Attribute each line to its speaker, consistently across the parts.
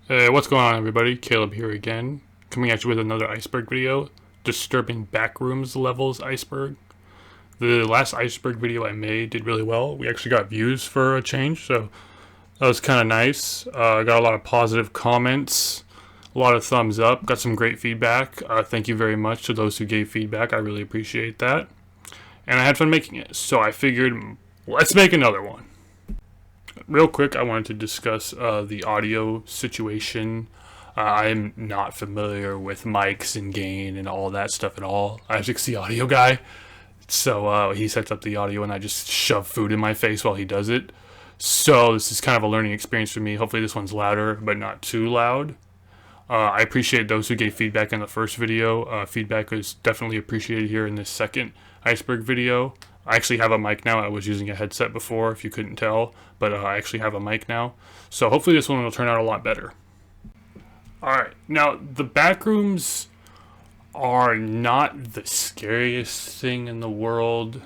Speaker 1: Hey, what's going on, everybody? Caleb here again, coming at you with another Iceberg video. Disturbing Backrooms levels Iceberg. The last Iceberg video I made did really well. We actually got views for a change, so that was kind of nice. I got a lot of positive comments, a lot of thumbs up, got some great feedback. Thank you very much to those who gave feedback. I really appreciate that. And I had fun making it, so I figured, let's make another one. Real quick, I wanted to discuss the audio situation. I'm not familiar with mics and gain and all that stuff at all. I'm just the audio guy. So he sets up the audio and I just shove food in my face while he does it. So this is kind of a learning experience for me. Hopefully this one's louder, but not too loud. I appreciate those who gave feedback in the first video. Feedback is definitely appreciated here in this second Iceberg video. I actually have a mic now. I was using a headset before, if you couldn't tell, but I actually have a mic now. So hopefully this one will turn out a lot better. Alright, now the Backrooms are not the scariest thing in the world.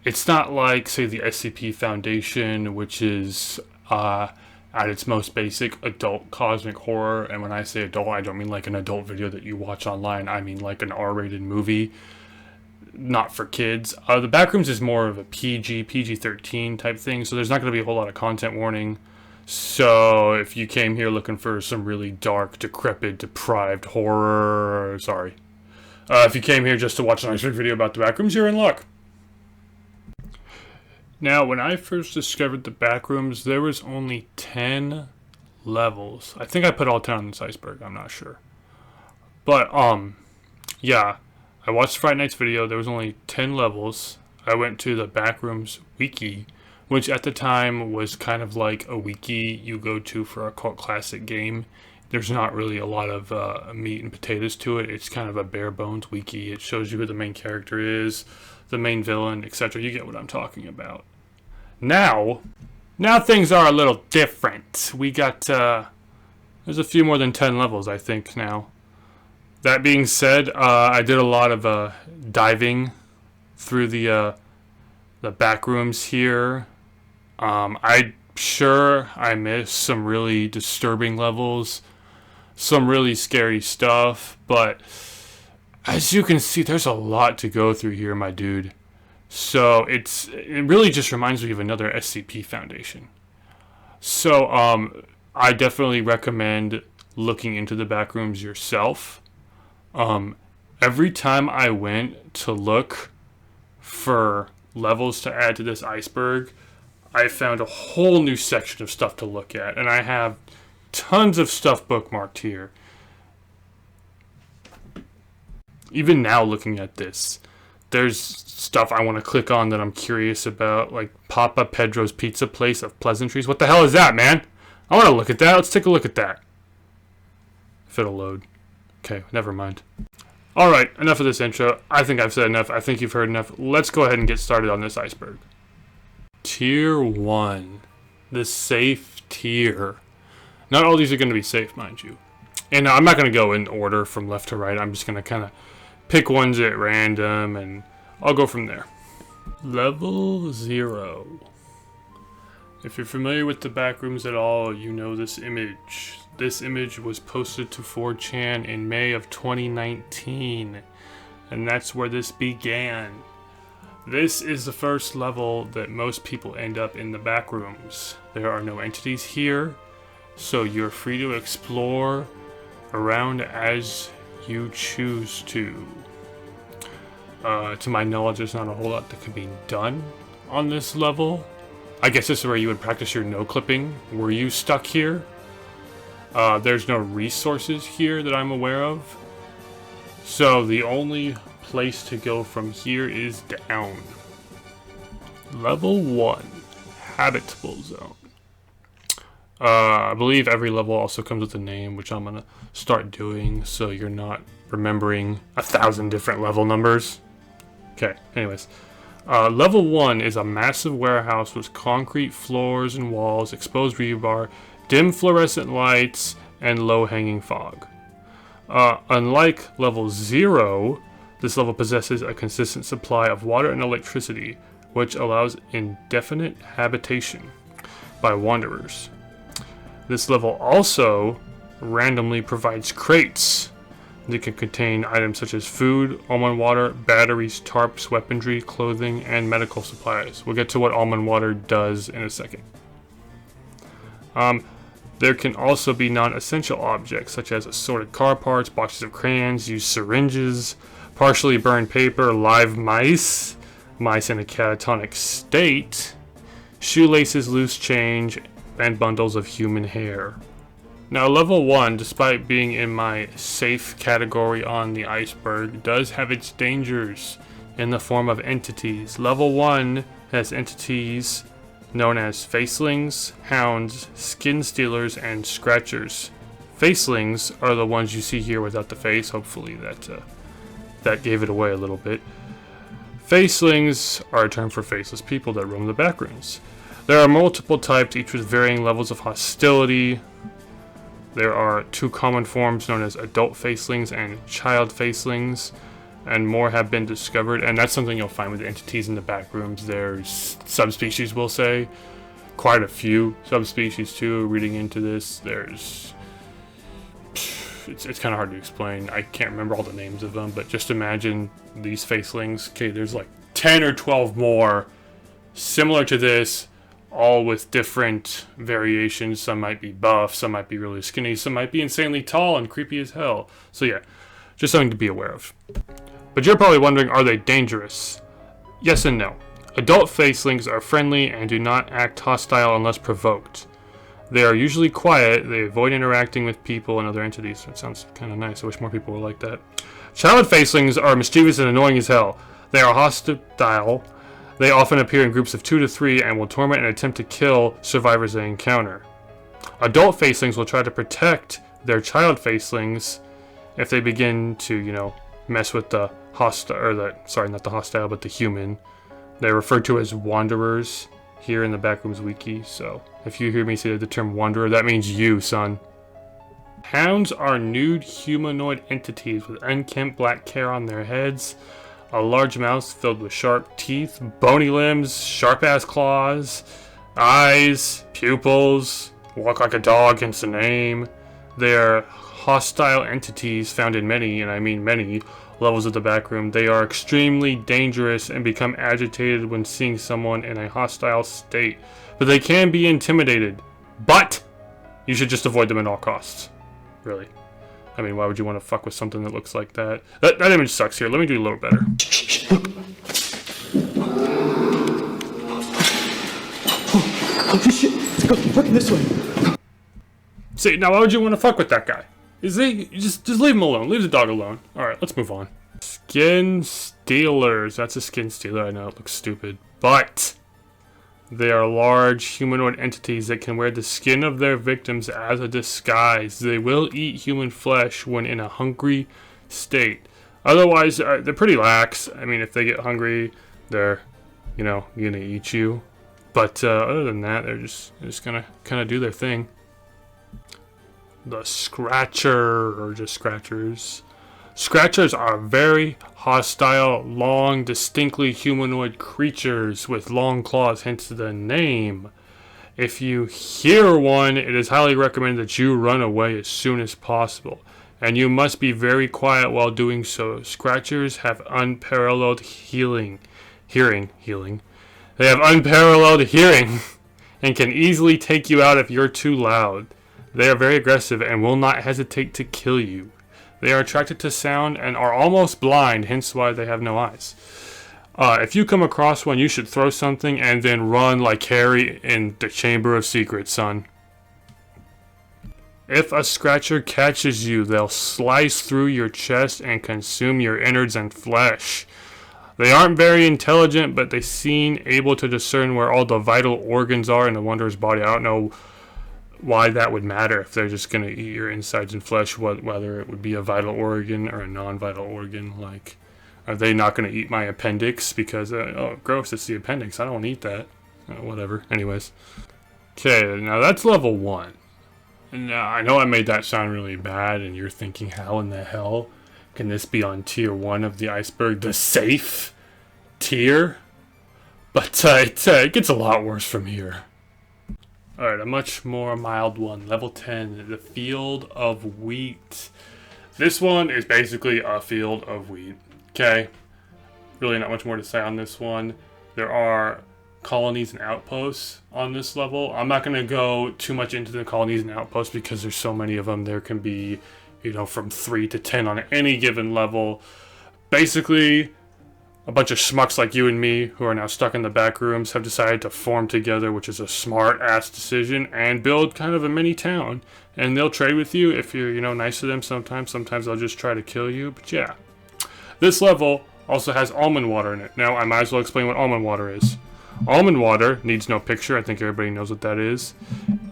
Speaker 1: It's not like, say, the SCP Foundation, which is at its most basic adult cosmic horror. And when I say adult, I don't mean like an adult video that you watch online. I mean like an R-rated movie. Not for kids. The Backrooms is more of a PG-13 type thing, so there's not going to be a whole lot of content warning. So if you came here looking for some really dark, decrepit, deprived horror, sorry. If you came here just to watch an Iceberg video about the Backrooms, you're in luck. Now, when I first discovered the Backrooms, there was only 10 levels. I think I put all 10 on this Iceberg, I'm not sure. But, yeah. I watched Friday night's video. There was only 10 levels. I went to the Backrooms wiki, which at the time was kind of like a wiki you go to for a cult classic game. There's not really a lot of meat and potatoes to it. It's kind of a bare bones wiki. It shows you who the main character is, the main villain, etc. You get what I'm talking about. Now things are a little different. We got there's a few more than 10 levels, I think, now. That being said, I did a lot of diving through the Backrooms here. I'm sure I missed some really disturbing levels, some really scary stuff, but as you can see, there's a lot to go through here, my dude. So it really just reminds me of another SCP Foundation. So I definitely recommend looking into the Backrooms yourself. Every time I went to look for levels to add to this Iceberg, I found a whole new section of stuff to look at, and I have tons of stuff bookmarked here. Even now, looking at this, there's stuff I want to click on that I'm curious about, like Papa Pedro's Pizza Place of Pleasantries. What the hell is that, man? I want to look at that. Let's take a look at that. If it'll load. Okay, never mind. Alright, enough of this intro. I think I've said enough. I think you've heard enough. Let's go ahead and get started on this Iceberg. Tier 1. The safe tier. Not all these are going to be safe, mind you. And I'm not going to go in order from left to right. I'm just going to kind of pick ones at random, and I'll go from there. Level 0. If you're familiar with the Backrooms at all, you know this image. This image was posted to 4chan in May of 2019, and that's where this began. This is the first level that most people end up in the Backrooms. There are no entities here, so you're free to explore around as you choose to. To my knowledge, there's not a whole lot that can be done on this level. I guess this is where you would practice your no clipping. Were you stuck here? There's no resources here that I'm aware of. So the only place to go from here is down. Level 1. Habitable Zone. I believe every level also comes with a name, which I'm going to start doing so you're not remembering 1,000 different level numbers. Okay, anyways. Level 1 is a massive warehouse with concrete floors and walls, exposed rebar, dim fluorescent lights, and low-hanging fog. Unlike level 0, this level possesses a consistent supply of water and electricity, which allows indefinite habitation by wanderers. This level also randomly provides crates that can contain items such as food, almond water, batteries, tarps, weaponry, clothing, and medical supplies. We'll get to what almond water does in a second. There can also be non-essential objects such as assorted car parts, boxes of crayons, used syringes, partially burned paper, live mice, mice in a catatonic state, shoelaces, loose change, and bundles of human hair. Now, level 1, despite being in my safe category on the iceberg, does have its dangers in the form of entities. Level 1 has entities known as facelings, hounds, skin stealers, and scratchers. Facelings are the ones you see here without the face. Hopefully that gave it away a little bit. Facelings are a term for faceless people that roam the backrooms. There are multiple types, each with varying levels of hostility. There are 2 common forms known as adult facelings and child facelings, and more have been discovered, and that's something you'll find with the entities in the backrooms. There's subspecies, we'll say, quite a few subspecies too. Reading into this, it's kind of hard to explain. I can't remember all the names of them, but just imagine these facelings. Okay, there's like 10 or 12 more similar to this, all with different variations. Some might be buff, some might be really skinny, some might be insanely tall and creepy as hell. So yeah, just something to be aware of. But you're probably wondering, are they dangerous? Yes and no. Adult facelings are friendly and do not act hostile unless provoked. They are usually quiet, they avoid interacting with people and other entities. That sounds kind of nice. I wish more people were like that. Child facelings are mischievous and annoying as hell. They are hostile. They often appear in groups of 2 to 3 and will torment and attempt to kill survivors they encounter. Adult facelings will try to protect their child facelings if they begin to, mess with the hostile, not the hostile, but the human. They're referred to as wanderers here in the Backrooms wiki, so if you hear me say the term wanderer, that means you, son. Hounds are nude humanoid entities with unkempt black hair on their heads, a large mouth filled with sharp teeth, bony limbs, sharp-ass claws, eyes, pupils, walk like a dog, hence the name. They're hostile entities found in many, and I mean many, levels of the backroom. They are extremely dangerous and become agitated when seeing someone in a hostile state. But they can be intimidated. But you should just avoid them at all costs. Really. I mean, why would you want to fuck with something that looks like that? That image sucks here. Let me do a little better.
Speaker 2: Oh shit! Let's go fucking this way.
Speaker 1: See, now why would you want to fuck with that guy? Just leave him alone. Leave the dog alone. Alright, let's move on. Skin stealers. That's a skin stealer. I know it looks stupid. But they are large humanoid entities that can wear the skin of their victims as a disguise. They will eat human flesh when in a hungry state. Otherwise, they're pretty lax. I mean, if they get hungry, they're, gonna eat you. But other than that, they're just gonna kind of do their thing. The Scratcher, or just Scratchers. Scratchers are very hostile, long, distinctly humanoid creatures with long claws, hence the name. If you hear one, it is highly recommended that you run away as soon as possible. And you must be very quiet while doing so. Scratchers have unparalleled hearing. They have unparalleled hearing and can easily take you out if you're too loud. They are very aggressive and will not hesitate to kill you. They are attracted to sound and are almost blind, hence why they have no eyes. If you come across one, you should throw something and then run like Harry in the Chamber of Secrets, son. If a Scratcher catches you, they'll slice through your chest and consume your innards and flesh. They aren't very intelligent, but they seem able to discern where all the vital organs are in the Wanderer's body. I don't know why that would matter if they're just going to eat your insides and flesh, whether it would be a vital organ or a non-vital organ. Like, are they not going to eat my appendix because, oh, gross, it's the appendix. I don't want to eat that. Whatever. Anyways. Okay, now that's level 1. And I know I made that sound really bad, and you're thinking, how in the hell can this be on tier 1 of the iceberg, the safe tier? But it gets a lot worse from here. Alright, a much more mild one. Level 10, the Field of Wheat. This one is basically a field of wheat. Okay? Really not much more to say on this one. There are colonies and outposts on this level. I'm not going to go too much into the colonies and outposts because there's so many of them. There can be, from 3 to 10 on any given level. Basically, a bunch of schmucks like you and me who are now stuck in the back rooms have decided to form together, which is a smart-ass decision, and build kind of a mini town. And they'll trade with you if you're, nice to them sometimes. Sometimes they'll just try to kill you. But yeah. This level also has almond water in it. Now, I might as well explain what almond water is. Almond water needs no picture. I think everybody knows what that is.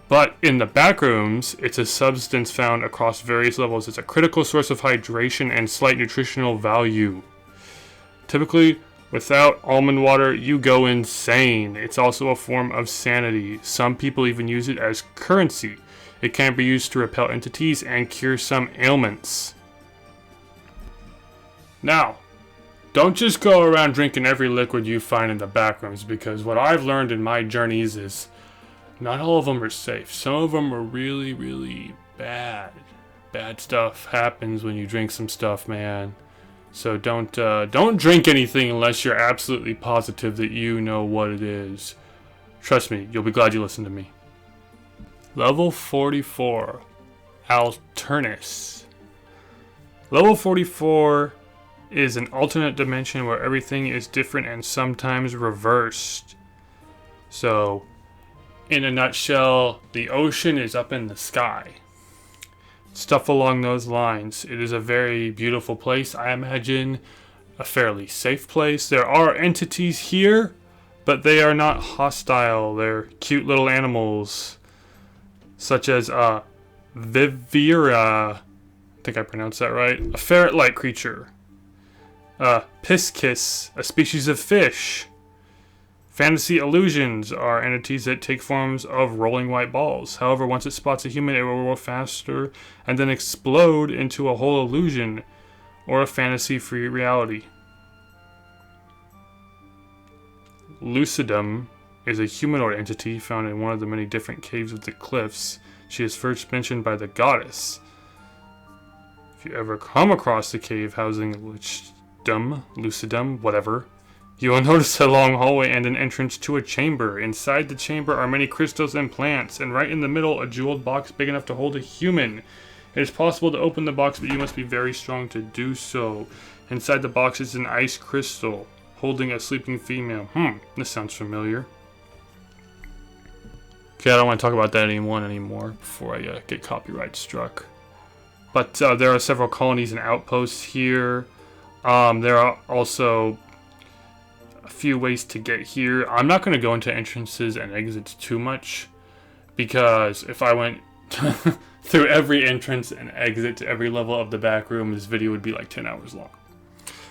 Speaker 1: But in the back rooms, it's a substance found across various levels. It's a critical source of hydration and slight nutritional value. Typically, without almond water, you go insane. It's also a form of sanity. Some people even use it as currency. It can be used to repel entities and cure some ailments. Now, don't just go around drinking every liquid you find in the back rooms, because what I've learned in my journeys is not all of them are safe. Some of them are really, really bad. Bad stuff happens when you drink some stuff, man. So don't drink anything unless you're absolutely positive that you know what it is. Trust me, you'll be glad you listened to me. Level 44, Alternus. Level 44 is an alternate dimension where everything is different and sometimes reversed. So, in a nutshell, the ocean is up in the sky. Stuff along those lines. It is a very beautiful place. I imagine a fairly safe place. There are entities here, but they are not hostile. They're cute little animals, such as Vivira. I think I pronounced that right. A ferret-like creature. Piscis, a species of fish. Fantasy illusions are entities that take forms of rolling white balls. However, once it spots a human, it will roll faster and then explode into a whole illusion or a fantasy-free reality. Lucidum is a humanoid entity found in one of the many different caves of the cliffs. She is first mentioned by the goddess. If you ever come across the cave housing Lucidum, whatever, you will notice a long hallway and an entrance to a chamber. Inside the chamber are many crystals and plants, and right in the middle, a jeweled box big enough to hold a human. It is possible to open the box, but you must be very strong to do so. Inside the box is an ice crystal holding a sleeping female. This sounds familiar. Okay, I don't want to talk about that anymore before I get copyright struck. But there are several colonies and outposts here. There are also a few ways to get here. I'm not going to go into entrances and exits too much, because if I went through every entrance and exit to every level of the back room, this video would be like 10 hours long.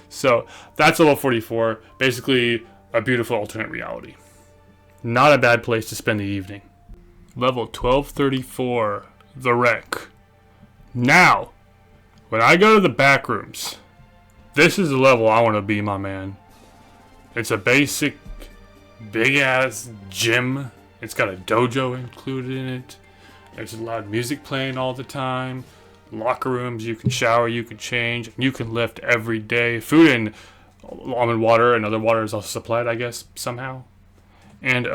Speaker 1: So that's level 44. Basically a beautiful alternate reality. Not a bad place to spend the evening. Level 1234, the Wreck. Now, when I go to the back rooms, this is the level I want to be, my man. It's a basic, big-ass gym. It's got a dojo included in it. There's loud music playing all the time. Locker rooms, you can shower, you can change, you can lift every day. Food and almond water and other water is also supplied, I guess, somehow. And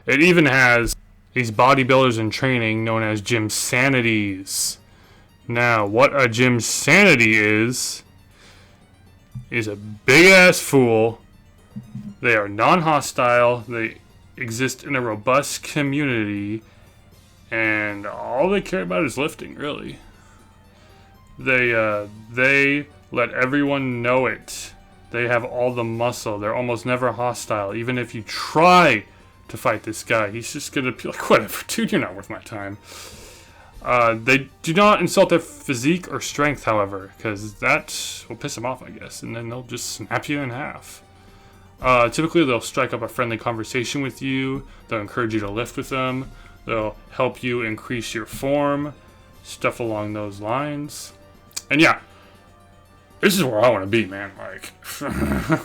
Speaker 1: it even has these bodybuilders in training known as gym sanities. Now, what a gym sanity is a big-ass fool. They are non-hostile. They exist in a robust community, and all they care about is lifting, really. They let everyone know it. They have all the muscle. They're almost never hostile. Even if you try to fight this guy, he's just gonna be like, whatever, dude, you're not worth my time. They do not insult their physique or strength, however, because that will piss them off, I guess, and then they'll just snap you in half. Typically, they'll strike up a friendly conversation with you. They'll encourage you to lift with them. They'll help you increase your form. Stuff along those lines. And yeah, this is where I want to be, man. Like, I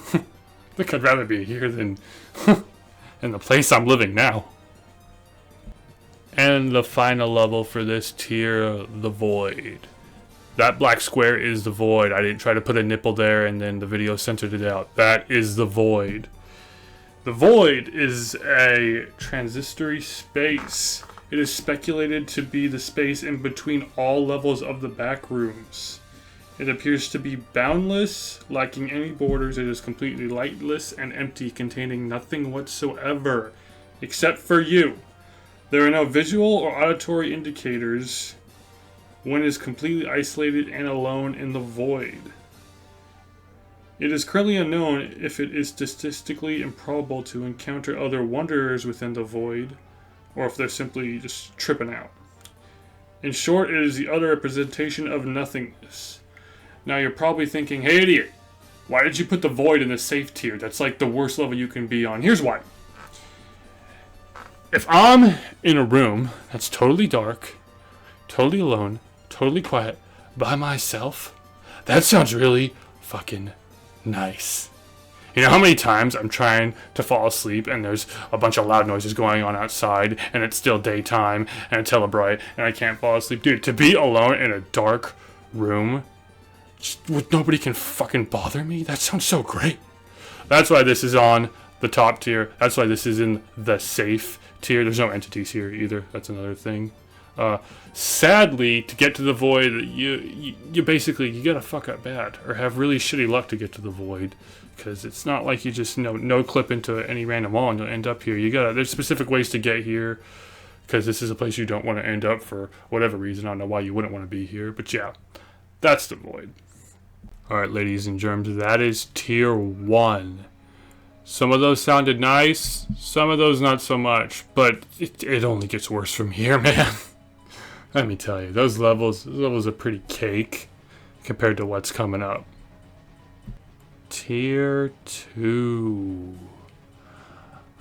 Speaker 1: think I'd rather be here than in the place I'm living now. And the final level for this tier, the Void. That black square is the Void. I didn't try to put a nipple there and then the video censored it out. That is the Void. The Void is a transistory space. It is speculated to be the space in between all levels of the Backrooms. It appears to be boundless, lacking any borders. It is completely lightless and empty, containing nothing whatsoever, except for you. There are no visual or auditory indicators. One is completely isolated and alone in the void. It is currently unknown if it is statistically improbable to encounter other wanderers within the void, or if they're simply just tripping out. In short, it is the utter representation of nothingness. Now you're probably thinking, hey idiot, why did you put the void in the safe tier? That's like the worst level you can be on. Here's why. If I'm in a room that's totally dark, totally alone, totally quiet, by myself, that sounds really fucking nice. You know how many times I'm trying to fall asleep and there's a bunch of loud noises going on outside and it's still daytime and it's hella bright and I can't fall asleep? Dude, to be alone in a dark room with nobody can fucking bother me, that sounds so great. That's why this is on the top tier. That's why this is in the safe tier. There's no entities here either. That's another thing. Sadly, to get to the void, you basically, you gotta fuck up bad or have really shitty luck to get to the void, because it's not like you just no clip into any random wall and you'll end up here. There's specific ways to get here, because this is a place you don't want to end up for whatever reason. I don't know why you wouldn't want to be here, but yeah, that's the void. Alright, ladies and germs, that is tier 1. Some of those sounded nice, some of those not so much, but it only gets worse from here, man. Let me tell you, those levels are pretty cake compared to what's coming up. Tier 2.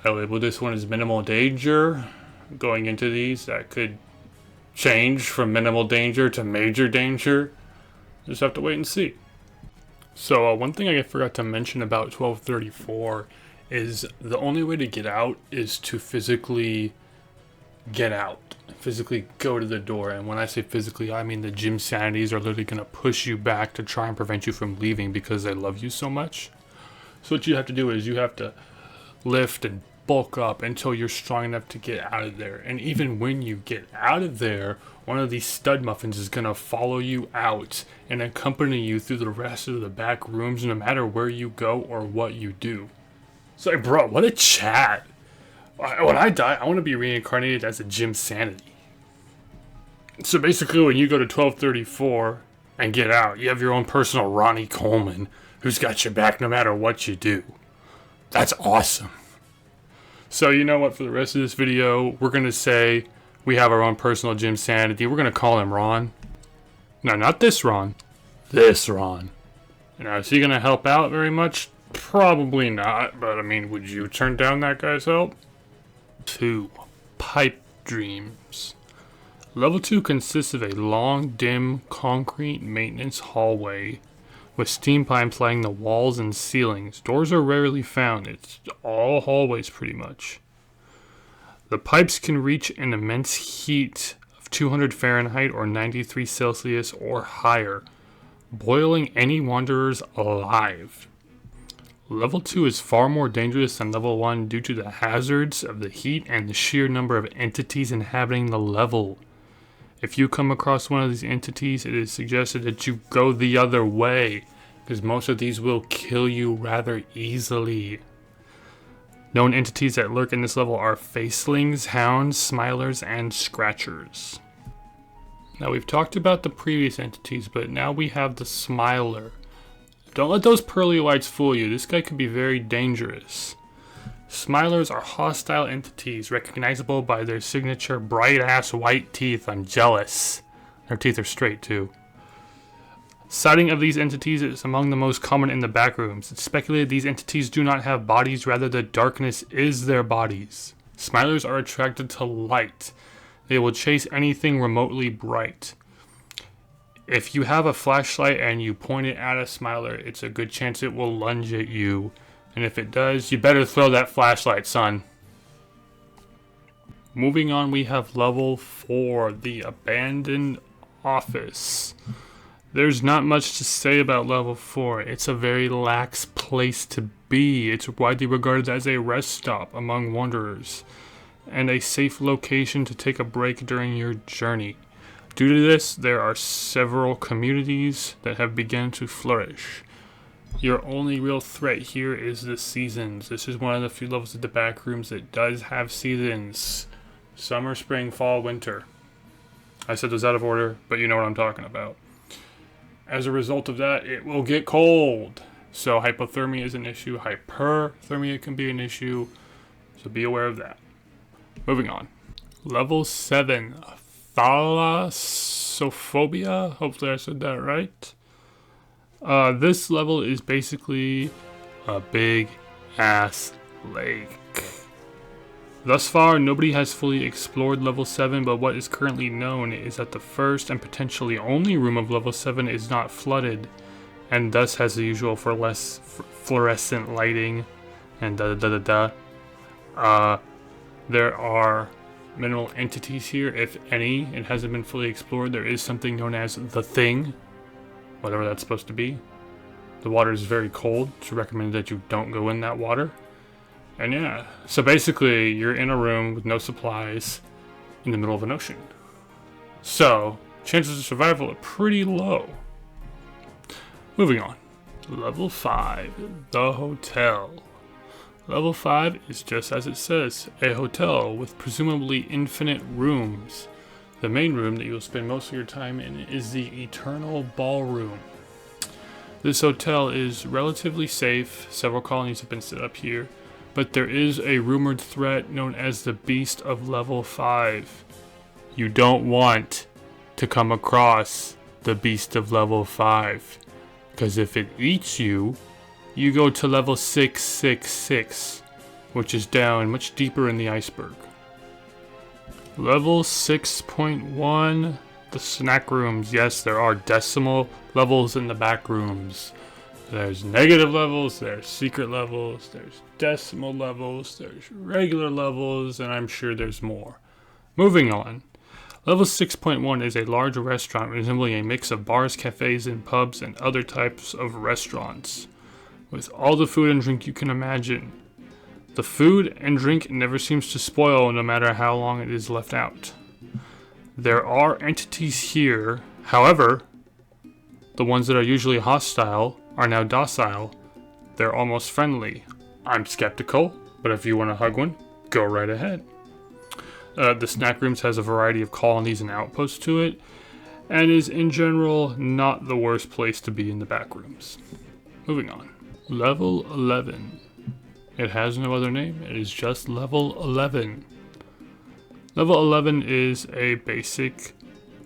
Speaker 1: I labeled this one as minimal danger. Going into these, that could change from minimal danger to major danger. Just have to wait and see. So one thing I forgot to mention about 1234 is the only way to get out is to physically get out. Physically go to the door. And when I say physically, I mean the gym sanities are literally going to push you back to try and prevent you from leaving because they love you so much. So what you have to do is you have to lift and bulk up until you're strong enough to get out of there. And even when you get out of there, one of these stud muffins is going to follow you out and accompany you through the rest of the back rooms no matter where you go or what you do. So, like, bro, what a chat. When I die, I want to be reincarnated as a gym sanity. So basically, when you go to 1234 and get out, you have your own personal Ronnie Coleman who's got your back no matter what you do. That's awesome. So you know what, for the rest of this video, we're going to say we have our own personal gym sanity. We're going to call him Ron. No, not this Ron. This Ron. Now, is he going to help out very much? Probably not, but I mean, would you turn down that guy's help? 2. Pipe Dreams. Level 2 consists of a long, dim, concrete maintenance hallway with steam pipes lining the walls and ceilings. Doors are rarely found. It's all hallways pretty much. The pipes can reach an immense heat of 200 Fahrenheit or 93 Celsius or higher, boiling any wanderers alive. Level 2 is far more dangerous than Level 1 due to the hazards of the heat and the sheer number of entities inhabiting the level. If you come across one of these entities, it is suggested that you go the other way, because most of these will kill you rather easily. Known entities that lurk in this level are facelings, hounds, smilers, and scratchers. Now, we've talked about the previous entities, but now we have the smiler. Don't let those pearly whites fool you. This guy could be very dangerous. Smilers are hostile entities, recognizable by their signature bright-ass white teeth. I'm jealous. Their teeth are straight, too. Sighting of these entities is among the most common in the backrooms. It's speculated these entities do not have bodies, rather the darkness is their bodies. Smilers are attracted to light. They will chase anything remotely bright. If you have a flashlight and you point it at a smiler, it's a good chance it will lunge at you. And if it does, you better throw that flashlight, son. Moving on, we have level 4, the abandoned office. There's not much to say about level 4. It's a very lax place to be. It's widely regarded as a rest stop among wanderers and a safe location to take a break during your journey. Due to this, there are several communities that have begun to flourish. Your only real threat here is the seasons. This is one of the few levels of the Backrooms that does have seasons. Summer, spring, fall, winter. I said those out of order, but you know what I'm talking about. As a result of that, it will get cold. So hypothermia is an issue. Hyperthermia can be an issue. So be aware of that. Moving on. Level 7. Thalassophobia. Hopefully I said that right. This level is basically a big ass lake. Thus far, nobody has fully explored level 7, but what is currently known is that the first and potentially only room of level 7 is not flooded, and thus has the usual for less fluorescent lighting, and There are minimal entities here, if any. It hasn't been fully explored. There is something known as the Thing, whatever that's supposed to be. The water is very cold, so recommend that you don't go in that water. And yeah, so basically you're in a room with no supplies in the middle of an ocean. So chances of survival are pretty low. Moving on. Level 5, the hotel. Level 5 is just as it says, a hotel with presumably infinite rooms. The main room that you'll spend most of your time in is the Eternal Ballroom. This hotel is relatively safe. Several colonies have been set up here. But there is a rumored threat known as the Beast of Level 5. You don't want to come across the Beast of Level 5. Because if it eats you, you go to level 666, which is down much deeper in the iceberg. Level 6.1, the snack rooms. Yes, there are decimal levels in the back rooms. There's negative levels, there's secret levels, there's decimal levels, there's regular levels, and I'm sure there's more. Moving on. Level 6.1 is a large restaurant resembling a mix of bars, cafes, and pubs and other types of restaurants, with all the food and drink you can imagine. The food and drink never seems to spoil no matter how long it is left out. There are entities here, however, the ones that are usually hostile are now docile. They're almost friendly. I'm skeptical, but if you want to hug one, go right ahead. The snack rooms has a variety of colonies and outposts to it, and is in general not the worst place to be in the back rooms. Moving on. Level 11. It has no other name, it is just level 11. Level 11 is a basic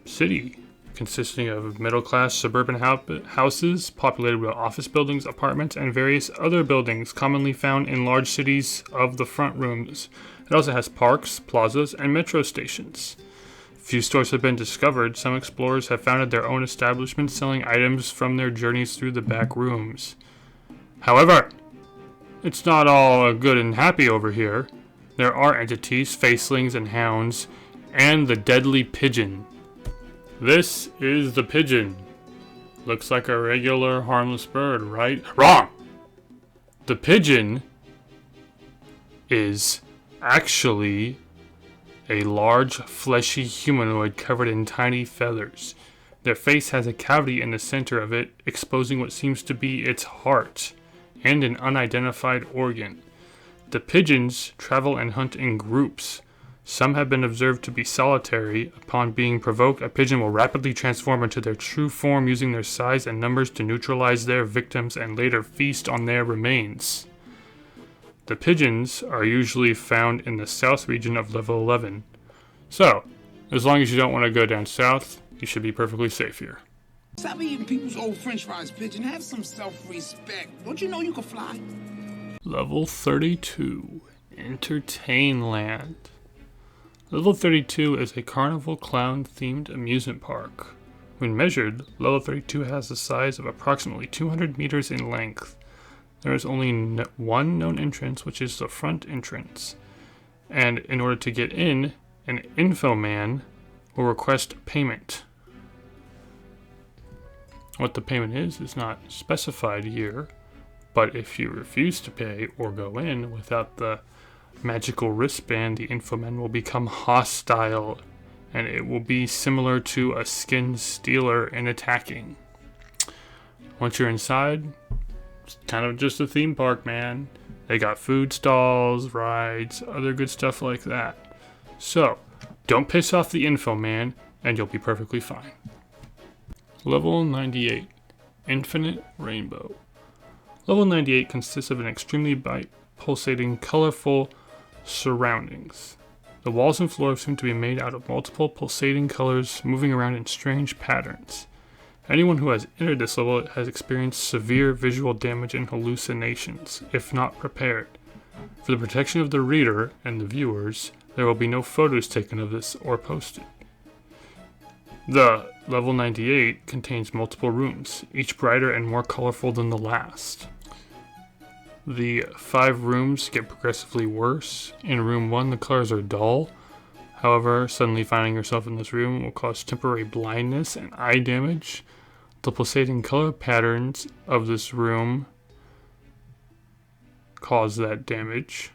Speaker 1: city consisting of middle-class suburban houses populated with office buildings, apartments, and various other buildings commonly found in large cities of the front rooms. It also has parks, plazas, and metro stations. Few stores have been discovered. Some explorers have founded their own establishments selling items from their journeys through the back rooms. However, it's not all good and happy over here. There are entities, facelings, and hounds, and the deadly pigeon. This is the pigeon. Looks like a regular harmless bird, right? Wrong! The pigeon is actually a large, fleshy humanoid covered in tiny feathers. Their face has a cavity in the center of it, exposing what seems to be its heart, and an unidentified organ. The pigeons travel and hunt in groups. Some have been observed to be solitary. Upon being provoked, a pigeon will rapidly transform into their true form, using their size and numbers to neutralize their victims and later feast on their remains. The pigeons are usually found in the south region of level 11. So, as long as you don't want to go down south, you should be perfectly safe here.
Speaker 3: Stop eating people's old french fries, pigeon. Have some self-respect. Don't you know you can fly?
Speaker 1: Level 32, Entertain Land. Level 32 is a carnival clown-themed amusement park. When measured, level 32 has the size of approximately 200 meters in length. There is only one known entrance, which is the front entrance. And in order to get in, An info man will request payment. What the payment is not specified here, but if you refuse to pay or go in without the magical wristband, the infoman will become hostile, and it will be similar to a skin stealer in attacking. Once you're inside, it's kind of just a theme park, man. They got food stalls, rides, other good stuff like that. So, don't piss off the info man, and you'll be perfectly fine. Level 98, Infinite Rainbow. Level 98 consists of an extremely bright, pulsating, colorful surroundings. The walls and floor seem to be made out of multiple pulsating colors moving around in strange patterns. Anyone who has entered this level has experienced severe visual damage and hallucinations, if not prepared. For the protection of the reader and the viewers, there will be no photos taken of this or posted. The level 98 contains multiple rooms, each brighter and more colorful than the last. The 5 rooms get progressively worse. In room 1, the colors are dull. However, suddenly finding yourself in this room will cause temporary blindness and eye damage. The pulsating color patterns of this room cause that damage.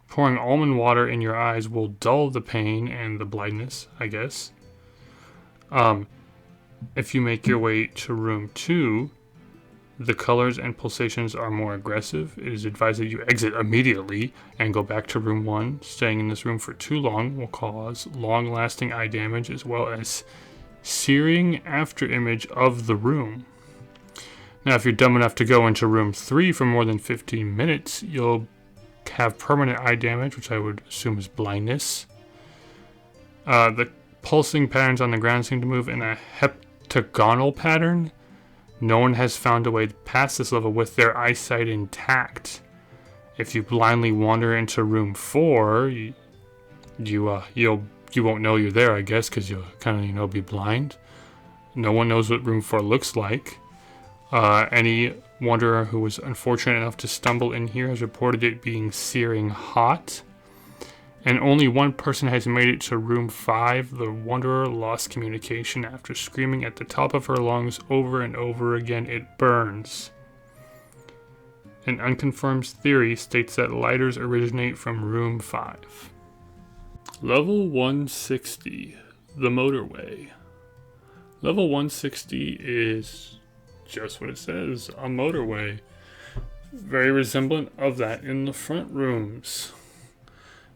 Speaker 1: Pouring almond water in your eyes will dull the pain and the blindness, I guess. If you make your way to room 2, the colors and pulsations are more aggressive. It is advised that you exit immediately and go back to room 1. Staying in this room for too long will cause long-lasting eye damage as well as searing afterimage of the room. Now, if you're dumb enough to go into room 3 for more than 15 minutes, you'll have permanent eye damage, which I would assume is blindness. The pulsing patterns on the ground seem to move in a heptagonal pattern. No one has found a way to pass this level with their eyesight intact. If you blindly wander into room 4, you won't know you're there, I guess, because you'll kind of be blind. No one knows what room 4 looks like. Any wanderer who was unfortunate enough to stumble in here has reported it being searing hot. And only one person has made it to room 5. The wanderer lost communication after screaming at the top of her lungs over and over again, "It burns." An unconfirmed theory states that lighters originate from room 5. Level 160, the motorway. Level 160 is just what it says, a motorway. Very resemblant of that in the front rooms.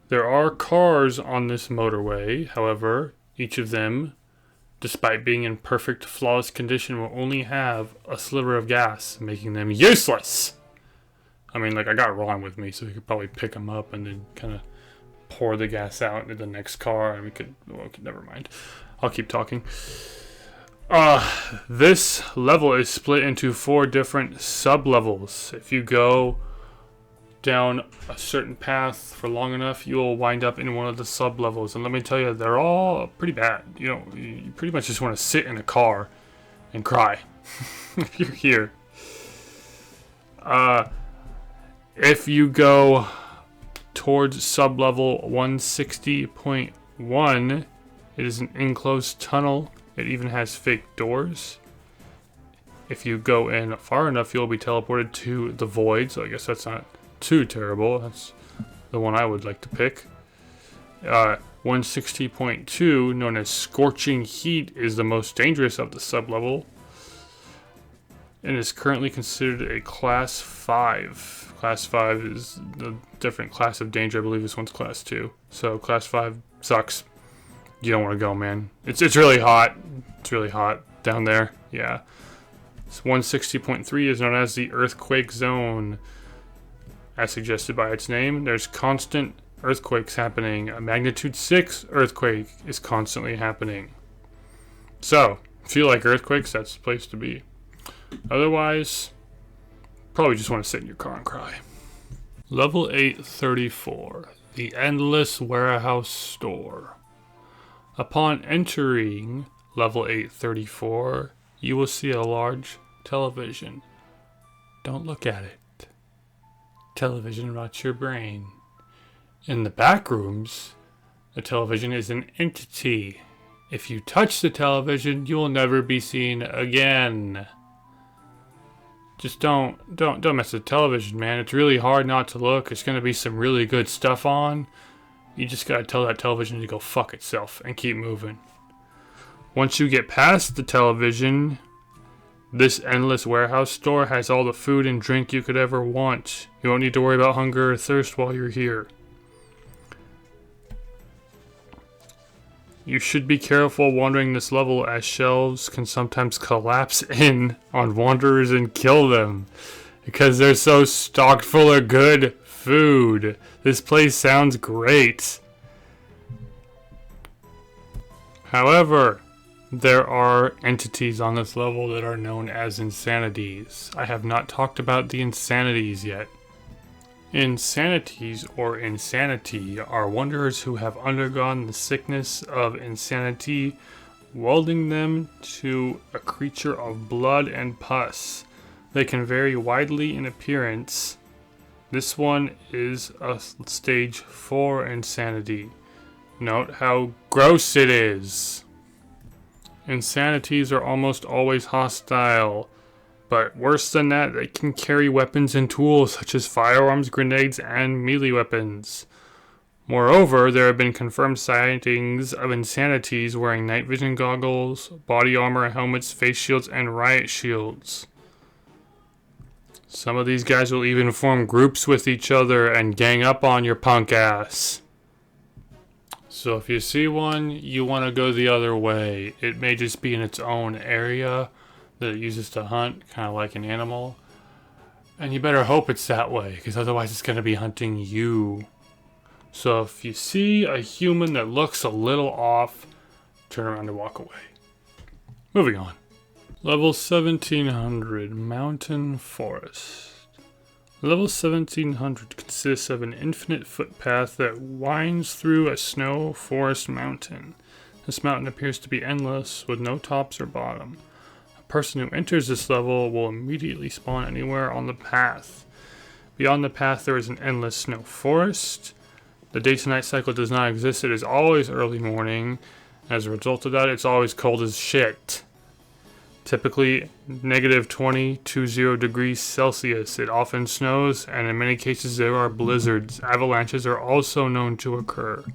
Speaker 1: There are cars on this motorway, however, each of them, despite being in perfect, flawless condition, will only have a sliver of gas, making them useless! I mean, I got Ron with me, so we could probably pick them up and then kind of pour the gas out into the next car, and never mind. I'll keep talking. This level is split into 4 different sub-levels. If you go down a certain path for long enough, you'll wind up in one of the sub-levels. And let me tell you, they're all pretty bad. You pretty much just want to sit in a car and cry if you're here. If you go towards sub-level 160.1, it is an enclosed tunnel. It even has fake doors. If you go in far enough, you'll be teleported to the void, so I guess that's not too terrible. That's the one I would like to pick. 160.2, known as Scorching Heat, is the most dangerous of the sub-level and is currently considered a Class 5. Class 5 is a different class of danger. I believe this one's Class 2. So Class 5 sucks. You don't want to go, man. It's really hot. It's really hot down there. Yeah. 160.3 is known as the Earthquake Zone. As suggested by its name, there's constant earthquakes happening. A magnitude 6 earthquake is constantly happening. So, if you like earthquakes, that's the place to be. Otherwise, probably just want to sit in your car and cry. Level 834, the Endless Warehouse Store. Upon entering level 834, you will see a large television. Don't look at it. Television rots your brain. In the Backrooms, The television is an entity. If you touch the television, you will never be seen again. Just don't mess with the television, man. It's really hard not to look. It's gonna be some really good stuff on. You just gotta tell that television to go fuck itself and keep moving. Once you get past the television, this endless warehouse store has all the food and drink you could ever want. You won't need to worry about hunger or thirst while you're here. You should be careful wandering this level, as shelves can sometimes collapse in on wanderers and kill them because they're so stocked full of good food. This place sounds great. However, there are entities on this level that are known as insanities. I have not talked about the insanities yet. Insanities, or insanity, are wanderers who have undergone the sickness of insanity, welding them to a creature of blood and pus. They can vary widely in appearance. This one is a stage 4 insanity. Note how gross it is. Insanities are almost always hostile, but worse than that, they can carry weapons and tools such as firearms, grenades, and melee weapons. Moreover, there have been confirmed sightings of insanities wearing night vision goggles, body armor, helmets, face shields, and riot shields. Some of these guys will even form groups with each other and gang up on your punk ass. So if you see one, you want to go the other way. It may just be in its own area that it uses to hunt, kind of like an animal. And you better hope it's that way, because otherwise it's going to be hunting you. So if you see a human that looks a little off, turn around and walk away. Moving on. Level 1700, Mountain Forest. Level 1700 consists of an infinite footpath that winds through a snow forest mountain. This mountain appears to be endless, with no tops or bottom. A person who enters this level will immediately spawn anywhere on the path. Beyond the path there is an endless snow forest. The day to night cycle does not exist. It is always early morning. As a result of that, it's always cold as shit. Typically -20 degrees Celsius. It often snows, and in many cases there are blizzards. Avalanches are also known to occur.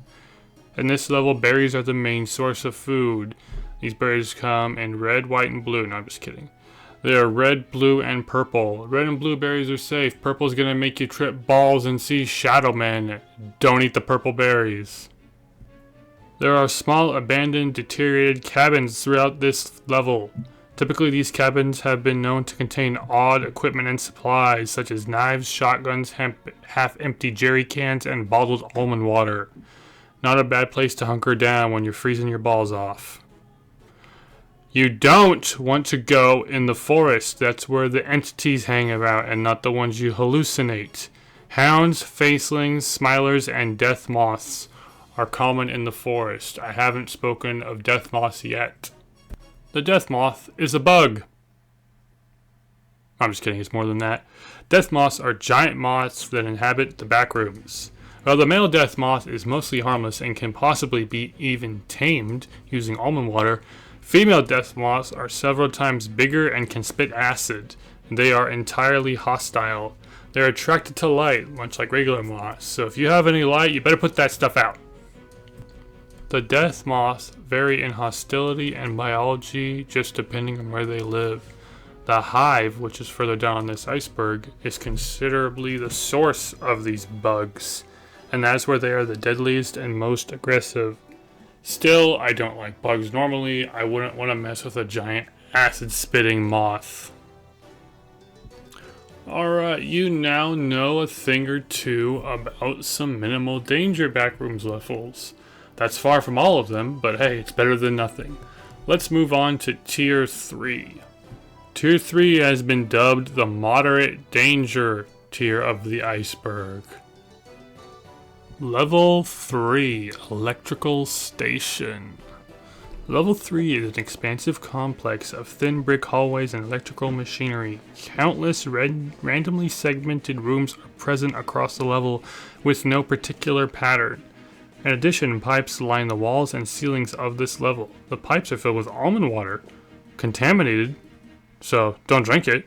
Speaker 1: In this level, berries are the main source of food. These berries come in red, white, and blue. No, I'm just kidding. They are red, blue, and purple. Red and blue berries are safe. Purple is going to make you trip balls and see shadow men. Don't eat the purple berries. There are small, abandoned, deteriorated cabins throughout this level. Typically, these cabins have been known to contain odd equipment and supplies, such as knives, shotguns, half-empty jerry cans, and bottled almond water. Not a bad place to hunker down when you're freezing your balls off. You don't want to go in the forest. That's where the entities hang about, and not the ones you hallucinate. Hounds, facelings, smilers, and death moths are common in the forest. I haven't spoken of death moths yet. The death moth is a bug. I'm just kidding, it's more than that. Death moths are giant moths that inhabit the backrooms. While the male death moth is mostly harmless and can possibly be even tamed using almond water, female death moths are several times bigger and can spit acid. They are entirely hostile. They're attracted to light, much like regular moths, so if you have any light, you better put that stuff out. The death moths vary in hostility and biology just depending on where they live. The hive, which is further down on this iceberg, is considerably the source of these bugs, and that's where they are the deadliest and most aggressive. Still, I don't like bugs normally. I wouldn't want to mess with a giant acid-spitting moth. Alright, you now know a thing or two about some minimal danger backrooms levels. That's far from all of them, but hey, it's better than nothing. Let's move on to Tier 3. Tier 3 has been dubbed the moderate danger tier of the iceberg. Level 3, Electrical Station. Level 3 is an expansive complex of thin brick hallways and electrical machinery. Countless randomly segmented rooms are present across the level with no particular pattern. In addition, pipes line the walls and ceilings of this level. The pipes are filled with almond water, contaminated, so don't drink it.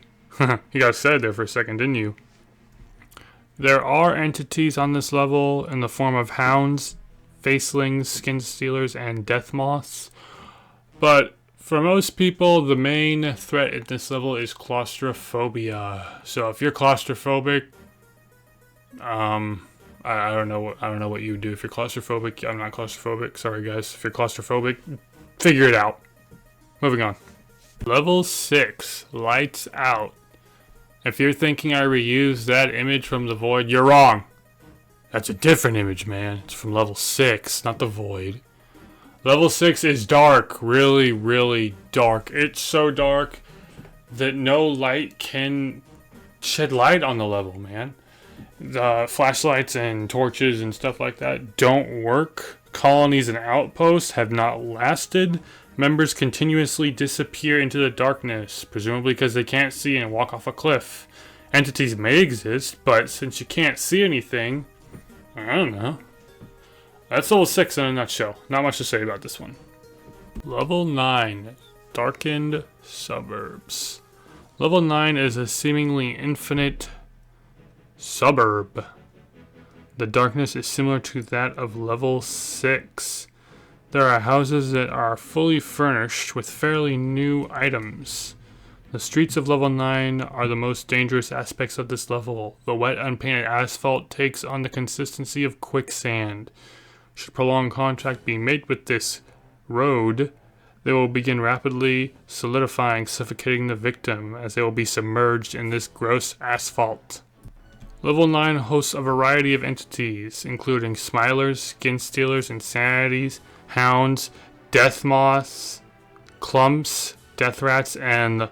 Speaker 1: You got sad there for a second, didn't you? There are entities on this level in the form of hounds, facelings, skin stealers, and death moths. But for most people, the main threat at this level is claustrophobia. So if you're claustrophobic, I don't know what you would do if you're claustrophobic. I'm not claustrophobic. Sorry guys. If you're claustrophobic, figure it out. Moving on. Level 6, Lights Out. If you're thinking I reused that image from the Void, you're wrong. That's a different image, man. It's from level 6, not the Void. Level 6 is dark. Really, really dark. It's so dark that no light can shed light on the level, man. The flashlights and torches and stuff like that don't work. Colonies and outposts have not lasted. Members continuously disappear into the darkness, presumably because they can't see and walk off a cliff. Entities may exist, but since you can't see anything, I don't know. That's level 6 in a nutshell. Not much to say about this one. Level 9, Darkened Suburbs. Level 9 is a seemingly infinite suburb. The darkness is similar to that of level 6. There are houses that are fully furnished with fairly new items. The streets of level 9 are the most dangerous aspects of this level. The wet, unpainted asphalt takes on the consistency of quicksand. Should prolonged contact be made with this road, they will begin rapidly solidifying, suffocating the victim as they will be submerged in this gross asphalt. Level 9 hosts a variety of entities, including smilers, skin stealers, insanities, hounds, death moths, clumps, death rats, and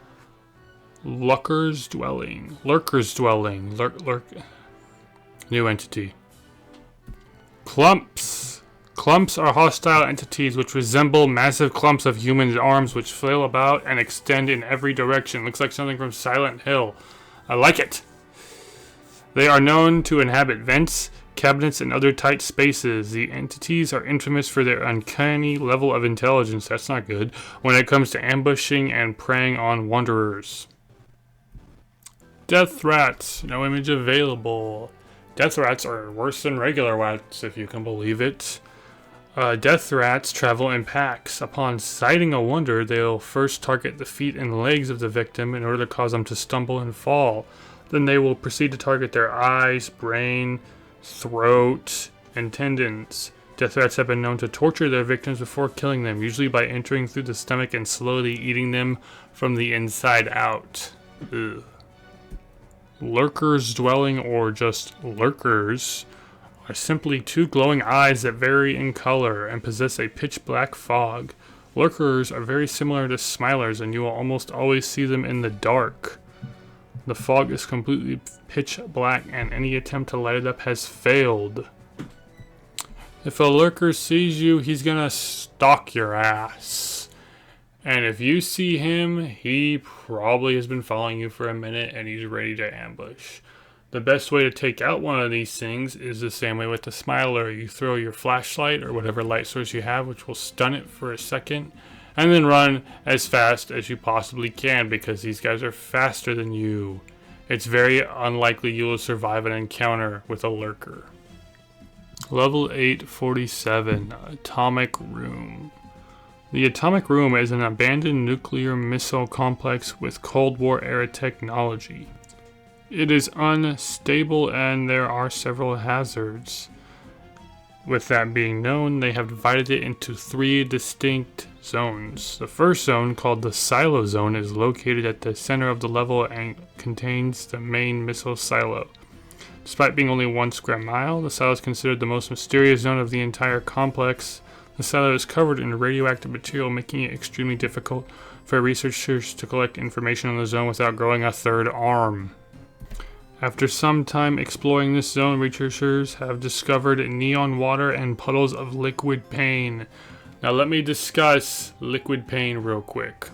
Speaker 1: lurkers dwelling. New entity. Clumps. Clumps are hostile entities which resemble massive clumps of human arms which flail about and extend in every direction. Looks like something from Silent Hill. I like it. They are known to inhabit vents, cabinets, and other tight spaces. The entities are infamous for their uncanny level of intelligence, that's not good, when it comes to ambushing and preying on wanderers. Death rats, no image available. Death rats are worse than regular rats, if you can believe it. Death rats travel in packs. Upon sighting a wanderer, they'll first target the feet and legs of the victim in order to cause them to stumble and fall. Then they will proceed to target their eyes, brain, throat, and tendons. Death rats have been known to torture their victims before killing them, usually by entering through the stomach and slowly eating them from the inside out. Ugh. Lurkers dwelling, or just lurkers, are simply two glowing eyes that vary in color and possess a pitch black fog. Lurkers are very similar to smilers, and you will almost always see them in the dark. The fog is completely pitch black, and any attempt to light it up has failed. If a lurker sees you, he's gonna stalk your ass. And if you see him, he probably has been following you for a minute and he's ready to ambush. The best way to take out one of these things is the same way with the smiler. You throw your flashlight or whatever light source you have, which will stun it for a second, and then run as fast as you possibly can because these guys are faster than you. It's very unlikely you will survive an encounter with a lurker. Level 847, Atomic Room. The Atomic Room is an abandoned nuclear missile complex with Cold War era technology. It is unstable and there are several hazards. With that being known, they have divided it into 3 distinct zones. The first zone, called the Silo Zone, is located at the center of the level and contains the main missile silo. Despite being only 1 square mile, the silo is considered the most mysterious zone of the entire complex. The silo is covered in radioactive material, making it extremely difficult for researchers to collect information on the zone without growing a third arm. After some time exploring this zone, researchers have discovered neon water and puddles of liquid pain. Now let me discuss liquid pain real quick.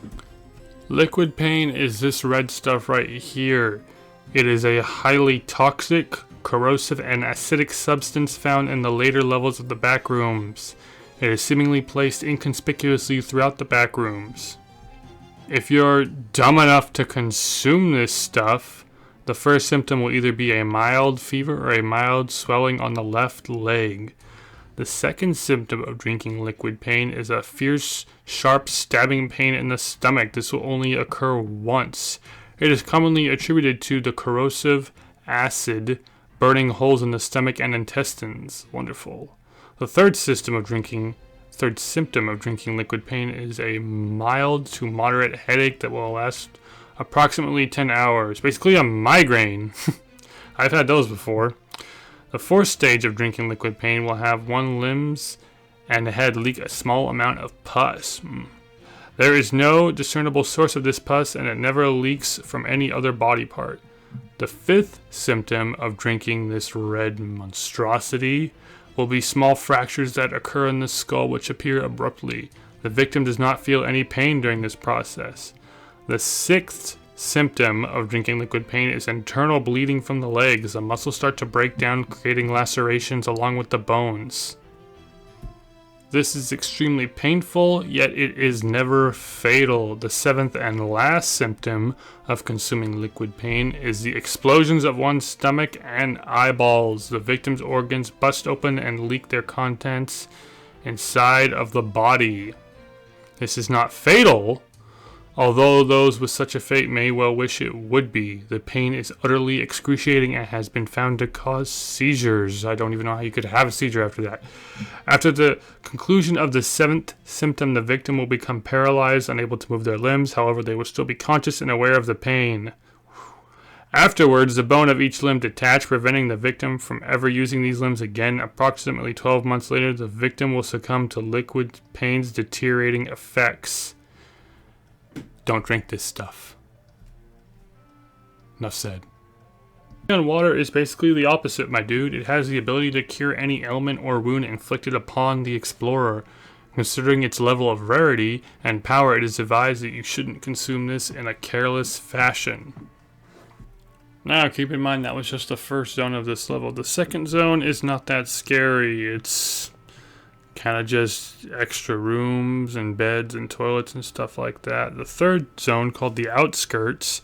Speaker 1: Liquid pain is this red stuff right here. It is a highly toxic, corrosive and acidic substance found in the later levels of the Backrooms. It is seemingly placed inconspicuously throughout the Backrooms. If you're dumb enough to consume this stuff, the first symptom will either be a mild fever or a mild swelling on the left leg. The second symptom of drinking liquid pain is a fierce, sharp stabbing pain in the stomach. This will only occur once. It is commonly attributed to the corrosive acid burning holes in the stomach and intestines. Wonderful. The third symptom of drinking liquid pain is a mild to moderate headache that will last approximately 10 hours. Basically a migraine. I've had those before. The fourth stage of drinking liquid pain will have one limbs and the head leak a small amount of pus. There is no discernible source of this pus, and it never leaks from any other body part. The fifth symptom of drinking this red monstrosity will be small fractures that occur in the skull which appear abruptly. The victim does not feel any pain during this process. The sixth symptom of drinking liquid pain is internal bleeding from the legs. The muscles start to break down, creating lacerations along with the bones. This is extremely painful, yet it is never fatal. The seventh and last symptom of consuming liquid pain is the explosions of one's stomach and eyeballs. The victim's organs bust open and leak their contents inside of the body. This is not fatal, although those with such a fate may well wish it would be. The pain is utterly excruciating and has been found to cause seizures. I don't even know how you could have a seizure after that. After the conclusion of the seventh symptom, the victim will become paralyzed, unable to move their limbs. However, they will still be conscious and aware of the pain. Afterwards, the bone of each limb detached, preventing the victim from ever using these limbs again. Approximately 12 months later, the victim will succumb to liquid pain's deteriorating effects. Don't drink this stuff. Enough said. Water is basically the opposite, my dude. It has the ability to cure any ailment or wound inflicted upon the explorer. Considering its level of rarity and power, it is advised that you shouldn't consume this in a careless fashion. Now, keep in mind that was just the first zone of this level. The second zone is not that scary. It's kind of just extra rooms and beds and toilets and stuff like that. The third zone, called the Outskirts,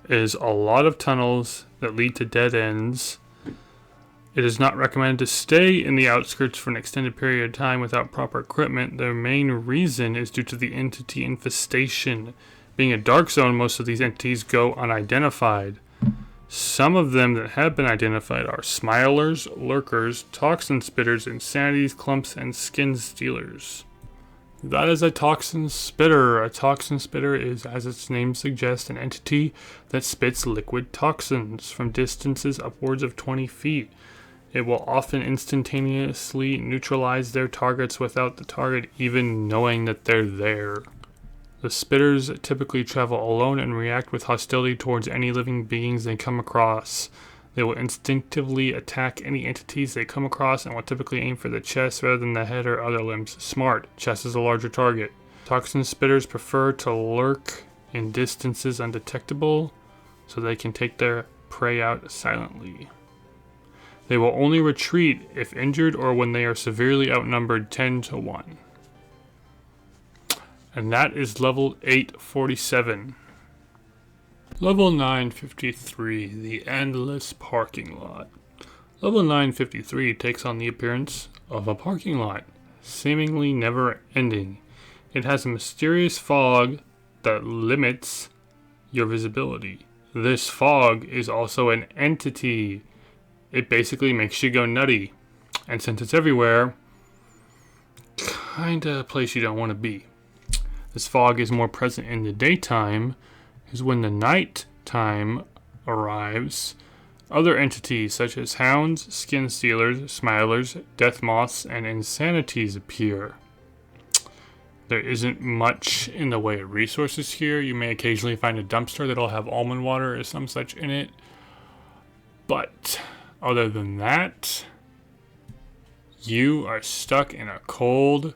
Speaker 1: is a lot of tunnels that lead to dead ends. It is not recommended to stay in the outskirts for an extended period of time without proper equipment. The main reason is due to the entity infestation. Being a dark zone, most of these entities go unidentified. Some of them that have been identified are smilers, lurkers, toxin spitters, insanities, clumps, and skin stealers. That is a toxin spitter. A toxin spitter is, as its name suggests, an entity that spits liquid toxins from distances upwards of 20 feet. It will often instantaneously neutralize their targets without the target even knowing that they're there. The spitters typically travel alone and react with hostility towards any living beings they come across. They will instinctively attack any entities they come across and will typically aim for the chest rather than the head or other limbs. Smart. Chest is a larger target. Toxin spitters prefer to lurk in distances undetectable so they can take their prey out silently. They will only retreat if injured or when they are severely outnumbered 10 to 1. And that is level 847. Level 953, the Endless Parking Lot. Level 953 takes on the appearance of a parking lot, seemingly never ending. It has a mysterious fog that limits your visibility. This fog is also an entity. It basically makes you go nutty. And since it's everywhere, kinda a place you don't want to be. This fog is more present in the daytime, because when the night time arrives, other entities such as hounds, skin stealers, smilers, death moths, and insanities appear. There isn't much in the way of resources here. You may occasionally find a dumpster that'll have almond water or some such in it. But other than that, you are stuck in a cold,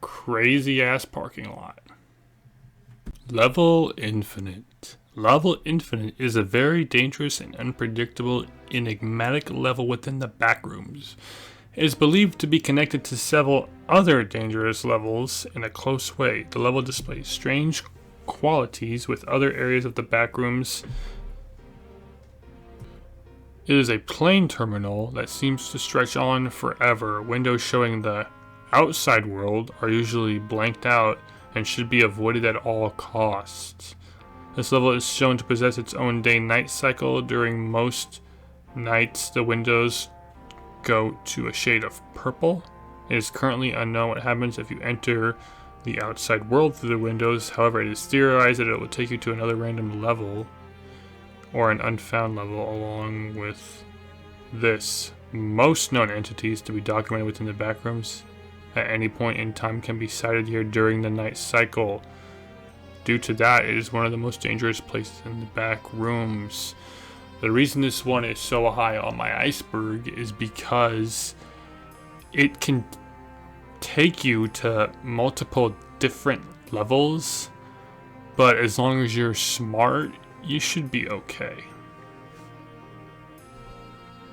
Speaker 1: crazy ass parking lot. Level Infinite. Level Infinite is a very dangerous and unpredictable, enigmatic level within the Backrooms. It is believed to be connected to several other dangerous levels in a close way. The level displays strange qualities with other areas of the Backrooms. It is a plane terminal that seems to stretch on forever. Windows showing the outside world are usually blanked out and should be avoided at all costs. This level is shown to possess its own day-night cycle. During most nights, the windows go to a shade of purple. It is currently unknown what happens if you enter the outside world through the windows. However, it is theorized that it will take you to another random level or an unfound level along with this. Most known entities to be documented within the Backrooms at any point in time can be sighted here during the night cycle. Due to that, it is one of the most dangerous places in the Backrooms. The reason this one is so high on my iceberg is because it can take you to multiple different levels, but as long as you're smart, you should be okay.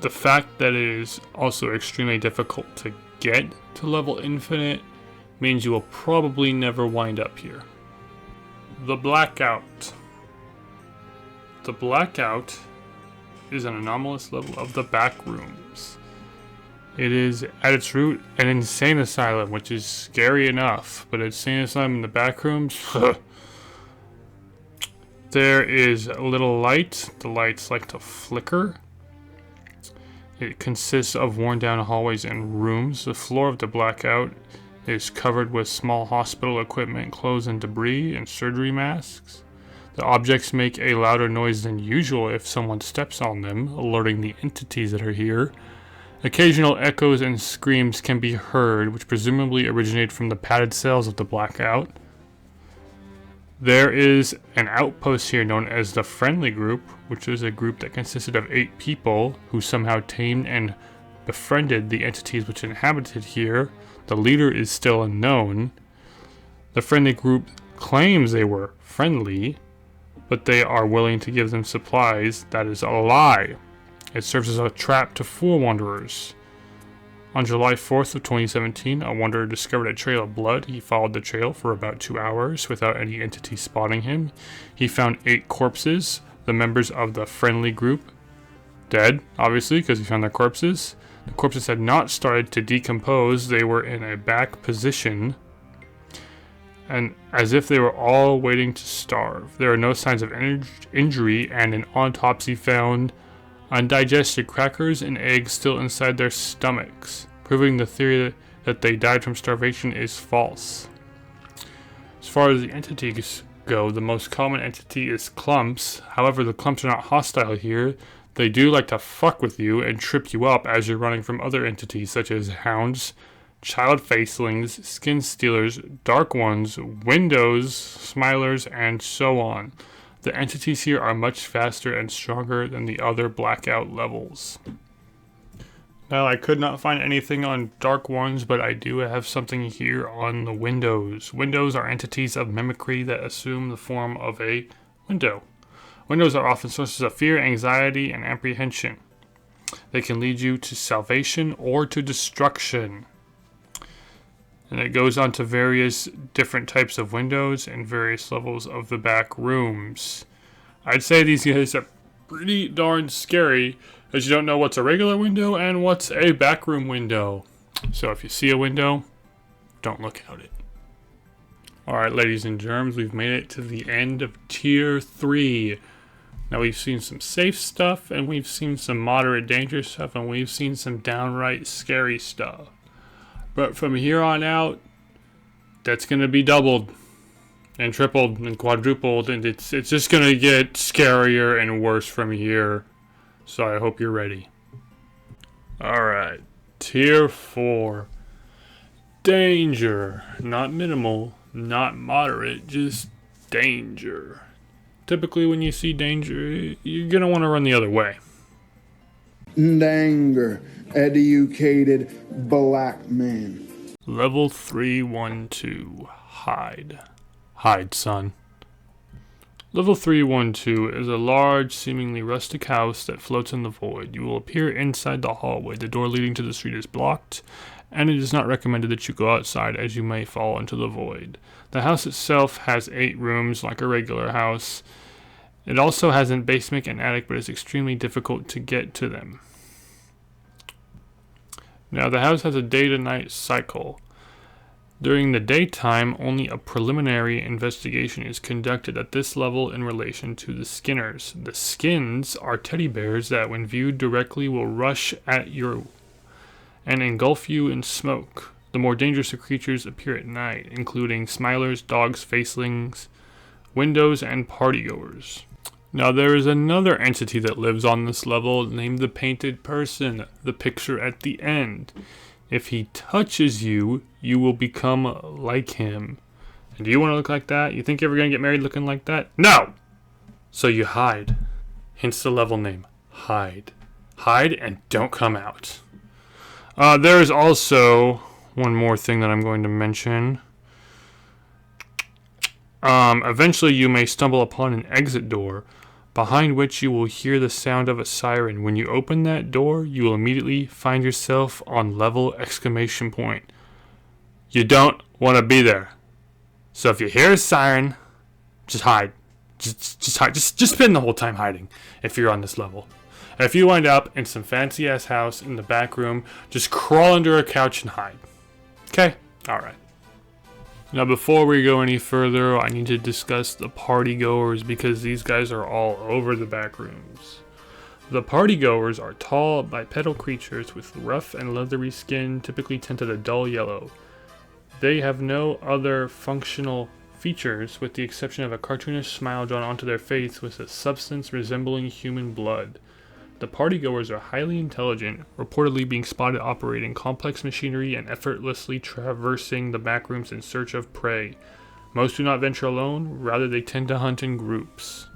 Speaker 1: The fact that it is also extremely difficult to get to level infinite means you will probably never wind up here. The Blackout. The Blackout is an anomalous level of the Backrooms. It is at its root an insane asylum, which is scary enough, but insane asylum in the Backrooms. There is a little light. The lights like to flicker. It consists of worn down hallways and rooms. The floor of the Blackout is covered with small hospital equipment, clothes and debris, and surgery masks. The objects make a louder noise than usual if someone steps on them, alerting the entities that are here. Occasional echoes and screams can be heard, which presumably originate from the padded cells of the Blackout. There is an outpost here known as the Friendly Group, which is a group that consisted of 8 people who somehow tamed and befriended the entities which inhabited here. The leader is still unknown. The Friendly Group claims they were friendly, but they are willing to give them supplies. That is a lie. It serves as a trap to fool wanderers. On July 4th of 2017, a wanderer discovered a trail of blood. He followed the trail for about 2 hours without any entity spotting him. He found 8 corpses, the members of the Friendly Group, dead, obviously, because he found their corpses. The corpses had not started to decompose. They were in a back position, and as if they were all waiting to starve. There are no signs of injury, and an autopsy found undigested crackers and eggs still inside their stomachs, proving the theory that they died from starvation is false. As far as the entities go, the most common entity is clumps. However, the clumps are not hostile here. They do like to fuck with you and trip you up as you're running from other entities such as hounds, child facelings, skin stealers, dark ones, windows, smilers, and so on. The entities here are much faster and stronger than the other Blackout levels. Now, I could not find anything on dark ones, but I do have something here on the windows. Windows are entities of mimicry that assume the form of a window. Windows are often sources of fear, anxiety, and apprehension. They can lead you to salvation or to destruction. And it goes on to various different types of windows and various levels of the Backrooms. I'd say these guys are pretty darn scary, as you don't know what's a regular window and what's a backroom window. So if you see a window, don't look at it. Alright, ladies and germs, we've made it to the end of Tier 3. Now we've seen some safe stuff, and we've seen some moderate danger stuff, and we've seen some downright scary stuff. But from here on out, that's going to be doubled and tripled and quadrupled, and it's just going to get scarier and worse from here. So I hope you're ready. Alright, Tier 4. Danger. Not minimal, not moderate, just danger. Typically when you see danger, you're going to want to run the other way.
Speaker 4: Danger. Educated black man.
Speaker 1: Level 312. Hide. Hide, son. Level 312 is a large, seemingly rustic house that floats in the void. You will appear inside the hallway. The door leading to the street is blocked, and it is not recommended that you go outside as you may fall into the void. The house itself has 8 rooms like a regular house. It also has a basement and attic, but it's extremely difficult to get to them. Now, the house has a day-to-night cycle. During the daytime, only a preliminary investigation is conducted at this level in relation to the Skinners. The Skins are teddy bears that, when viewed directly, will rush at you and engulf you in smoke. The more dangerous of creatures appear at night, including smilers, dogs, facelings, windows, and partygoers. Now, there is another entity that lives on this level named the Painted Person, the picture at the end. If he touches you, you will become like him. And do you want to look like that? You think you're ever going to get married looking like that? No! So you hide. Hence the level name. Hide. Hide and don't come out. There is also one more thing that I'm going to mention. Eventually you may stumble upon an exit door, behind which you will hear the sound of a siren. When you open that door, you will immediately find yourself on level exclamation point. You don't want to be there. So if you hear a siren, just hide. Just hide. Just spend the whole time hiding if you're on this level. And if you wind up in some fancy ass house in the back room, just crawl under a couch and hide. Okay? Alright. Now, before we go any further, I need to discuss the partygoers because these guys are all over the Backrooms. The partygoers are tall, bipedal creatures with rough and leathery skin, typically tinted a dull yellow. They have no other functional features with the exception of a cartoonish smile drawn onto their face with a substance resembling human blood. The partygoers are highly intelligent, reportedly being spotted operating complex machinery and effortlessly traversing the backrooms in search of prey. Most do not venture alone, rather they tend to hunt in groups.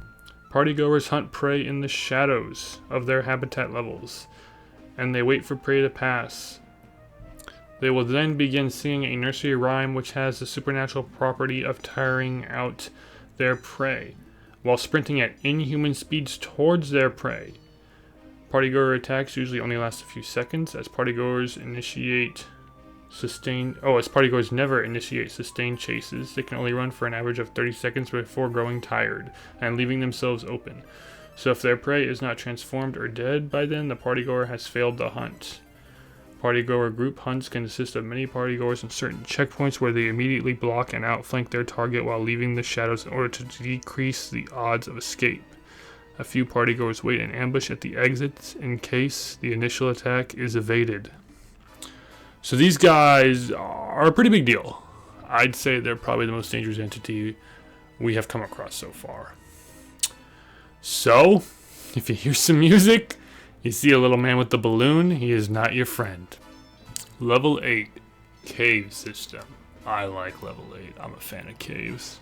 Speaker 1: Partygoers hunt prey in the shadows of their habitat levels, and they wait for prey to pass. They will then begin singing a nursery rhyme which has the supernatural property of tiring out their prey, while sprinting at inhuman speeds towards their prey. Partygoer attacks usually only last a few seconds, as partygoers never initiate sustained chases. They can only run for an average of 30 seconds before growing tired and leaving themselves open. So if their prey is not transformed or dead by then, the partygoer has failed the hunt. Partygoer group hunts can consist of many partygoers in certain checkpoints where they immediately block and outflank their target while leaving the shadows in order to decrease the odds of escape. A few partygoers wait in ambush at the exits in case the initial attack is evaded. So these guys are a pretty big deal. I'd say they're probably the most dangerous entity we have come across so far. So, if you hear some music, you see a little man with the balloon, he is not your friend. Level 8, Cave System. I like level 8. I'm a fan of caves.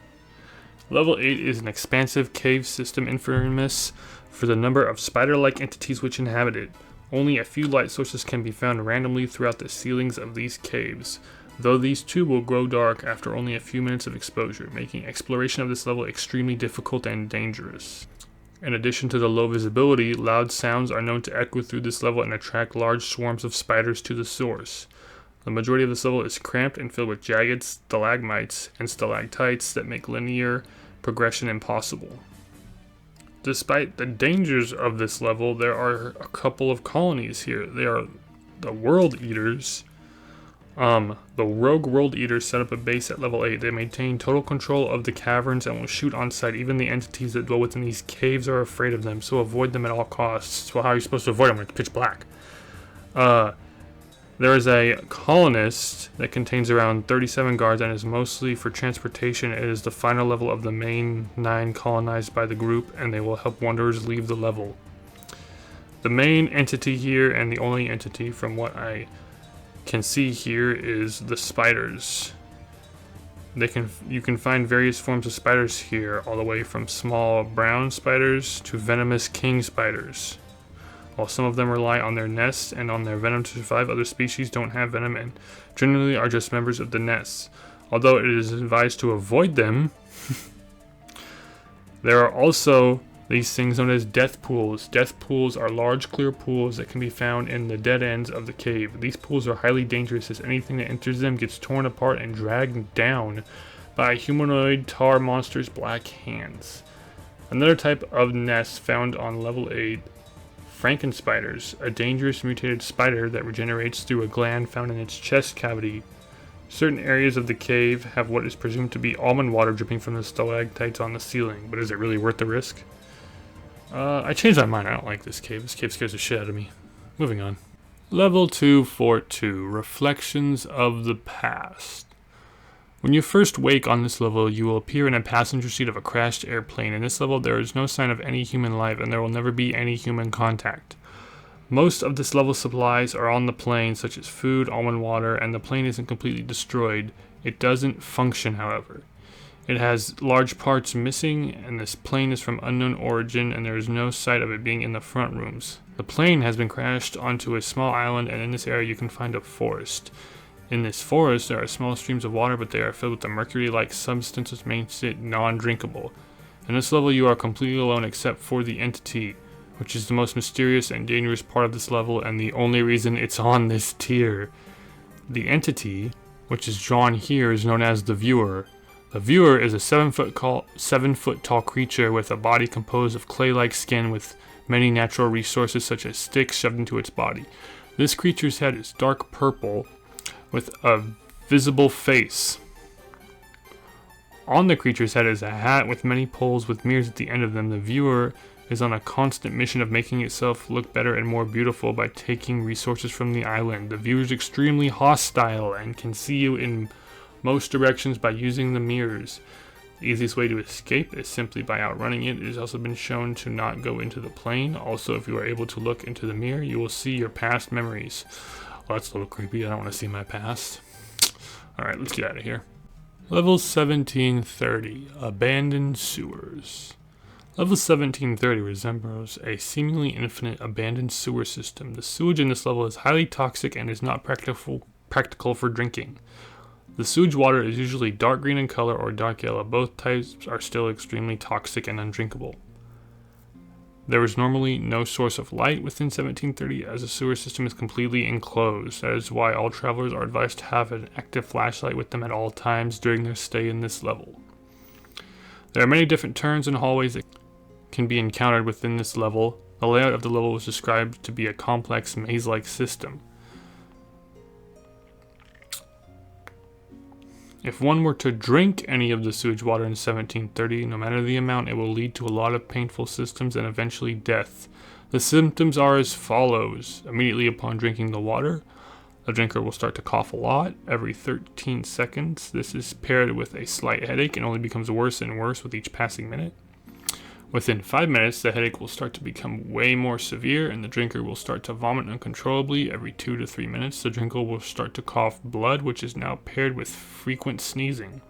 Speaker 1: Level 8 is an expansive cave system infamous for the number of spider-like entities which inhabit it. Only a few light sources can be found randomly throughout the ceilings of these caves, though these too will grow dark after only a few minutes of exposure, making exploration of this level extremely difficult and dangerous. In addition to the low visibility, loud sounds are known to echo through this level and attract large swarms of spiders to the source. The majority of this level is cramped and filled with jagged stalagmites and stalactites that make linear progression impossible. Despite the dangers of this level, there are a couple of colonies here. They are the World Eaters. The rogue World Eaters set up a base at level 8. They maintain total control of the caverns and will shoot on sight. Even the entities that dwell within these caves are afraid of them, so avoid them at all costs. Well, how are you supposed to avoid them when it's pitch black? There is a colonist that contains around 37 guards and is mostly for transportation. It is the final level of the main 9 colonized by the group, and they will help wanderers leave the level. The main entity here, and the only entity from what I can see here, is the spiders. You can find various forms of spiders here, all the way from small brown spiders to venomous king spiders. While some of them rely on their nests and on their venom to survive, other species don't have venom and generally are just members of the nests. Although it is advised to avoid them, There are also these things known as death pools. Death pools are large clear pools that can be found in the dead ends of the cave. These pools are highly dangerous as anything that enters them gets torn apart and dragged down by humanoid tar monsters' black hands. Another type of nest found on level 8, Frankenspiders, a dangerous mutated spider that regenerates through a gland found in its chest cavity. Certain areas of the cave have what is presumed to be almond water dripping from the stalactites on the ceiling, but is it really worth the risk? I changed my mind. I don't like this cave. This cave scares the shit out of me. Moving on. Level 2, Fort 2, Reflections of the Past. When you first wake on this level, you will appear in a passenger seat of a crashed airplane. In this level, there is no sign of any human life, and there will never be any human contact. Most of this level's supplies are on the plane, such as food, almond water, and the plane isn't completely destroyed. It doesn't function, however. It has large parts missing, and this plane is from unknown origin, and there is no sight of it being in the front rooms. The plane has been crashed onto a small island, and in this area you can find a forest. In this forest, there are small streams of water, but they are filled with a mercury-like substance which makes it non-drinkable. In this level, you are completely alone except for the entity, which is the most mysterious and dangerous part of this level, and the only reason it's on this tier. The entity, which is drawn here, is known as the Viewer. The Viewer is a 7-foot tall creature with a body composed of clay-like skin with many natural resources such as sticks shoved into its body. This creature's head is dark purple, with a visible face. On the creature's head is a hat with many poles with mirrors at the end of them. The Viewer is on a constant mission of making itself look better and more beautiful by taking resources from the island. The Viewer is extremely hostile and can see you in most directions by using the mirrors. The easiest way to escape is simply by outrunning it. It has also been shown to not go into the plane. Also, if you are able to look into the mirror, you will see your past memories. Well, that's a little creepy. I don't want to see my past. Alright, let's get out of here. Level 1730, Abandoned Sewers. Level 1730 resembles a seemingly infinite abandoned sewer system. The sewage in this level is highly toxic and is not practical for drinking. The sewage water is usually dark green in color or dark yellow. Both types are still extremely toxic and undrinkable. There is normally no source of light within 1730 as the sewer system is completely enclosed. That is why all travelers are advised to have an active flashlight with them at all times during their stay in this level. There are many different turns and hallways that can be encountered within this level. The layout of the level was described to be a complex maze-like system. If one were to drink any of the sewage water in 1730, no matter the amount, it will lead to a lot of painful symptoms and eventually death. The symptoms are as follows. Immediately upon drinking the water, the drinker will start to cough a lot every 13 seconds. This is paired with a slight headache and only becomes worse and worse with each passing minute. Within 5 minutes, the headache will start to become way more severe and the drinker will start to vomit uncontrollably every 2 to 3 minutes. The drinker will start to cough blood, which is now paired with frequent sneezing.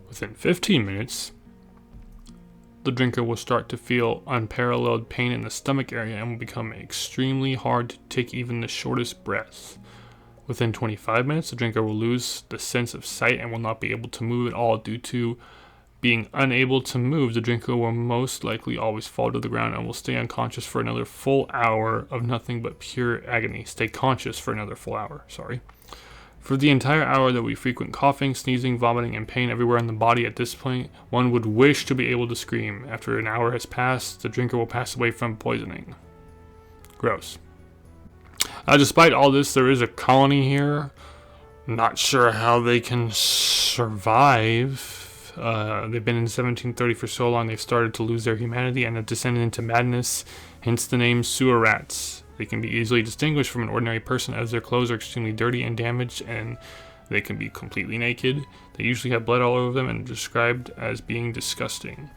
Speaker 1: Within 15 minutes, the drinker will start to feel unparalleled pain in the stomach area and will become extremely hard to take even the shortest breath. Within 25 minutes, the drinker will lose the sense of sight and will not be able to move at all. Due to being unable to move, the drinker will most likely always fall to the ground and will stay unconscious for another full hour of nothing but pure agony. Stay conscious for another full hour, For the entire hour, there will be frequent coughing, sneezing, vomiting, and pain everywhere in the body. At this point, one would wish to be able to scream. After an hour has passed, the drinker will pass away from poisoning. Gross. Despite all this, there is a colony here. Not sure how they can survive. They've been in 1730 for so long, they've started to lose their humanity and have descended into madness, hence the name sewer rats. They can be easily distinguished from an ordinary person as their clothes are extremely dirty and damaged, and they can be completely naked. They usually have blood all over them and are described as being disgusting.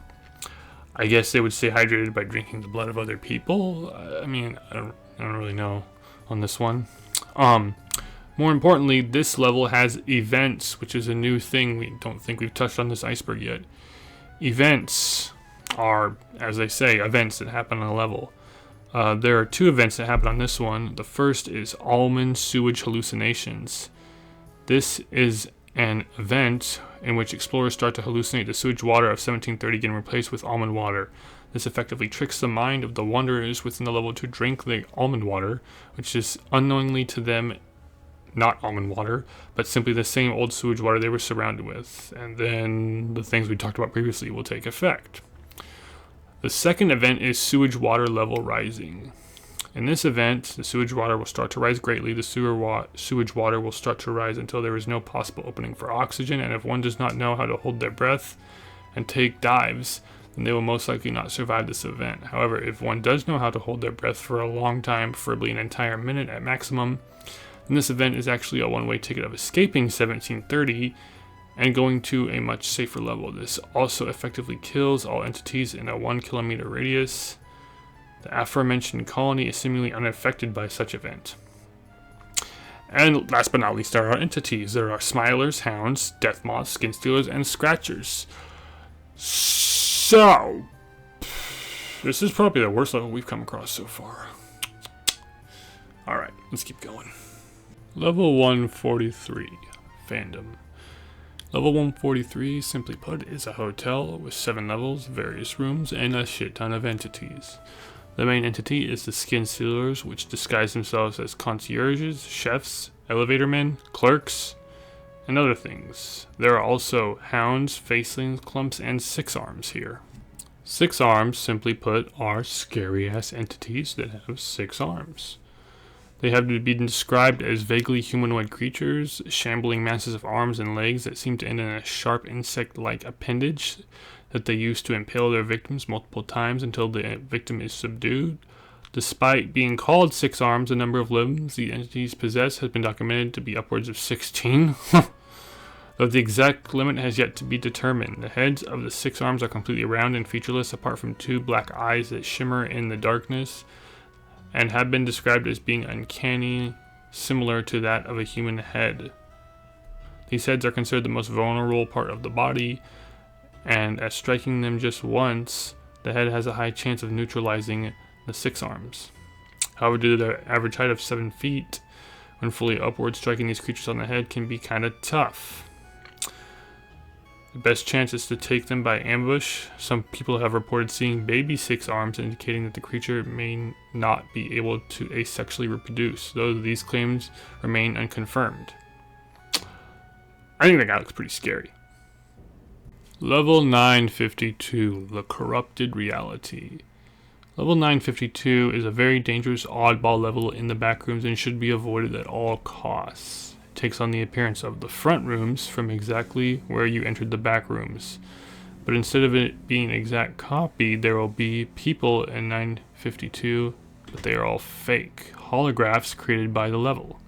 Speaker 1: I guess they would stay hydrated by drinking the blood of other people. I don't really know on this one. More importantly, this level has events, which is a new thing. We don't think we've touched on this iceberg yet. Events are, as they say, events that happen on a level. There are 2 events that happen on this one. The first is almond sewage hallucinations. This is an event in which explorers start to hallucinate the sewage water of 1730 getting replaced with almond water. This effectively tricks the mind of the wanderers within the level to drink the almond water, which is unknowingly to them not almond water, but simply the same old sewage water they were surrounded with. And then the things we talked about previously will take effect. The second event is sewage water level rising. In this event, the sewage water will start to rise greatly. The sewage water will start to rise until there is no possible opening for oxygen, and if one does not know how to hold their breath and take dives, then they will most likely not survive this event. However, if one does know how to hold their breath for a long time, preferably an entire minute at maximum, then this event is actually a one-way ticket of escaping 1730 and going to a much safer level. This also effectively kills all entities in a 1 kilometer radius. The aforementioned colony is seemingly unaffected by such event. And last but not least, there are entities. There are smilers, hounds, death moths, skin stealers, and scratchers. So, this is probably the worst level we've come across so far. Alright, let's keep going. Level 143, Fandom. Level 143, simply put, is a hotel with 7 levels, various rooms, and a shit ton of entities. The main entity is the skin stealers, which disguise themselves as concierges, chefs, elevator men, clerks, and other things. There are also hounds, facelings, clumps, and six arms here. Six arms, simply put, are scary-ass entities that have 6 arms. They have been described as vaguely humanoid creatures, shambling masses of arms and legs that seem to end in a sharp insect-like appendage that they use to impale their victims multiple times until the victim is subdued. Despite being called 6 arms, the number of limbs the entities possess has been documented to be upwards of 16. Though the exact limit has yet to be determined. The heads of the 6 arms are completely round and featureless apart from 2 black eyes that shimmer in the darkness, and have been described as being uncanny, similar to that of a human head. These heads are considered the most vulnerable part of the body, and as striking them just once, the head has a high chance of neutralizing the 6 arms. However, due to their average height of 7 feet, when fully upward, striking these creatures on the head can be kinda tough. The best chance is to take them by ambush. Some people have reported seeing baby 6 arms, indicating that the creature may not be able to asexually reproduce, though these claims remain unconfirmed. I think that guy looks pretty scary. Level 952, the Corrupted Reality. Level 952 is a very dangerous oddball level in the Backrooms and should be avoided at all costs. It takes on the appearance of the front rooms from exactly where you entered the Backrooms. But instead of it being an exact copy, there will be people in 952, but they are all fake, holographs created by the level.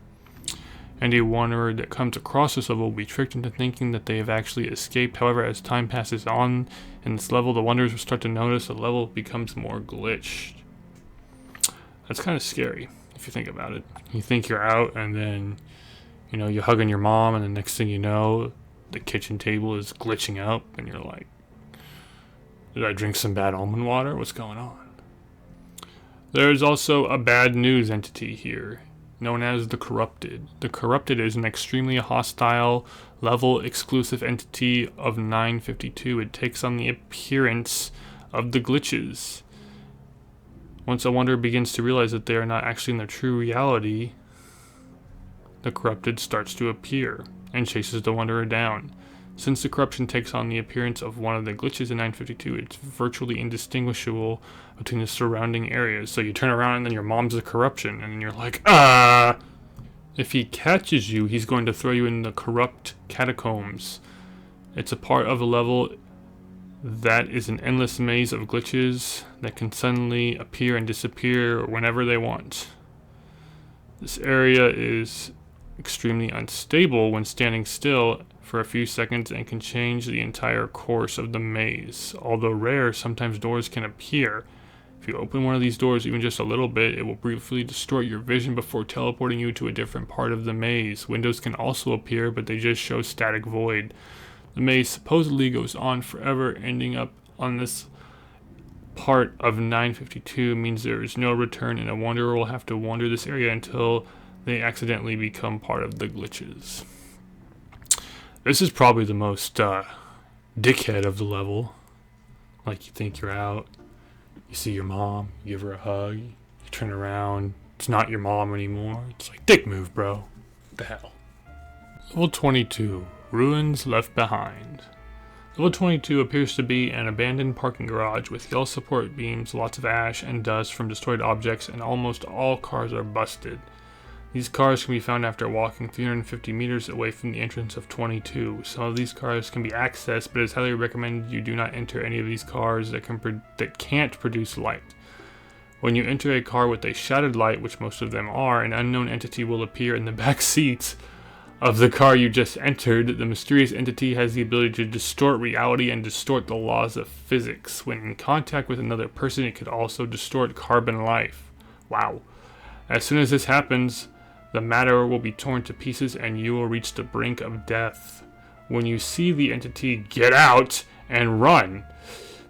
Speaker 1: And a wanderer that comes across this level will be tricked into thinking that they have actually escaped. However, as time passes on in this level, the wanderers will start to notice the level becomes more glitched. That's kind of scary, if you think about it. You think you're out, and then, you're hugging your mom, and the next thing you know, the kitchen table is glitching out, and you're like, did I drink some bad almond water? What's going on? There's also a bad news entity here, known as the Corrupted. The Corrupted is an extremely hostile, level-exclusive entity of 952. It takes on the appearance of the glitches. Once a wanderer begins to realize that they are not actually in their true reality, the Corrupted starts to appear and chases the wanderer down. Since the corruption takes on the appearance of one of the glitches in 952, it's virtually indistinguishable between the surrounding areas. So you turn around and then your mom's a corruption, and you're like, ah! If he catches you, he's going to throw you in the corrupt catacombs. It's a part of a level that is an endless maze of glitches that can suddenly appear and disappear whenever they want. This area is extremely unstable when standing still for a few seconds and can change the entire course of the maze. Although rare, sometimes doors can appear. If you open one of these doors even just a little bit, it will briefly distort your vision before teleporting you to a different part of the maze. Windows can also appear, but they just show static void. The maze supposedly goes on forever, ending up on this part of 952 means there is no return, and a wanderer will have to wander this area until they accidentally become part of the glitches. This is probably the most dickhead of the level. Like, you think you're out, you see your mom, you give her a hug, you turn around, it's not your mom anymore. It's like, dick move, bro. What the hell? Level 22, Ruins Left Behind. Level 22 appears to be an abandoned parking garage with yellow support beams, lots of ash and dust from destroyed objects, and almost all cars are busted. These cars can be found after walking 350 meters away from the entrance of 22. Some of these cars can be accessed, but it's highly recommended you do not enter any of these cars that can't produce light. When you enter a car with a shadowed light, which most of them are, an unknown entity will appear in the back seats of the car you just entered. The mysterious entity has the ability to distort reality and distort the laws of physics. When in contact with another person, it could also distort carbon life. Wow. As soon as this happens, the matter will be torn to pieces and you will reach the brink of death. When you see the entity, get out and run.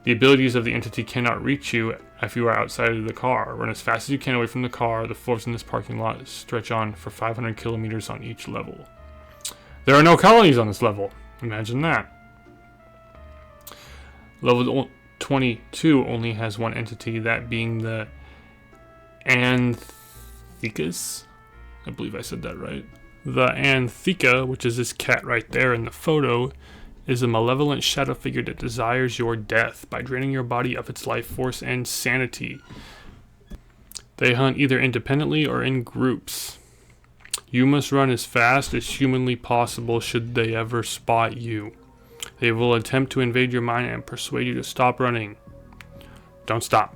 Speaker 1: The abilities of the entity cannot reach you if you are outside of the car. Run as fast as you can away from the car. The floors in this parking lot stretch on for 500 kilometers on each level. There are no colonies on this level. Imagine that. Level 22 only has one entity, that being the Anthicus. I believe I said that right. The Anthika, which is this cat right there in the photo, is a malevolent shadow figure that desires your death by draining your body of its life force and sanity. They hunt either independently or in groups. You must run as fast as humanly possible should they ever spot you. They will attempt to invade your mind and persuade you to stop running. Don't stop.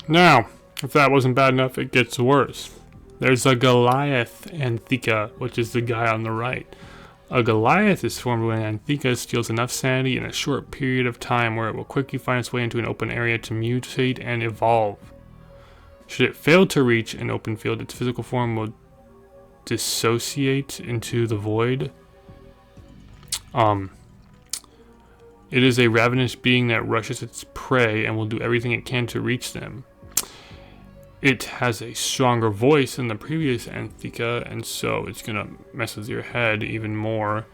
Speaker 1: Now, if that wasn't bad enough, it gets worse. There's a Goliath Anthika, which is the guy on the right. A Goliath is formed when Anthika steals enough sanity in a short period of time where it will quickly find its way into an open area to mutate and evolve. Should it fail to reach an open field, its physical form will dissociate into the void. It is a ravenous being that rushes its prey and will do everything it can to reach them. It has a stronger voice than the previous Anthika, and so it's gonna mess with your head even more.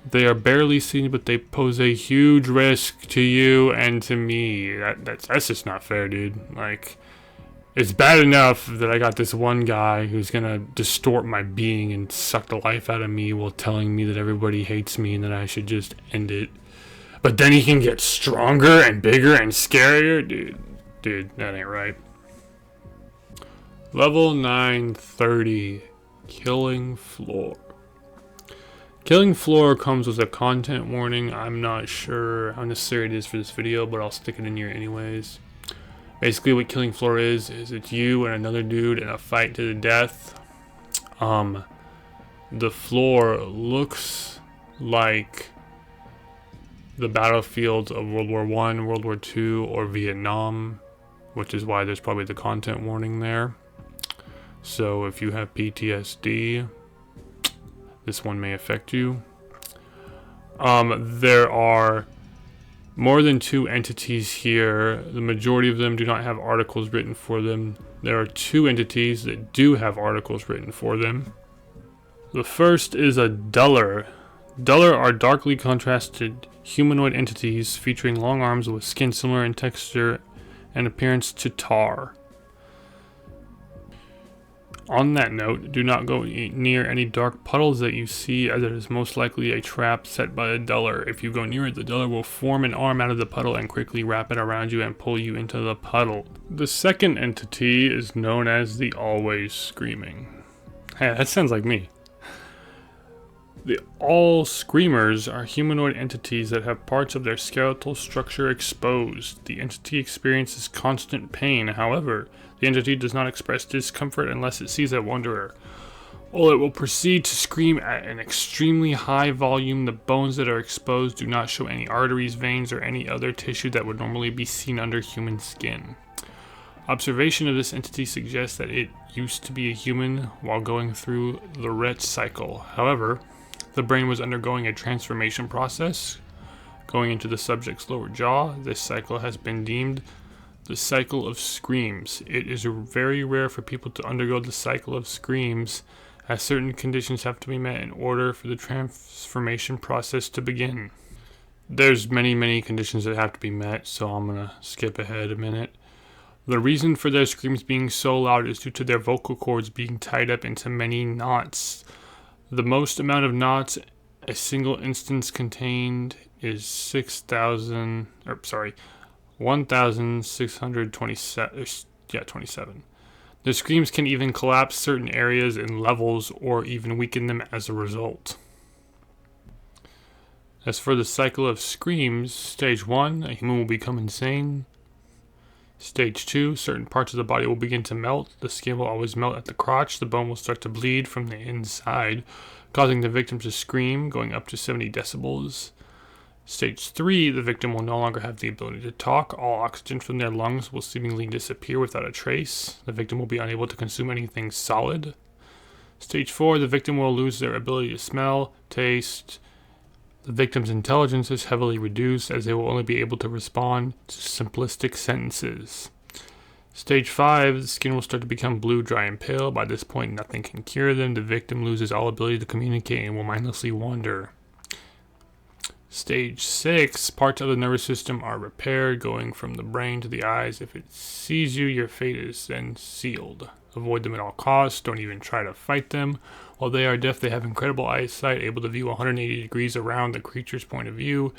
Speaker 1: They are barely seen, but they pose a huge risk to you and to me. That's just not fair, dude. Like, it's bad enough that I got this one guy who's gonna distort my being and suck the life out of me while telling me that everybody hates me and that I should just end it. But then he can get stronger and bigger and scarier? Dude, that ain't right. Level 930, Killing Floor. Killing Floor comes with a content warning. I'm not sure how necessary it is for this video, but I'll stick it in here anyways. Basically what Killing Floor is it's you and another dude in a fight to the death. The floor looks like the battlefields of World War I, World War II, or Vietnam, which is why there's probably the content warning there. So if you have PTSD, this one may affect you. There are more than 2 entities here. The majority of them do not have articles written for them. There are 2 entities that do have articles written for them. The first is a Duller. Duller are darkly contrasted humanoid entities featuring long arms with skin similar in texture and appearance to tar. On that note, do not go near any dark puddles that you see, as it is most likely a trap set by a Duller. If you go near it, the Duller will form an arm out of the puddle and quickly wrap it around you and pull you into the puddle. The second entity is known as the Always Screaming. Hey, that sounds like me. The All Screamers are humanoid entities that have parts of their skeletal structure exposed. The entity experiences constant pain. However, the entity does not express discomfort unless it sees a wanderer. While it will proceed to scream at an extremely high volume, the bones that are exposed do not show any arteries, veins, or any other tissue that would normally be seen under human skin. Observation of this entity suggests that it used to be a human while going through the Rett cycle. However, the brain was undergoing a transformation process. Going into the subject's lower jaw, this cycle has been deemed the cycle of screams. It is very rare for people to undergo the cycle of screams, as certain conditions have to be met in order for the transformation process to begin. There's many conditions that have to be met, so I'm gonna skip ahead a minute. The reason for their screams being so loud is due to their vocal cords being tied up into many knots. The most amount of knots a single instance contained is 1,627. The screams can even collapse certain areas and levels or even weaken them as a result. As for the cycle of screams, stage 1, a human will become insane. Stage 2, certain parts of the body will begin to melt. The skin will always melt at the crotch. The bone will start to bleed from the inside, causing the victim to scream, going up to 70 decibels. Stage 3, the victim will no longer have the ability to talk. All oxygen from their lungs will seemingly disappear without a trace. The victim will be unable to consume anything solid. Stage 4, the victim will lose their ability to smell, taste. The victim's intelligence is heavily reduced as they will only be able to respond to simplistic sentences. Stage 5, the skin will start to become blue, dry, and pale. By this point, nothing can cure them. The victim loses all ability to communicate and will mindlessly wander. Stage 6, parts of the nervous system are repaired, going from the brain to the eyes. If it sees you, your fate is then sealed. Avoid them at all costs. Don't even try to fight them. While they are deaf, they have incredible eyesight, able to view 180 degrees around the creature's point of view.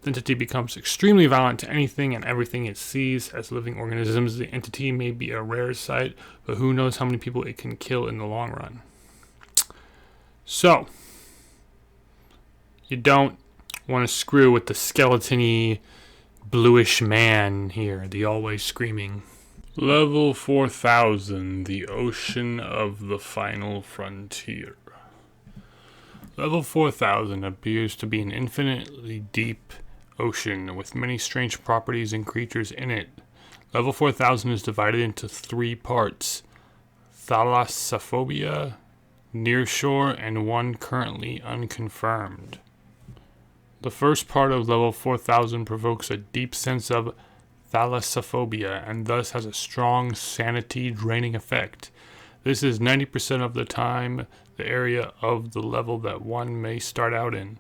Speaker 1: The entity becomes extremely violent to anything and everything it sees. As living organisms, the entity may be a rare sight, but who knows how many people it can kill in the long run. So, you don't want to screw with the skeleton-y, bluish man here, the always screaming. Level 4000, the Ocean of the Final Frontier. Level 4000 appears to be an infinitely deep ocean with many strange properties and creatures in it. Level 4000 is divided into 3 parts: thalassophobia, nearshore, and one currently unconfirmed. The first part of level 4000 provokes a deep sense of thalassophobia and thus has a strong sanity draining effect. This is 90% of the time the area of the level that one may start out in.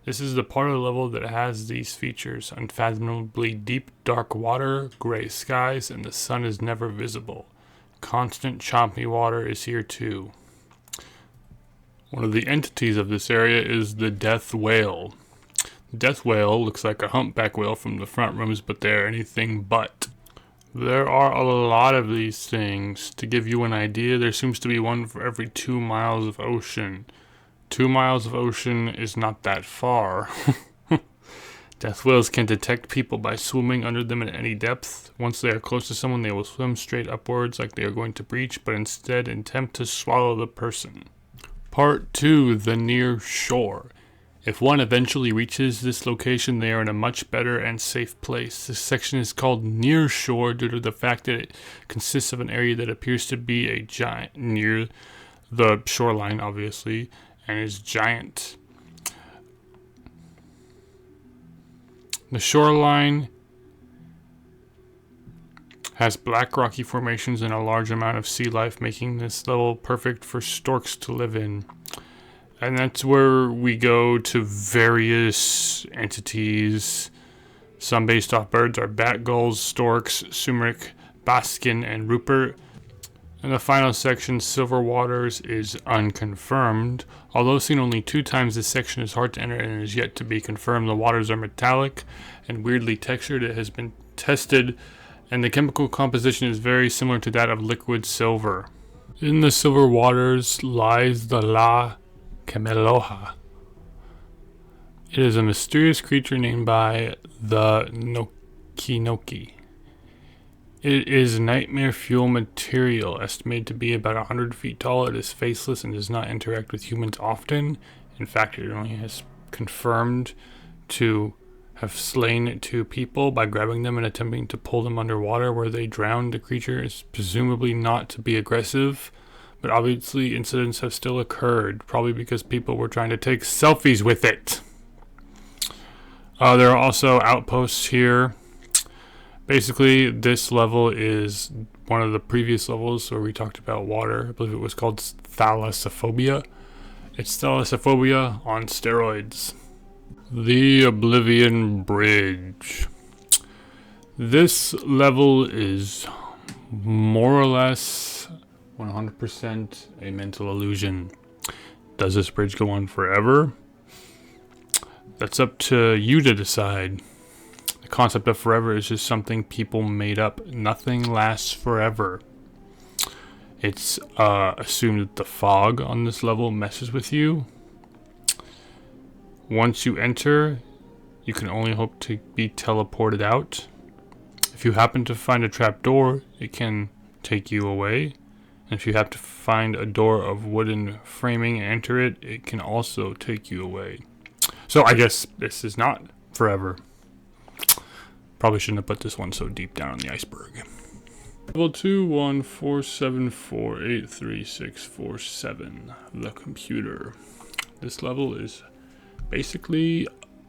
Speaker 1: This is the part of the level that has these features: unfathomably deep dark water, gray skies, and the sun is never visible. Constant choppy water is here too. One of the entities of this area is the death whale. The death whale looks like a humpback whale from the front rooms, but they're anything but. There are a lot of these things. To give you an idea, there seems to be one for every 2 miles of ocean. 2 miles of ocean is not that far. Death whales can detect people by swimming under them at any depth. Once they are close to someone, they will swim straight upwards like they are going to breach, but instead attempt to swallow the person. Part 2, the near shore. If one eventually reaches this location, they are in a much better and safe place. This section is called near shore due to the fact that it consists of an area that appears to be a giant near the shoreline, obviously, and is giant. The shoreline has black rocky formations and a large amount of sea life, making this level perfect for storks to live in. And that's where we go to various entities. Some based off birds are bat gulls, storks, sumac, baskin, and rupert. And the final section, Silver Waters, is unconfirmed. Although seen only 2 times, this section is hard to enter and is yet to be confirmed. The waters are metallic and weirdly textured. It has been tested, and the chemical composition is very similar to that of liquid silver. In the Silver Waters lies the La Cameloha. It is a mysterious creature named by the Noki. It is nightmare fuel material, estimated to be about 100 feet tall. It is faceless and does not interact with humans often. In fact, it only has confirmed to have slain 2 people by grabbing them and attempting to pull them underwater where they drowned. The creature is presumably not to be aggressive, but obviously incidents have still occurred, probably because people were trying to take selfies with it. There are also outposts here. Basically, this level is one of the previous levels where we talked about water. I believe it was called thalassophobia. It's thalassophobia on steroids. The Oblivion Bridge. This level is more or less 100% a mental illusion. Does this bridge go on forever? That's up to you to decide. The concept of forever is just something people made up. Nothing lasts forever. It's assumed that the fog on this level messes with you. Once you enter, you can only hope to be teleported out. If you happen to find a trap door, it can take you away. And if you have to find a door of wooden framing and enter it, it can also take you away. So I guess this is not forever. Probably shouldn't have put this one so deep down on the iceberg. Level 21474836647. The computer. This level is basically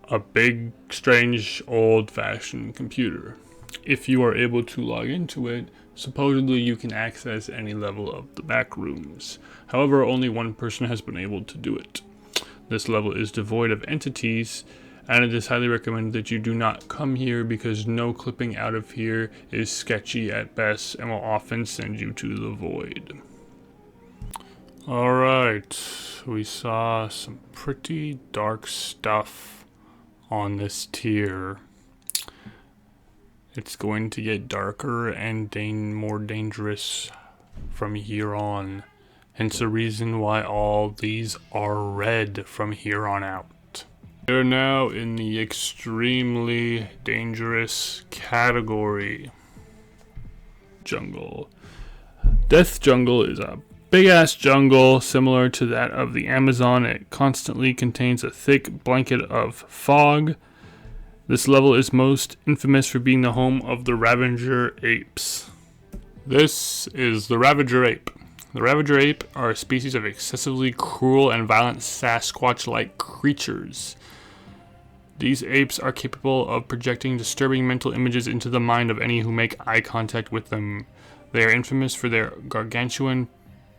Speaker 1: a big, strange, old-fashioned computer. If you are able to log into it, supposedly you can access any level of the Backrooms. However, only one person has been able to do it. This level is devoid of entities, and it is highly recommended that you do not come here because no clipping out of here is sketchy at best and will often send you to the void. Alright, we saw some pretty dark stuff on this tier. It's going to get darker and more dangerous from here on. Hence the reason why all these are red from here on out. We're now in the extremely dangerous category. Jungle. Death Jungle is a big ass jungle similar to that of the Amazon. It constantly contains a thick blanket of fog. This level is most infamous for being the home of the Ravager apes. This is the Ravager ape. The Ravager ape are a species of excessively cruel and violent Sasquatch-like creatures. These apes are capable of projecting disturbing mental images into the mind of any who make eye contact with them. They are infamous for their gargantuan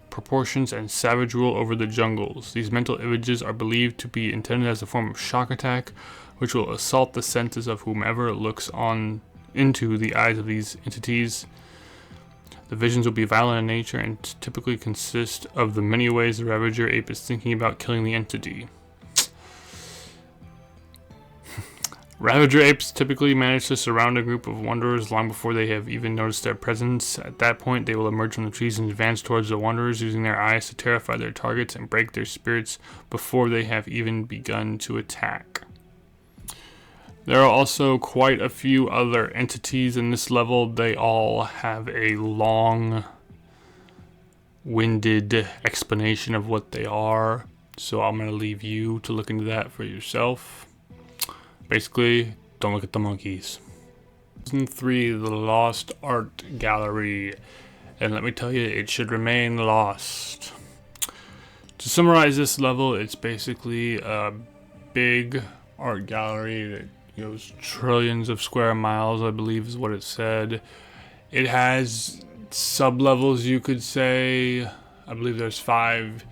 Speaker 1: proportions and savage rule over the jungles. These mental images are believed to be intended as a form of shock attack, which will assault the senses of whomever looks on into the eyes of these entities. The visions will be violent in nature and typically consist of the many ways the Ravager ape is thinking about killing the entity. Ravager apes typically manage to surround a group of wanderers long before they have even noticed their presence. At that point, they will emerge from the trees and advance towards the wanderers, using their eyes to terrify their targets and break their spirits before they have even begun to attack. There are also quite a few other entities in this level. They all have a long-winded explanation of what they are, so I'm going to leave you to look into that for yourself. Basically, don't look at the monkeys. Season 3, The Lost Art Gallery. And let me tell you, it should remain lost. To summarize this level, it's basically a big art gallery that goes trillions of square miles, I believe is what it said. It has sub-levels, you could say. I believe there's 5.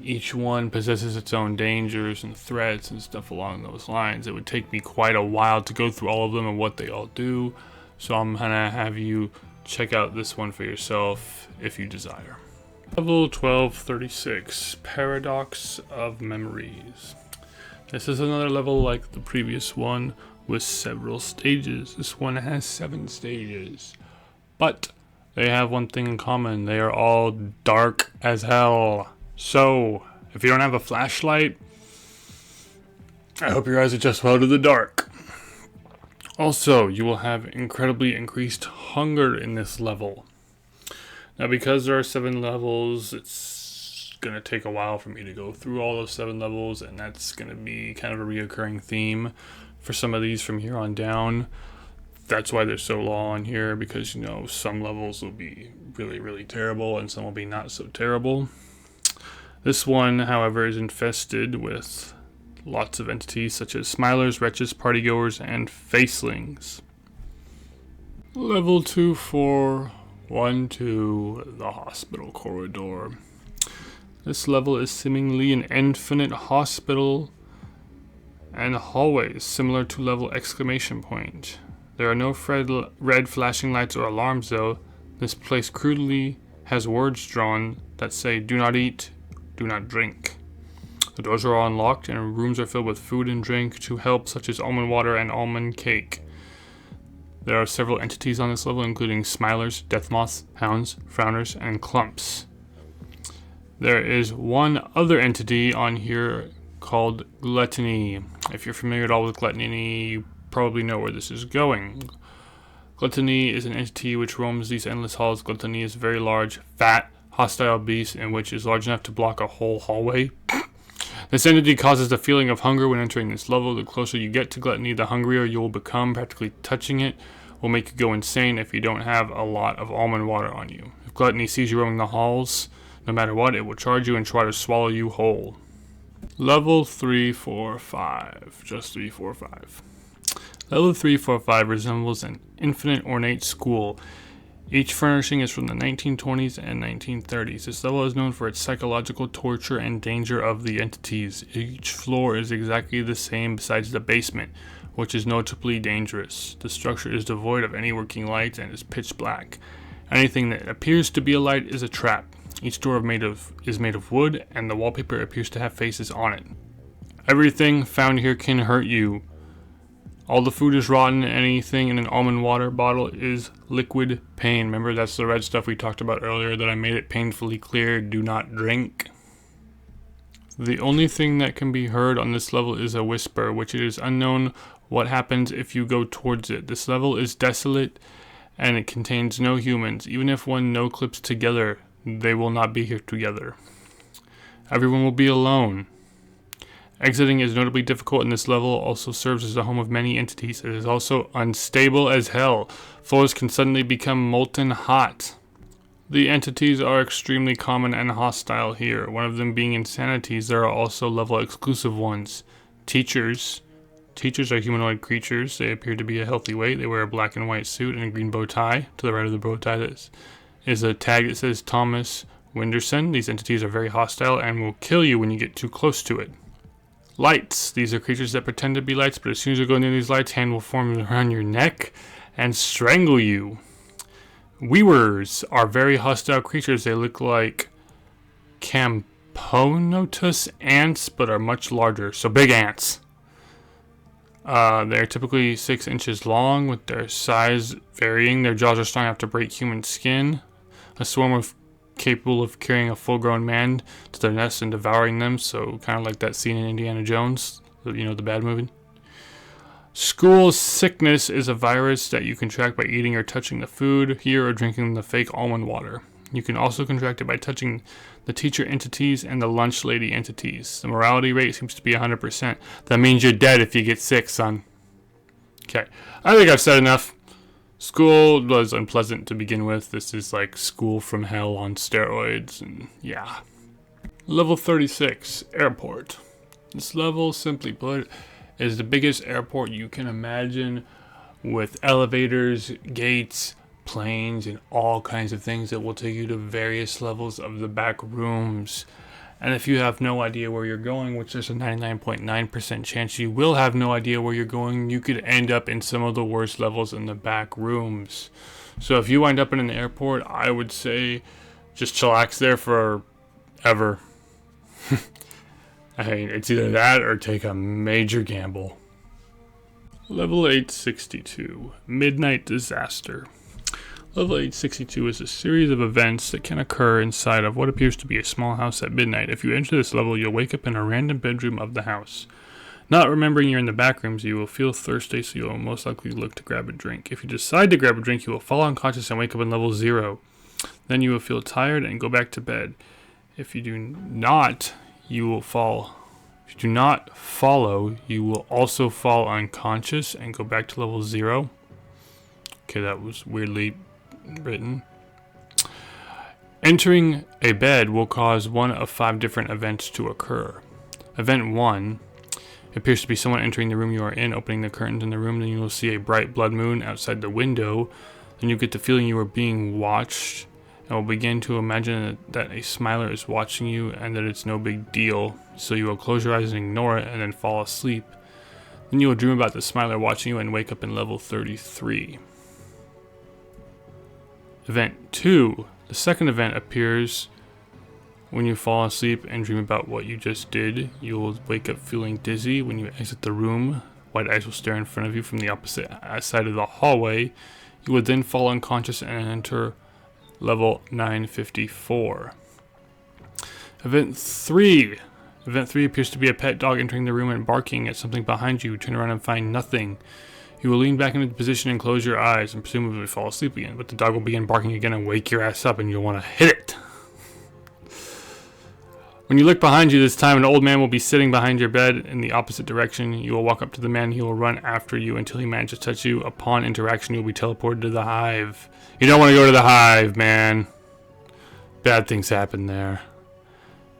Speaker 1: Each one possesses its own dangers and threats and stuff along those lines. It would take me quite a while to go through all of them and what they all do. So I'm gonna have you check out this one for yourself if you desire. Level 1236, Paradox of Memories. This is another level like the previous one with several stages. This one has 7 stages. But they have one thing in common. They are all dark as hell. So, if you don't have a flashlight, I hope your eyes adjust well to the dark. Also, you will have incredibly increased hunger in this level. Now, because there are 7 levels, it's going to take a while for me to go through all those 7 levels, and that's going to be kind of a reoccurring theme for some of these from here on down. That's why they're so low on here, because, you know, some levels will be really, really terrible, and some will be not so terrible. This one, however, is infested with lots of entities such as smilers, wretches, partygoers, and facelings. Level 1 to the hospital corridor. This level is seemingly an infinite hospital and hallways similar to level exclamation point. There are no red flashing lights or alarms though. This place crudely has words drawn that say do not eat, do not drink. The doors are all unlocked and rooms are filled with food and drink to help, such as almond water and almond cake. There are several entities on this level, including smilers, death moths, hounds, frowners, and clumps. There is one other entity on here called gluttony. If you're familiar at all with gluttony, you probably know where this is going. Gluttony is an entity which roams these endless halls. Gluttony is a very large, fat, hostile beast in which is large enough to block a whole hallway. This entity causes the feeling of hunger when entering this level. The closer you get to gluttony, the hungrier you will become. Practically touching it will make you go insane if you don't have a lot of almond water on you. If gluttony sees you roaming the halls, no matter what, it will charge you and try to swallow you whole. Level 3, 4, 5. Just 3, 4, 5. Level 3, 4, 5 resembles an infinite ornate school. Each furnishing is from the 1920s and 1930s. This level is known for its psychological torture and danger of the entities. Each floor is exactly the same besides the basement, which is notably dangerous. The structure is devoid of any working lights and is pitch black. Anything that appears to be a light is a trap. Each door is made of wood, and the wallpaper appears to have faces on it. Everything found here can hurt you. All the food is rotten. Anything in an almond water bottle is liquid pain. Remember, that's the red stuff we talked about earlier that I made it painfully clear. Do not drink. The only thing that can be heard on this level is a whisper, which it is unknown what happens if you go towards it. This level is desolate and it contains no humans. Even if one no-clips together, they will not be here together. Everyone will be alone. Exiting is notably difficult, and this level also serves as the home of many entities. It is also unstable as hell. Floors can suddenly become molten hot. The entities are extremely common and hostile here, one of them being insanities. There are also level exclusive ones. Teachers. Teachers are humanoid creatures. They appear to be a healthy weight. They wear a black and white suit and a green bow tie. To the right of the bow tie is a tag that says Thomas Winderson. These entities are very hostile and will kill you when you get too close to it. Lights. These are creatures that pretend to be lights, but as soon as you go near these lights, hand will form around your neck and strangle you. Weavers are very hostile creatures. They look like Camponotus ants, but are much larger. So big ants. They're typically 6 inches long, with their size varying. Their jaws are strong enough to break human skin. A swarm of capable of carrying a full-grown man to their nests and devouring them, so kind of like that scene in Indiana Jones, you know, the bad movie. School sickness is a virus that you contract by eating or touching the food here or drinking the fake almond water. You can also contract it by touching the teacher entities and the lunch lady entities. The mortality rate seems to be 100%. That means you're dead if you get sick, son. Okay, I think I've said enough. School was unpleasant to begin with. This is like school from hell on steroids, and yeah. Level 36, Airport. This level, simply put, is the biggest airport you can imagine, with elevators, gates, planes, and all kinds of things that will take you to various levels of the back rooms. And if you have no idea where you're going, which there's a 99.9% chance you will have no idea where you're going, you could end up in some of the worst levels in the back rooms. So if you wind up in an airport, I would say just chillax there forever. I mean, it's either that or take a major gamble. Level 862, Midnight Disaster. Level 862 is a series of events that can occur inside of what appears to be a small house at midnight. If you enter this level, you'll wake up in a random bedroom of the house. Not remembering you're in the back rooms, you will feel thirsty, so you will most likely look to grab a drink. If you decide to grab a drink, you will fall unconscious and wake up in level 0. Then you will feel tired and go back to bed. If you do not, you will fall. If you do not follow, you will also fall unconscious and go back to level 0. Okay, that was weirdly written. Entering a bed will cause one of 5 different events to occur. Event 1 appears to be someone entering the room you are in, opening the curtains in the room. Then you will see a bright blood moon outside the window. Then and you get the feeling you are being watched, and will begin to imagine that a smiler is watching you and that it's no big deal, so you will close your eyes and ignore it and then fall asleep. Then you will dream about the smiler watching you and wake up in level 33. Event 2. The second event appears when you fall asleep and dream about what you just did. You will wake up feeling dizzy. When you exit the room, white eyes will stare in front of you from the opposite side of the hallway. You will then fall unconscious and enter level 954. Event 3. Event 3 appears to be a pet dog entering the room and barking at something behind you. Turn around and find nothing. You will lean back into position and close your eyes and presumably fall asleep again, but the dog will begin barking again and wake your ass up and you'll want to hit it. When you look behind you this time, an old man will be sitting behind your bed in the opposite direction. You will walk up to the man. He will run after you until he manages to touch you. Upon interaction, you will be teleported to the hive. You don't want to go to the hive, man. Bad things happen there.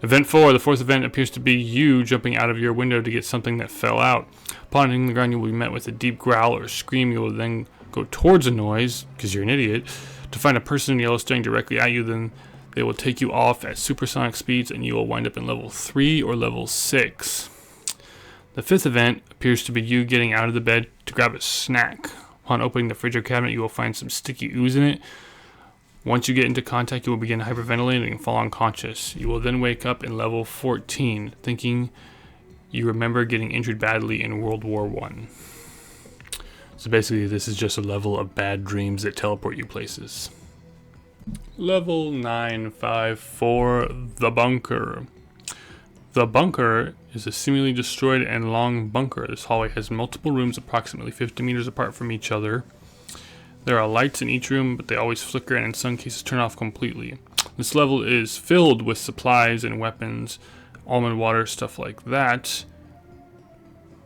Speaker 1: Event 4. The fourth event appears to be you jumping out of your window to get something that fell out. Upon hitting the ground, you will be met with a deep growl or scream. You will then go towards the noise, because you're an idiot, to find a person in yellow staring directly at you. Then they will take you off at supersonic speeds and you will wind up in level 3 or level 6. The fifth event appears to be you getting out of the bed to grab a snack. Upon opening the fridge or cabinet, you will find some sticky ooze in it. Once you get into contact, you will begin hyperventilating and fall unconscious. You will then wake up in level 14, thinking you remember getting injured badly in World War I. So basically, this is just a level of bad dreams that teleport you places. Level 954, The Bunker. The Bunker is a seemingly destroyed and long bunker. This hallway has multiple rooms approximately 50 meters apart from each other. There are lights in each room, but they always flicker and in some cases turn off completely. This level is filled with supplies and weapons, almond water, stuff like that.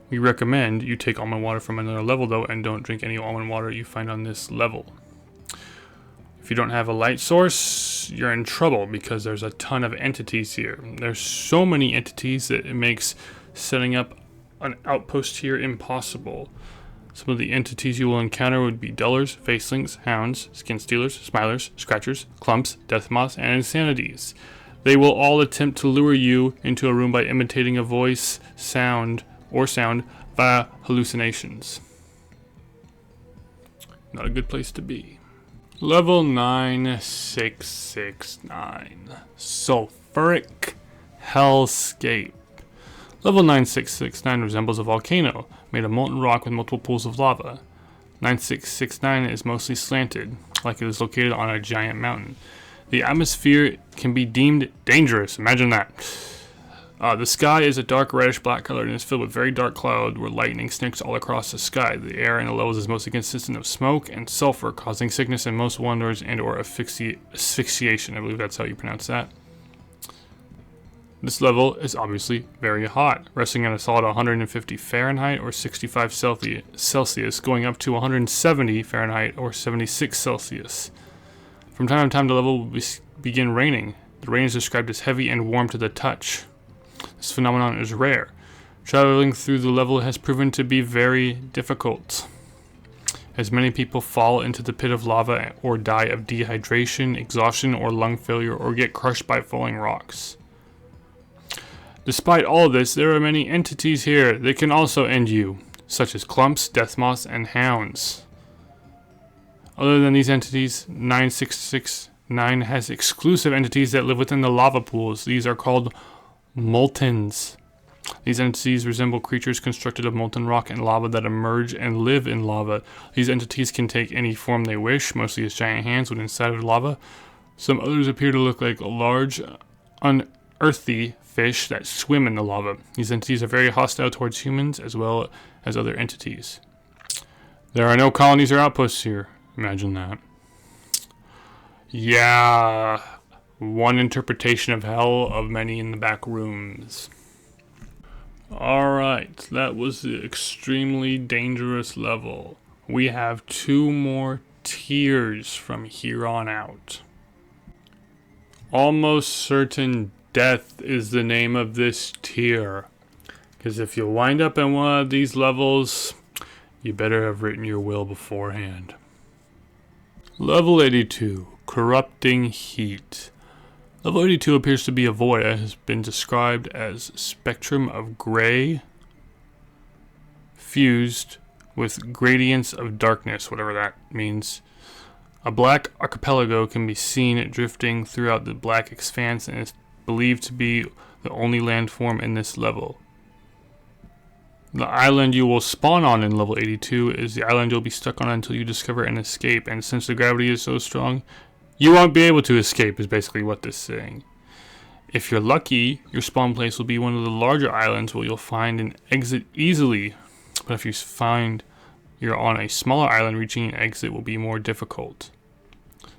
Speaker 1: We recommend you take almond water from another level though, and don't drink any almond water you find on this level. If you don't have a light source, you're in trouble because there's a ton of entities here. There's so many entities that it makes setting up an outpost here impossible. Some of the entities you will encounter would be dullers, facelings, hounds, skin stealers, smilers, scratchers, clumps, death moths, and insanities. They will all attempt to lure you into a room by imitating a voice, sound via hallucinations. Not a good place to be. Level 9669, Sulfuric Hellscape. Level 9669 resembles a volcano made of molten rock with multiple pools of lava. 9669 is mostly slanted, like it is located on a giant mountain. The atmosphere can be deemed dangerous. Imagine that. The sky is a dark reddish-black color and is filled with very dark cloud where lightning snicks all across the sky. The air in the levels is mostly consistent of smoke and sulfur, causing sickness in most wanderers and or asphyxiation. I believe that's how you pronounce that. This level is obviously very hot, resting at a solid 150 Fahrenheit or 65 Celsius, going up to 170 Fahrenheit or 76 Celsius. From time to time, the level will begin raining. The rain is described as heavy and warm to the touch. This phenomenon is rare. Traveling through the level has proven to be very difficult, as many people fall into the pit of lava or die of dehydration, exhaustion, or lung failure, or get crushed by falling rocks. Despite all this, there are many entities here that can also end you, such as clumps, death moths, and hounds. Other than these entities, 9669 has exclusive entities that live within the lava pools. These are called moltens. These entities resemble creatures constructed of molten rock and lava that emerge and live in lava. These entities can take any form they wish, mostly as giant hands when inside of lava. Some others appear to look like large, unearthly fish that swim in the lava. These entities are very hostile towards humans as well as other entities. There are no colonies or outposts here. Imagine that. Yeah, one interpretation of hell of many in the back rooms. Alright, that was the extremely dangerous level. We have 2 more tiers from here on out. Almost certain death is the name of this tier. Because if you wind up in one of these levels, you better have written your will beforehand. Level 82, Corrupting Heat. Level 82 appears to be a void and has been described as spectrum of gray fused with gradients of darkness, whatever that means. A black archipelago can be seen drifting throughout the black expanse and is believed to be the only landform in this level. The island you will spawn on in level 82 is the island you'll be stuck on until you discover an escape, and since the gravity is so strong, you won't be able to escape, is basically what this is saying. If you're lucky, your spawn place will be one of the larger islands where you'll find an exit easily, but if you find you're on a smaller island, reaching an exit will be more difficult.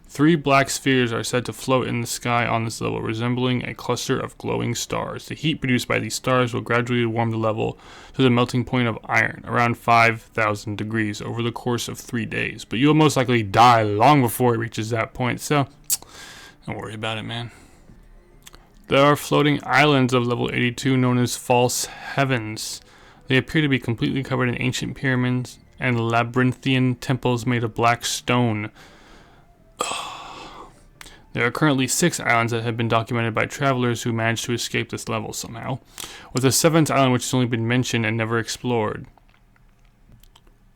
Speaker 1: 3 black spheres are said to float in the sky on this level, resembling a cluster of glowing stars. The heat produced by these stars will gradually warm the level to the melting point of iron, around 5,000 degrees, over the course of 3 days. But you'll most likely die long before it reaches that point, so don't worry about it, man. There are floating islands of level 82 known as false heavens. They appear to be completely covered in ancient pyramids and labyrinthian temples made of black stone. There are currently 6 islands that have been documented by travelers who managed to escape this level somehow, with a 7th island which has only been mentioned and never explored.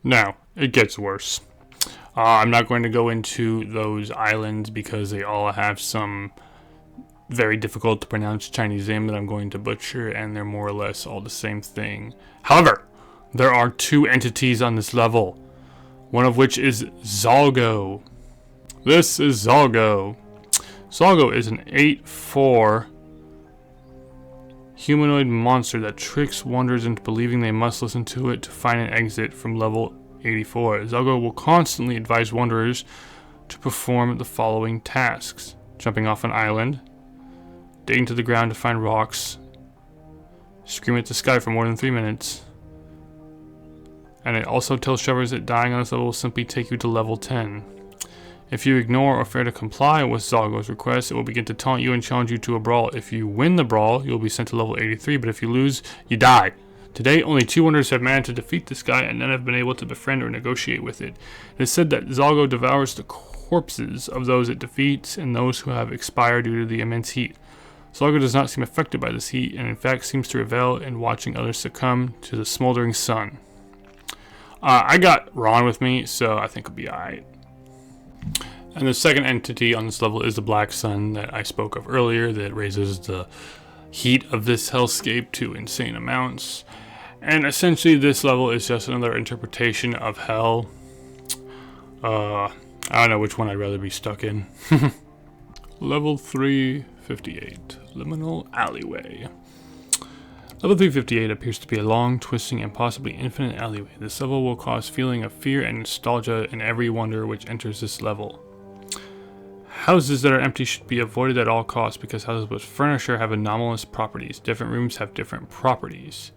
Speaker 1: Now, it gets worse. I'm not going to go into those islands because they all have some very difficult to pronounce Chinese name that I'm going to butcher, and they're more or less all the same thing. However, there are 2 entities on this level, one of which is Zalgo. This is Zalgo. Zalgo is an 8-4 humanoid monster that tricks wanderers into believing they must listen to it to find an exit from level 84. Zalgo will constantly advise wanderers to perform the following tasks: jumping off an island, digging to the ground to find rocks, scream at the sky for more than 3 minutes, and it also tells travelers that dying on this level will simply take you to level 10. If you ignore or fail to comply with Zalgo's request, it will begin to taunt you and challenge you to a brawl. If you win the brawl, you'll be sent to level 83, but if you lose, you die. Today, only 2 wanderers have managed to defeat this guy, and none have been able to befriend or negotiate with it. It is said that Zalgo devours the corpses of those it defeats and those who have expired due to the immense heat. Zalgo does not seem affected by this heat, and in fact seems to revel in watching others succumb to the smoldering sun. I got Ron with me, so I think it'll be alright. And the second entity on this level is the Black Sun that I spoke of earlier, that raises the heat of this hellscape to insane amounts. And essentially this level is just another interpretation of hell. I don't know which one I'd rather be stuck in. Level 358, Liminal Alleyway. Level 358 appears to be a long, twisting, and possibly infinite alleyway. This level will cause feeling of fear and nostalgia in every wanderer which enters this level. Houses that are empty should be avoided at all costs because houses with furniture have anomalous properties. Different rooms have different properties.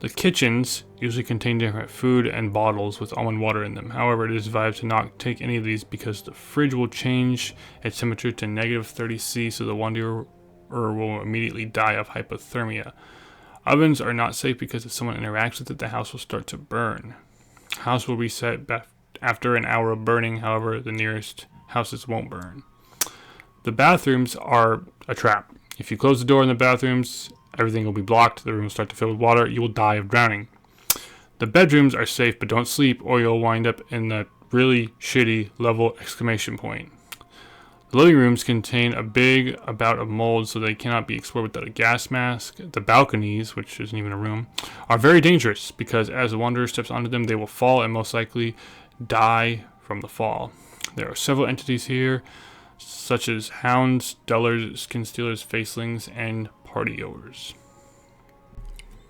Speaker 1: The kitchens usually contain different food and bottles with almond water in them. However, it is advised to not take any of these because the fridge will change its temperature to negative 30°C, so the wanderer will immediately die of hypothermia. Ovens are not safe because if someone interacts with it, the house will start to burn. House will reset after an hour of burning, however, the nearest houses won't burn. The bathrooms are a trap. If you close the door in the bathrooms, everything will be blocked, the room will start to fill with water, you will die of drowning. The bedrooms are safe, but don't sleep or you'll wind up in the really shitty level exclamation point. The living rooms contain a big amount of mold, so they cannot be explored without a gas mask. The balconies, which isn't even a room, are very dangerous because as the wanderer steps onto them, they will fall and most likely die from the fall. There are several entities here, such as hounds, dullars, skin stealers, facelings, and partygoers.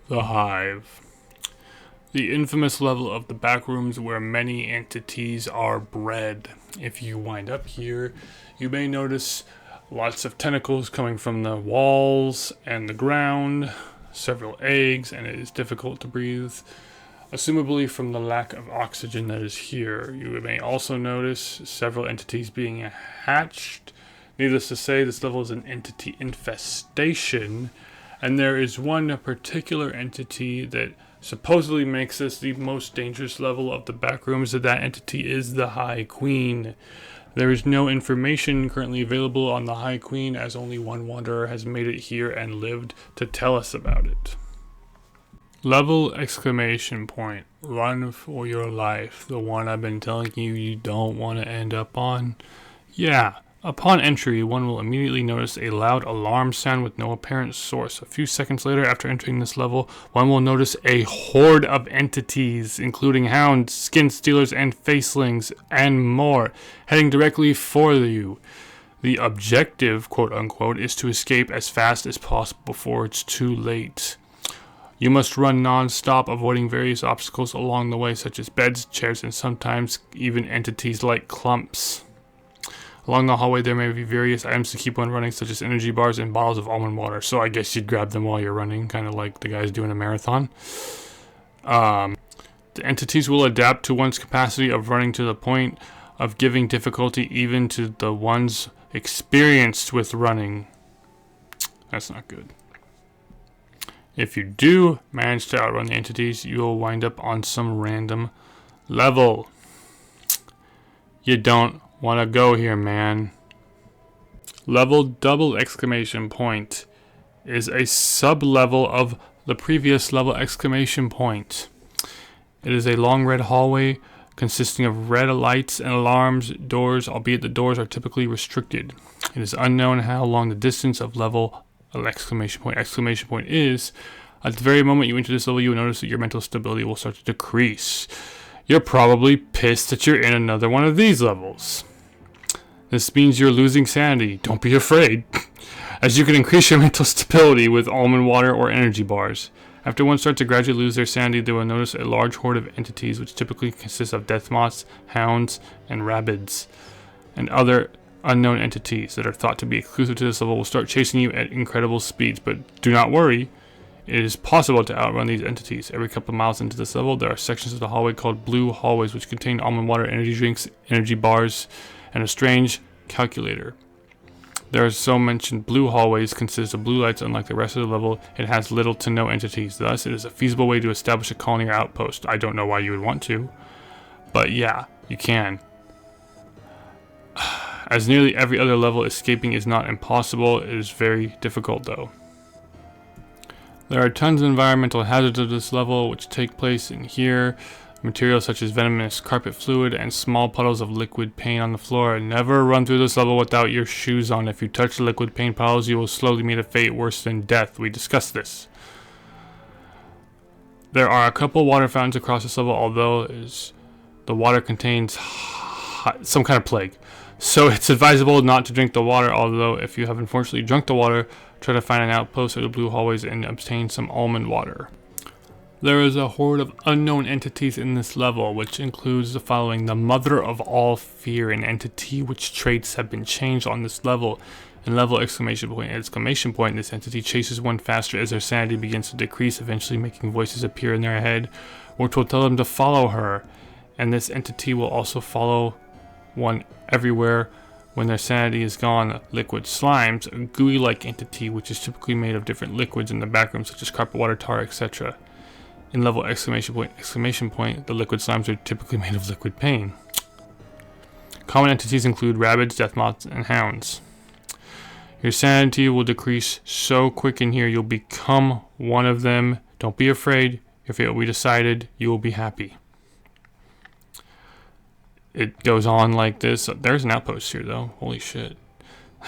Speaker 1: The Hive. The infamous level of the Backrooms where many entities are bred. If you wind up here, you may notice lots of tentacles coming from the walls and the ground, several eggs, and it is difficult to breathe, assumably from the lack of oxygen that is here. You may also notice several entities being hatched. Needless to say, this level is an entity infestation, and there is one particular entity that supposedly makes this the most dangerous level of the Backrooms. That entity is the High Queen. There is no information currently available on the High Queen, as only one wanderer has made it here and lived to tell us about it. Level exclamation point. Run for your life. The one I've been telling you you don't want to end up on. Yeah. Upon entry, one will immediately notice a loud alarm sound with no apparent source. A few seconds later, after entering this level, one will notice a horde of entities, including hounds, skin stealers, and facelings, and more, heading directly for you. The objective, quote unquote, is to escape as fast as possible before it's too late. You must run non-stop, avoiding various obstacles along the way, such as beds, chairs, and sometimes even entities like clumps. Along the hallway, there may be various items to keep one running, such as energy bars and bottles of almond water. So I guess you'd grab them while you're running, kind of like the guys doing a marathon. The entities will adapt to one's capacity of running to the point of giving difficulty even to the ones experienced with running. That's not good. If you do manage to outrun the entities, you will wind up on some random level. You don't want to go here, man. Level double exclamation point is a sub-level of the previous level exclamation point. It is a long red hallway consisting of red lights and alarms, doors, albeit the doors are typically restricted. It is unknown how long the distance of level exclamation point is. At the very moment you enter this level, you will notice that your mental stability will start to decrease. You're probably pissed that you're in another one of these levels. This means you're losing sanity. Don't be afraid, as you can increase your mental stability with almond water or energy bars. After one starts to gradually lose their sanity, they will notice a large horde of entities, which typically consists of death moths, hounds, and rabbits, and other unknown entities that are thought to be exclusive to this level will start chasing you at incredible speeds. But do not worry, it is possible to outrun these entities. Every couple of miles into this level, there are sections of the hallway called blue hallways, which contain almond water, energy drinks, energy bars, and a strange calculator. There are so mentioned blue hallways consist of blue lights. Unlike the rest of the level, it has little to no entities. Thus, it is a feasible way to establish a colony or outpost. I don't know why you would want to, but yeah, you can. As nearly every other level, escaping is not impossible. It is very difficult, though. There are tons of environmental hazards of this level, which take place in here. Materials such as venomous carpet fluid and small puddles of liquid paint on the floor. Never run through this level without your shoes on. If you touch the liquid paint puddles, you will slowly meet a fate worse than death. We discussed this. There are a couple water fountains across this level, although the water contains some kind of plague. So it's advisable not to drink the water, although if you have unfortunately drunk the water, try to find an outpost of the blue hallways and obtain some almond water. There is a horde of unknown entities in this level, which includes the following: the mother of all fear, an entity which traits have been changed on this level. In level exclamation point, this entity chases one faster as their sanity begins to decrease, eventually making voices appear in their head, which will tell them to follow her. And this entity will also follow one everywhere when their sanity is gone. Liquid slimes, a gooey-like entity which is typically made of different liquids in the backroom, such as carpet water, tar, etc. In level exclamation point, the liquid slimes are typically made of liquid pain. Common entities include rabbits, death moths, and hounds. Your sanity will decrease so quick in here, you'll become one of them. Don't be afraid. Your fate will be decided. You will be happy. It goes on like this. There's an outpost here, though. Holy shit.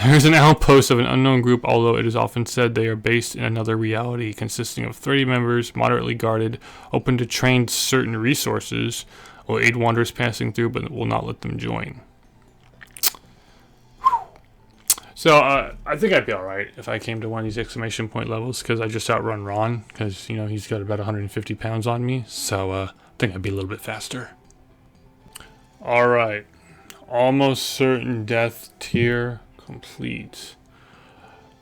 Speaker 1: There's an outpost of an unknown group, although it is often said they are based in another reality, consisting of 30 members, moderately guarded, open to train certain resources, will aid wanderers passing through, but will not let them join. So, I think I'd be alright if I came to one of these exclamation point levels, because I just outrun Ron, because, you know, he's got about 150 pounds on me, so I think I'd be a little bit faster. Alright, almost certain death tier complete.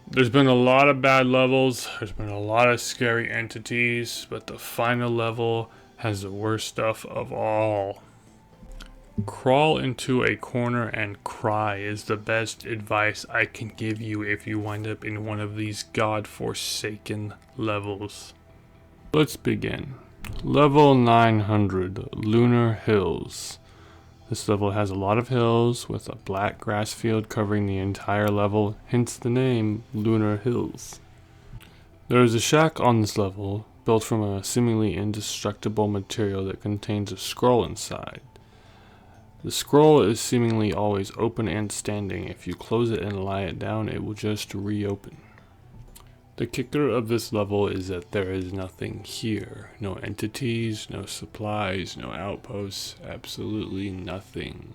Speaker 1: There's been a lot of bad levels, there's been a lot of scary entities, but the final level has the worst stuff of all. Crawl into a corner and cry is the best advice I can give you if you wind up in one of these god-forsaken levels. Let's begin. Level 900, Lunar Hills. This level has a lot of hills with a black grass field covering the entire level, hence the name Lunar Hills. There is a shack on this level, built from a seemingly indestructible material that contains a scroll inside. The scroll is seemingly always open and standing. If you close it and lie it down, it will just reopen. The kicker of this level is that there is nothing here. No entities, no supplies, no outposts, absolutely nothing.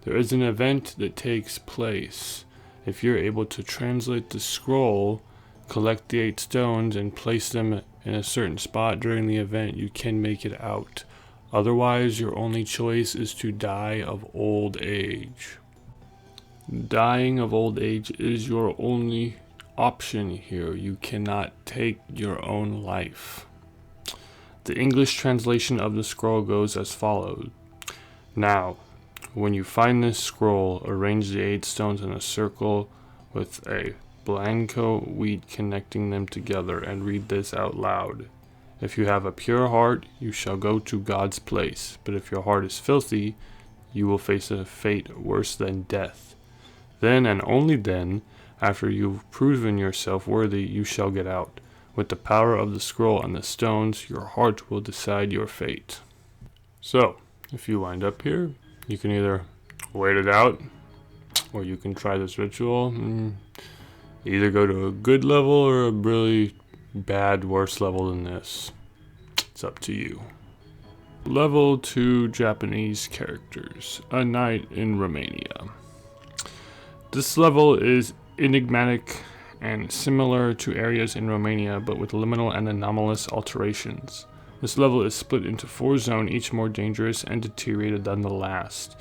Speaker 1: There is an event that takes place. If you're able to translate the scroll, collect the 8 stones, and place them in a certain spot during the event, you can make it out. Otherwise, your only choice is to die of old age. Dying of old age is your only option here. You cannot take your own life. The English translation of the scroll goes as follows. Now, when you find this scroll, arrange the 8 stones in a circle with a blanco wheat connecting them together and read this out loud. If you have a pure heart, you shall go to God's place, but if your heart is filthy, you will face a fate worse than death. Then and only then, after you've proven yourself worthy, you shall get out. With the power of the scroll and the stones, your heart will decide your fate. So, if you wind up here, you can either wait it out, or you can try this ritual and either go to a good level or a really bad, worse level than this. It's up to you. Level 2 Japanese characters. A night in Romania. This level is enigmatic and similar to areas in Romania, but with liminal and anomalous alterations. This level is split into 4 zones, each more dangerous and deteriorated than the last.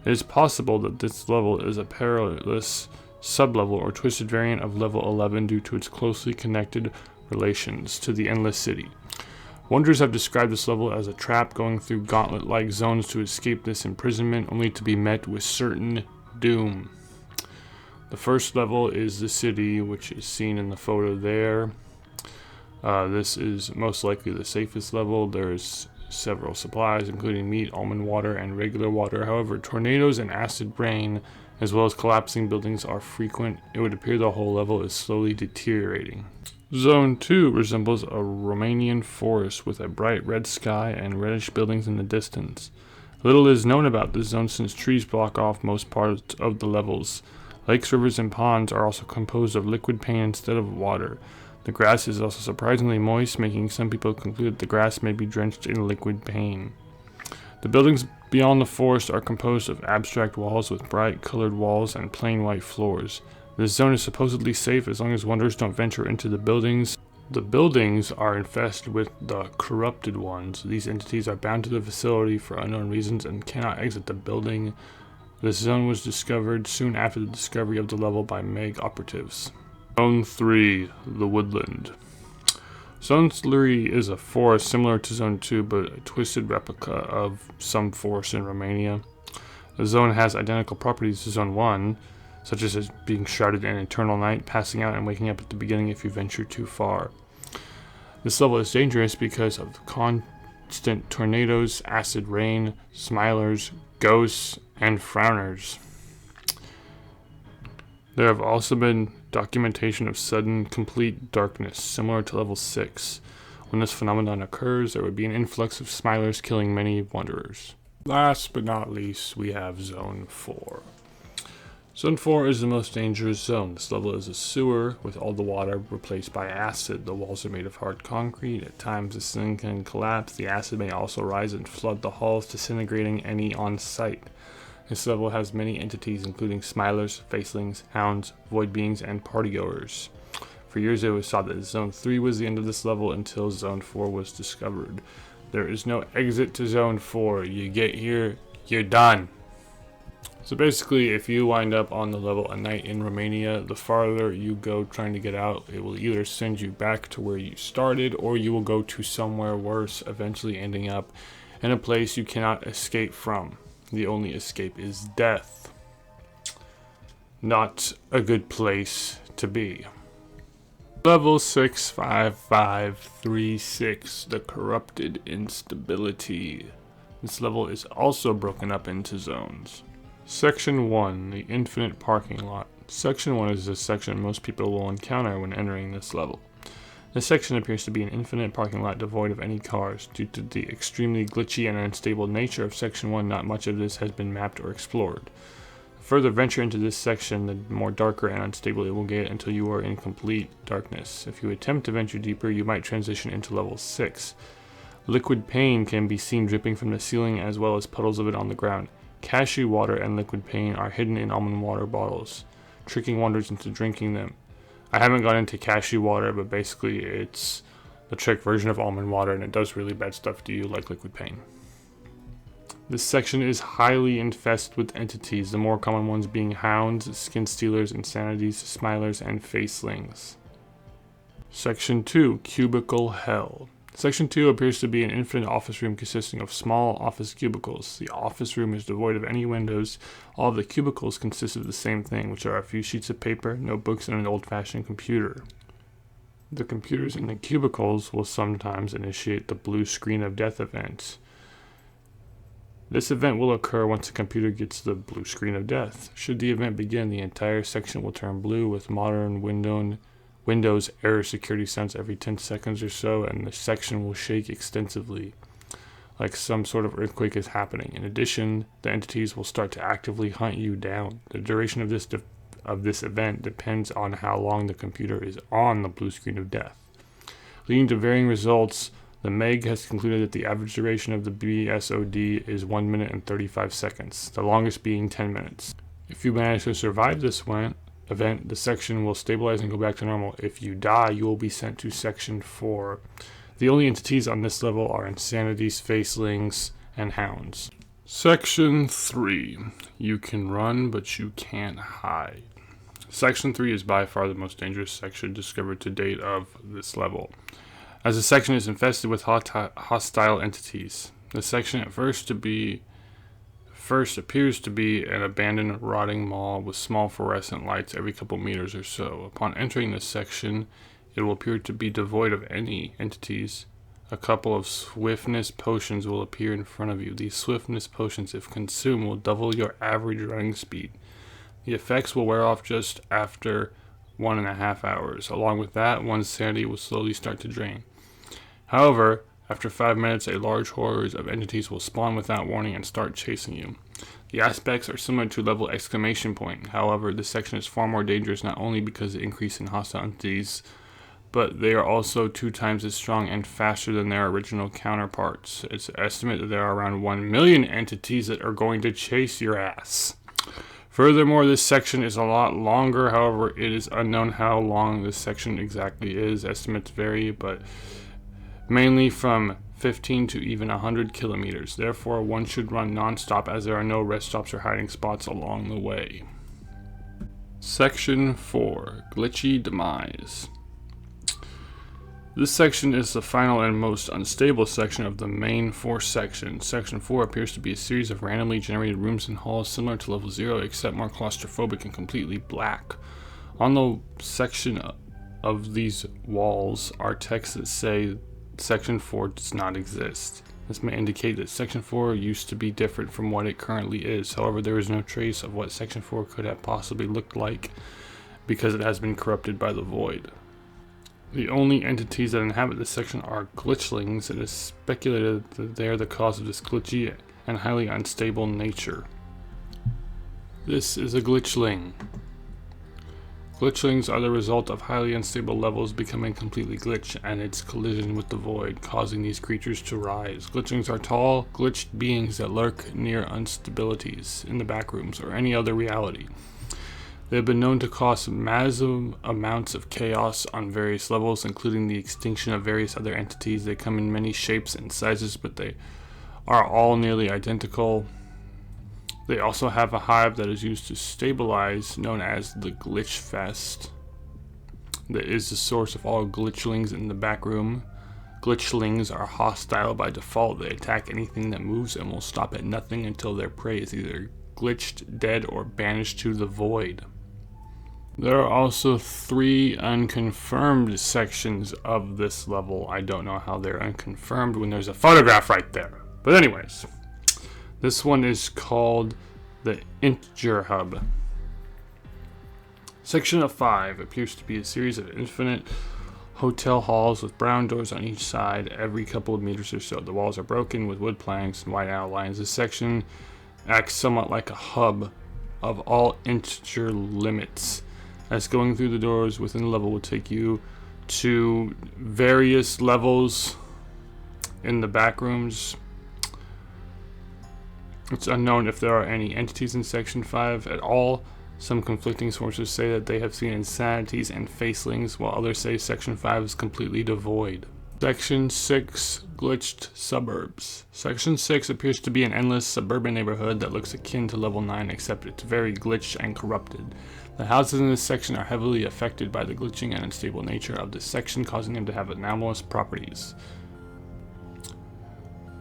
Speaker 1: It is possible that this level is a perilous sublevel or twisted variant of level 11 due to its closely connected relations to the Endless City. Wanderers have described this level as a trap going through gauntlet-like zones to escape this imprisonment, only to be met with certain doom. The first level is the city, which is seen in the photo there. This is most likely the safest level. There's several supplies, including meat, almond water, and regular water. However, tornadoes and acid rain, as well as collapsing buildings, are frequent. It would appear the whole level is slowly deteriorating. Zone 2 resembles a Romanian forest with a bright red sky and reddish buildings in the distance. Little is known about this zone since trees block off most parts of the levels. Lakes, rivers, and ponds are also composed of liquid paint instead of water. The grass is also surprisingly moist, making some people conclude the grass may be drenched in liquid paint. The buildings beyond the forest are composed of abstract walls with bright colored walls and plain white floors. This zone is supposedly safe as long as wanderers don't venture into the buildings. The buildings are infested with the corrupted ones. These entities are bound to the facility for unknown reasons and cannot exit the building. This zone was discovered soon after the discovery of the level by Meg operatives. Zone 3, the Woodland. Zone 3 is a forest similar to Zone 2, but a twisted replica of some forest in Romania. The zone has identical properties to Zone 1, such as being shrouded in eternal night, passing out, and waking up at the beginning if you venture too far. This level is dangerous because of constant tornadoes, acid rain, smilers, ghosts, and frowners. There have also been documentation of sudden, complete darkness, similar to level 6. When this phenomenon occurs, there would be an influx of smilers killing many wanderers. Last but not least, we have Zone 4. Zone 4 is the most dangerous zone. This level is a sewer with all the water replaced by acid. The walls are made of hard concrete. At times the ceiling can collapse. The acid may also rise and flood the halls, disintegrating any on sight. This level has many entities including smilers, facelings, hounds, void beings, and partygoers. For years it was thought that Zone 3 was the end of this level until Zone 4 was discovered. There is no exit to Zone 4. You get here, you're done. So basically, if you wind up on the level A Night in Romania, the farther you go trying to get out, it will either send you back to where you started, or you will go to somewhere worse, eventually ending up in a place you cannot escape from. The only escape is death. Not a good place to be. Level 65536, the corrupted instability. This level is also broken up into zones. Section 1, the infinite parking lot. Section 1 is a section most people will encounter when entering this level. This section appears to be an infinite parking lot devoid of any cars. Due to the extremely glitchy and unstable nature of Section 1, not much of this has been mapped or explored. Further venture into this section, the more darker and unstable it will get until you are in complete darkness. If you attempt to venture deeper, you might transition into level 6. Liquid pain can be seen dripping from the ceiling as well as puddles of it on the ground. Cashew water and liquid pain are hidden in almond water bottles, tricking wanderers into drinking them. I haven't got into cashew water, but basically it's the trick version of almond water and it does really bad stuff to you like liquid pain. This section is highly infested with entities, the more common ones being hounds, skin stealers, insanities, smilers, and facelings. Section 2, Cubicle Hell. Section 2 appears to be an infinite office room consisting of small office cubicles. The office room is devoid of any windows. All of the cubicles consist of the same thing, which are a few sheets of paper, notebooks, and an old-fashioned computer. The computers in the cubicles will sometimes initiate the blue screen of death event. This event will occur once the computer gets the blue screen of death. Should the event begin, the entire section will turn blue with modern Windows error security sense every 10 seconds or so, and the section will shake extensively, like some sort of earthquake is happening. In addition, the entities will start to actively hunt you down. The duration of this event depends on how long the computer is on the blue screen of death. Leading to varying results, the MEG has concluded that the average duration of the BSOD is 1 minute and 35 seconds, the longest being 10 minutes. If you manage to survive this event, the section will stabilize and go back to normal. If you die, you will be sent to Section 4. The only entities on this level are insanities, facelings, and hounds. Section 3. You can run, but you can't hide. Section 3 is by far the most dangerous section discovered to date of this level, as the section is infested with hostile entities. The section at first appears to be an abandoned, rotting mall with small fluorescent lights every couple meters or so. Upon entering this section, it will appear to be devoid of any entities. A couple of swiftness potions will appear in front of you. These swiftness potions, if consumed, will double your average running speed. The effects will wear off just after 1.5 hours. Along with that, one's sanity will slowly start to drain. However, after 5 minutes, a large horde of entities will spawn without warning and start chasing you. The aspects are similar to level exclamation point. However, this section is far more dangerous not only because of the increase in hostile entities, but they are also 2 times as strong and faster than their original counterparts. It's estimated that there are around 1 million entities that are going to chase your ass. Furthermore, this section is a lot longer. However, it is unknown how long this section exactly is. Estimates vary, but mainly from 15 to even 100 kilometers. Therefore, one should run non-stop as there are no rest stops or hiding spots along the way. Section 4, Glitchy Demise. This section is the final and most unstable section of the main 4 sections. Section 4 appears to be a series of randomly generated rooms and halls similar to level 0, except more claustrophobic and completely black. On the section of these walls are texts that say Section 4 does not exist. This may indicate that Section 4 used to be different from what it currently is. However, there is no trace of what Section 4 could have possibly looked like because it has been corrupted by the void. The only entities that inhabit this section are glitchlings. It is speculated that they are the cause of this glitchy and highly unstable nature. This is a glitchling. Glitchlings are the result of highly unstable levels becoming completely glitched and its collision with the void, causing these creatures to rise. Glitchlings are tall, glitched beings that lurk near instabilities in the backrooms or any other reality. They have been known to cause massive amounts of chaos on various levels, including the extinction of various other entities. They come in many shapes and sizes, but they are all nearly identical. They also have a hive that is used to stabilize, known as the Glitch Fest, that is the source of all glitchlings in the backroom. Glitchlings are hostile by default. They attack anything that moves and will stop at nothing until their prey is either glitched, dead, or banished to the void. There are also 3 unconfirmed sections of this level. I don't know how they're unconfirmed when there's a photograph right there. But anyways, this one is called the Integer Hub. Section of 5 appears to be a series of infinite hotel halls with brown doors on each side every couple of meters or so. The walls are broken with wood planks and white outlines. This section acts somewhat like a hub of all integer limits, as going through the doors within the level will take you to various levels in the backrooms. It's unknown if there are any entities in Section 5 at all. Some conflicting sources say that they have seen insanities and facelings, while others say Section 5 is completely devoid. Section 6, Glitched Suburbs. Section 6 appears to be an endless suburban neighborhood that looks akin to Level 9, except it's very glitched and corrupted. The houses in this section are heavily affected by the glitching and unstable nature of this section, causing them to have anomalous properties.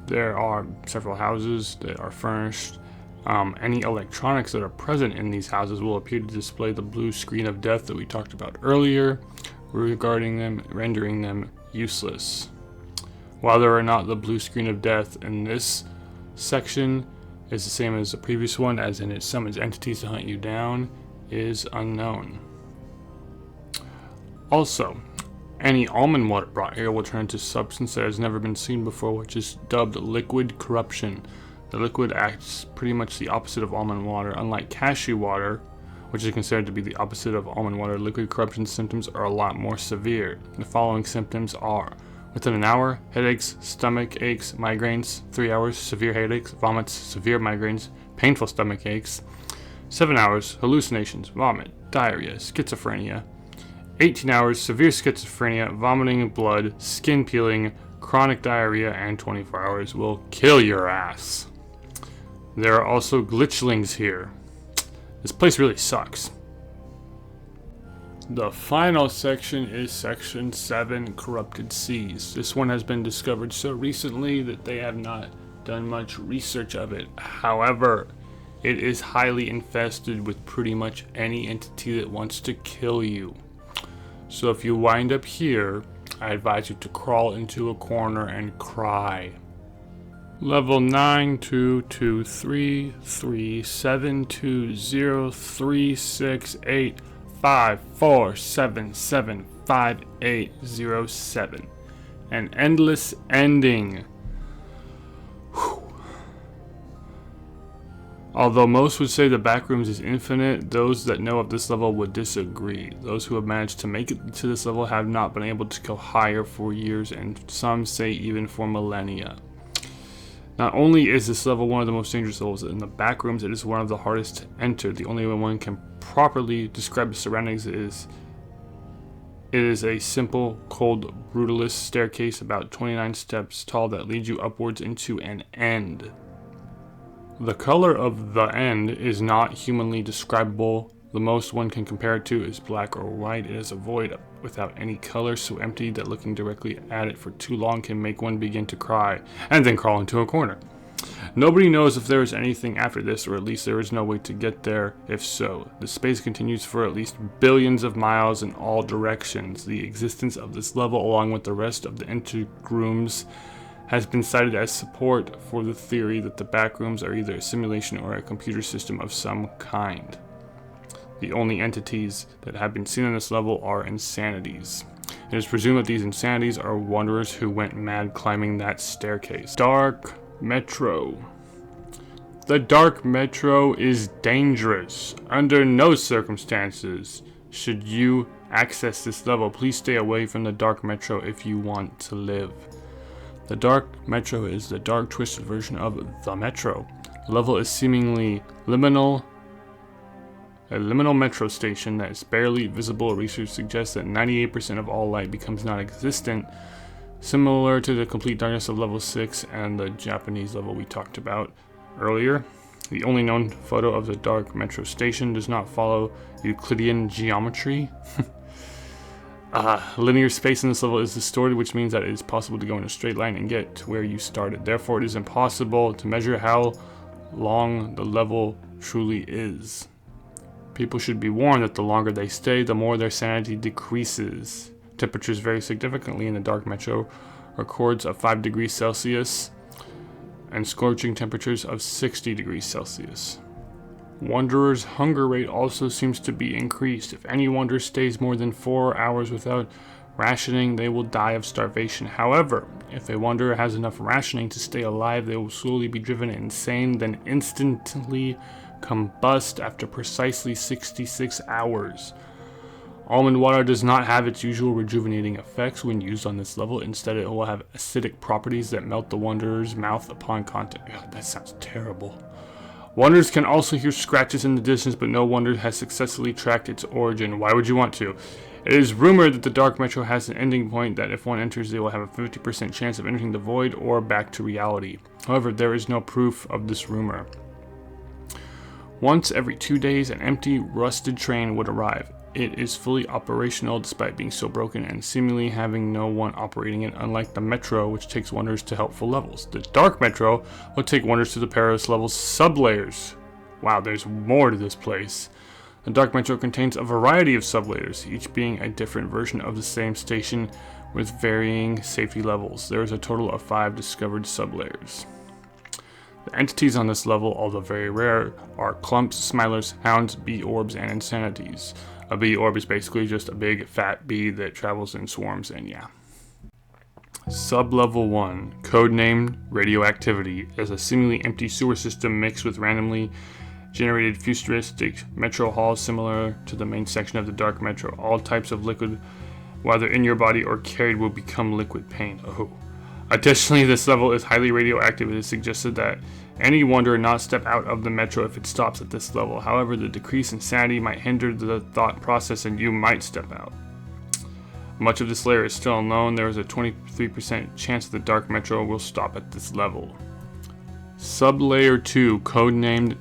Speaker 1: There are several houses that are furnished. Any electronics that are present in these houses will appear to display the blue screen of death that we talked about earlier, regarding them, rendering them useless. While there are not the blue screen of death in this section is the same as the previous one, as in it summons entities to hunt you down, is unknown. Also, any almond water brought here will turn into substance that has never been seen before, which is dubbed liquid corruption. The liquid acts pretty much the opposite of almond water. Unlike cashew water, which is considered to be the opposite of almond water, liquid corruption symptoms are a lot more severe. The following symptoms are: within an hour, headaches, stomach aches, migraines; 3 hours, severe headaches, vomits, severe migraines, painful stomach aches; 7 hours, hallucinations, vomit, diarrhea, schizophrenia; 18 hours, severe schizophrenia, vomiting blood, skin peeling, chronic diarrhea; and 24 hours will kill your ass. There are also glitchlings here. This place really sucks. The final section is Section 7, Corrupted Seas. This one has been discovered so recently that they have not done much research of it. However, it is highly infested with pretty much any entity that wants to kill you. So if you wind up here, I advise you to crawl into a corner and cry. Level 9222337203685477580. An endless ending. Whew. Although most would say the Backrooms is infinite, those that know of this level would disagree. Those who have managed to make it to this level have not been able to go higher for years, and some say even for millennia. Not only is this level one of the most dangerous levels in the Backrooms, it is one of the hardest to enter. The only way one can properly describe the surroundings is it is a simple, cold, brutalist staircase about 29 steps tall that leads you upwards into an end. The color of the end is not humanly describable. The most one can compare it to is black or white. It is a void without any color, so empty that looking directly at it for too long can make one begin to cry, and then crawl into a corner. Nobody knows if there is anything after this, or at least there is no way to get there. If so, the space continues for at least billions of miles in all directions. The existence of this level, along with the rest of the Backrooms, has been cited as support for the theory that the Backrooms are either a simulation or a computer system of some kind. The only entities that have been seen on this level are insanities. It is presumed that these insanities are wanderers who went mad climbing that staircase. Dark Metro. The Dark Metro is dangerous. Under no circumstances should you access this level. Please stay away from the Dark Metro if you want to live. The Dark Metro is the dark, twisted version of the Metro. The level is seemingly liminal. A liminal metro station that is barely visible. Research suggests that 98% of all light becomes non-existent, similar to the complete darkness of level 6 and the Japanese level we talked about earlier. The only known photo of the dark metro station does not follow Euclidean geometry. Linear space in this level is distorted, which means that it is possible to go in a straight line and get to where you started. Therefore, it is impossible to measure how long the level truly is. People should be warned that the longer they stay, the more their sanity decreases. Temperatures vary significantly in the dark metro, records of 5 degrees Celsius and scorching temperatures of 60 degrees Celsius. Wanderers' hunger rate also seems to be increased. If any wanderer stays more than 4 hours without rationing, they will die of starvation. However, if a wanderer has enough rationing to stay alive, they will slowly be driven insane, then instantly combust after precisely 66 hours. Almond water does not have its usual rejuvenating effects when used on this level. Instead, it will have acidic properties that melt the wanderer's mouth upon contact. God, that sounds terrible. Wanderers can also hear scratches in the distance, but no wanderer has successfully tracked its origin. Why would you want to? It is rumored that the Dark Metro has an ending point that if one enters, they will have a 50% chance of entering the void or back to reality. However, there is no proof of this rumor. Once every 2 days, an empty, rusted train would arrive. It is fully operational despite being so broken and seemingly having no one operating it, unlike the Metro, which takes wanderers to helpful levels. The Dark Metro will take wanderers to the perilous levels sublayers. Wow, there's more to this place. The Dark Metro contains a variety of sublayers, each being a different version of the same station with varying safety levels. There is a total of 5 discovered sublayers. The entities on this level, although very rare, are clumps, smilers, hounds, bee orbs, and insanities. A bee orb is basically just a big fat bee that travels in swarms, and yeah. Sublevel 1, codenamed Radioactivity, is a seemingly empty sewer system mixed with randomly generated futuristic metro halls similar to the main section of the Dark Metro. All types of liquid, whether in your body or carried, will become liquid pain. Oh. Additionally, this level is highly radioactive. It is suggested that any wanderer not step out of the metro if it stops at this level. However, the decrease in sanity might hinder the thought process and you might step out. Much of this layer is still unknown. There is a 23% chance the Dark Metro will stop at this level. Sublayer 2, codenamed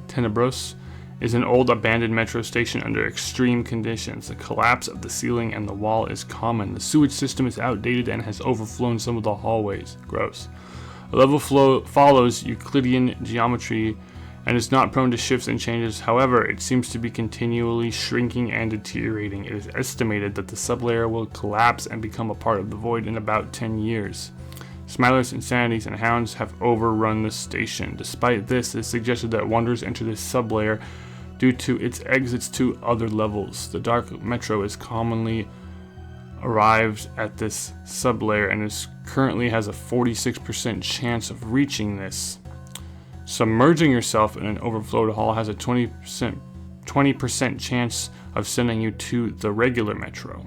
Speaker 1: Tenebros, is an old abandoned metro station under extreme conditions. The collapse of the ceiling and the wall is common. The sewage system is outdated and has overflown some of the hallways. Gross. The level follows Euclidean geometry and is not prone to shifts and changes. However, it seems to be continually shrinking and deteriorating. It is estimated that the sublayer will collapse and become a part of the void in about 10 years. Smilers, Insanities, and Hounds have overrun the station. Despite this, it is suggested that wanderers enter this sublayer due to its exits to other levels. The Dark Metro is commonly arrives at this sublayer and currently has a 46% chance of reaching this. Submerging yourself in an overflowed hall has a 20% chance of sending you to the regular metro.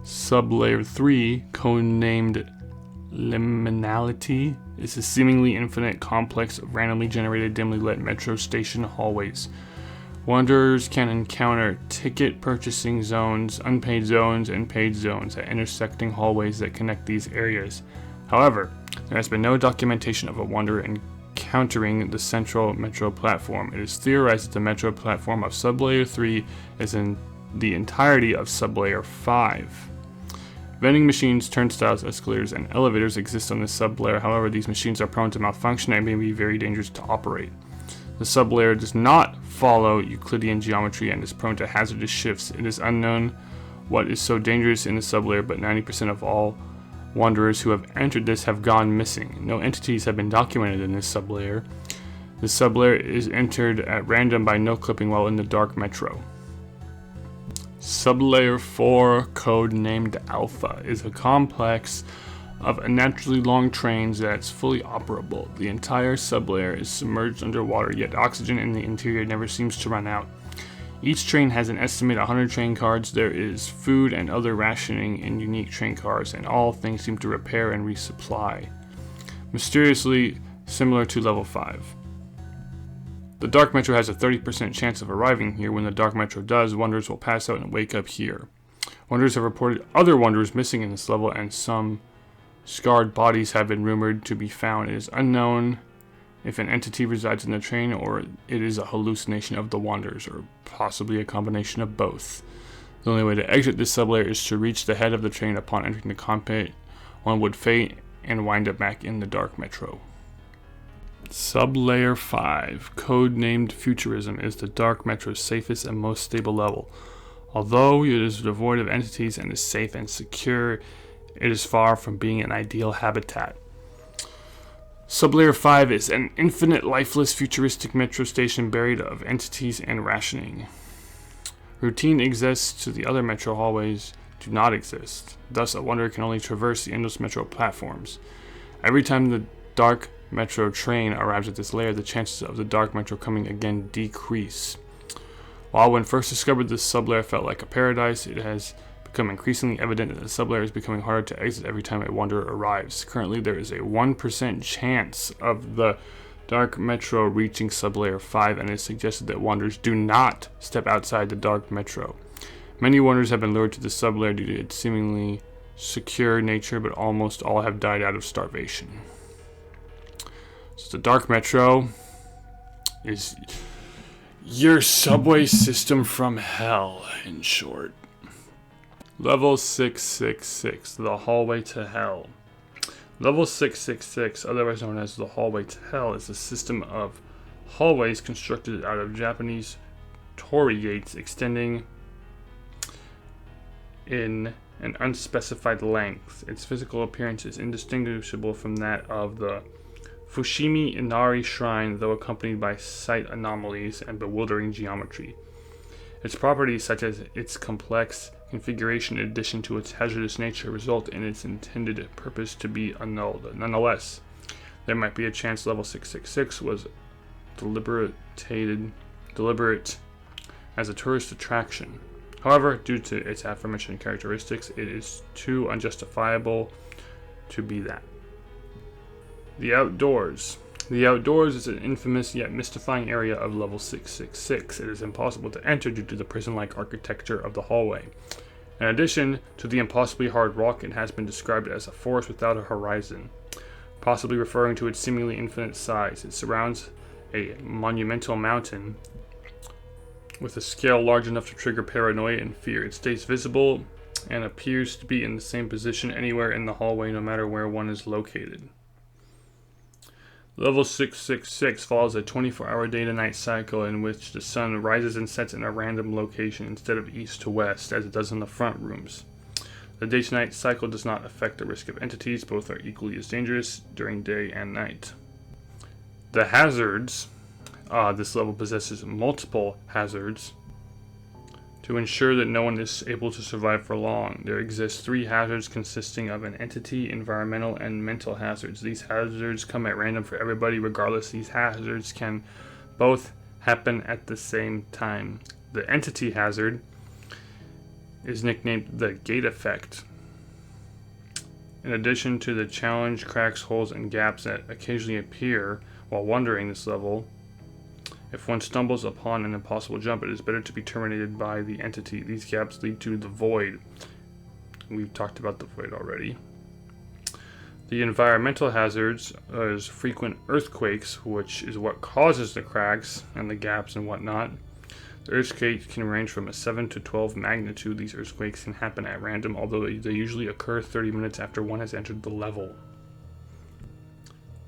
Speaker 1: Sublayer 3, codenamed Liminality, is a seemingly infinite complex of randomly generated dimly lit metro station hallways. Wanderers can encounter ticket purchasing zones, unpaid zones, and paid zones at intersecting hallways that connect these areas. However, there has been no documentation of a wanderer encountering the central metro platform. It is theorized that the metro platform of Sublayer 3 is in the entirety of Sublayer 5. Vending machines, turnstiles, escalators, and elevators exist on this sublayer. However, these machines are prone to malfunction and may be very dangerous to operate. The sublayer does not follow Euclidean geometry and is prone to hazardous shifts. It is unknown what is so dangerous in the sublayer, but 90% of all wanderers who have entered this have gone missing. No entities have been documented in this sublayer. The sublayer is entered at random by no clipping while in the Dark Metro. Sublayer 4, codenamed Alpha, is a complex of unnaturally long trains that's fully operable. The entire sublayer is submerged underwater, yet oxygen in the interior never seems to run out. Each train has an estimated 100 train cards. There is food and other rationing in unique train cars, and all things seem to repair and resupply. Mysteriously similar to level 5. The Dark Metro has a 30% chance of arriving here. When the Dark Metro does, wanderers will pass out and wake up here. Wanderers have reported other wanderers missing in this level, and some scarred bodies have been rumored to be found. It is unknown if an entity resides in the train or it is a hallucination of the wanderers, or possibly a combination of both. The only way to exit this sublayer is to reach the head of the train. Upon entering the cockpit, one would faint and wind up back in the Dark Metro. Sublayer 5, codenamed Futurism, is the Dark Metro's safest and most stable level. Although it is devoid of entities and is safe and secure, it is far from being an ideal habitat. Sublayer 5 is an infinite, lifeless, futuristic metro station buried of entities and rationing. Routine exists to the other metro hallways do not exist. Thus, a wanderer can only traverse the endless metro platforms. Every time the Dark Metro train arrives at this layer, the chances of the Dark Metro coming again decrease. While when first discovered, this sublayer felt like a paradise, it has become increasingly evident that the sublayer is becoming harder to exit every time a wanderer arrives. Currently, there is a 1% chance of the Dark Metro reaching sublayer 5, and it is suggested that wanderers do not step outside the Dark Metro. Many wanderers have been lured to the sublayer due to its seemingly secure nature, but almost all have died out of starvation. So the Dark Metro is your subway system from hell, in short. Level 666, the hallway to hell. Level 666, otherwise known as the hallway to hell, is a system of hallways constructed out of Japanese torii gates extending in an unspecified length. Its physical appearance is indistinguishable from that of the Fushimi Inari Shrine, though accompanied by site anomalies and bewildering geometry. Its properties, such as its complex configuration in addition to its hazardous nature, result in its intended purpose to be annulled. Nonetheless, there might be a chance level 666 was deliberate as a tourist attraction. However, due to its aforementioned characteristics, it is too unjustifiable to be that. The outdoors. The outdoors is an infamous yet mystifying area of level 666. It is impossible to enter due to the prison-like architecture of the hallway. In addition to the impossibly hard rock, it has been described as a forest without a horizon, possibly referring to its seemingly infinite size. It surrounds a monumental mountain with a scale large enough to trigger paranoia and fear. It stays visible and appears to be in the same position anywhere in the hallway, no matter where one is located. Level 666 follows a 24-hour day-to-night cycle in which the sun rises and sets in a random location instead of east to west, as it does in the front rooms. The day-to-night cycle does not affect the risk of entities. Both are equally as dangerous during day and night. The hazards. This level possesses multiple hazards. To ensure that no one is able to survive for long, there exist 3 hazards consisting of an entity, environmental, and mental hazards. These hazards come at random for everybody. Regardless, these hazards can both happen at the same time. The entity hazard is nicknamed the gate effect. In addition to the challenge, cracks, holes, and gaps that occasionally appear while wandering this level, if one stumbles upon an impossible jump, it is better to be terminated by the entity. These gaps lead to the void. We've talked about the void already. The environmental hazards is frequent earthquakes, which is what causes the cracks and the gaps and whatnot. The earthquakes can range from a 7 to 12 magnitude. These earthquakes can happen at random, although they usually occur 30 minutes after one has entered the level.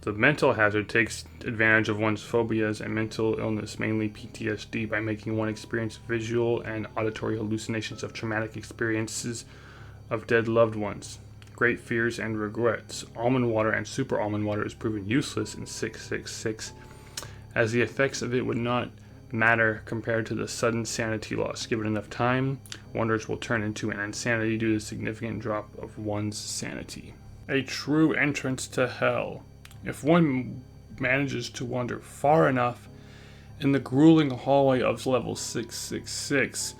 Speaker 1: The mental hazard takes advantage of one's phobias and mental illness, mainly PTSD, by making one experience visual and auditory hallucinations of traumatic experiences of dead loved ones, great fears and regrets. Almond water and super almond water is proven useless in 666, as the effects of it would not matter compared to the sudden sanity loss. Given enough time, wanderers will turn into an insanity due to the significant drop of one's sanity. A true entrance to hell. If one manages to wander far enough in the grueling hallway of level 666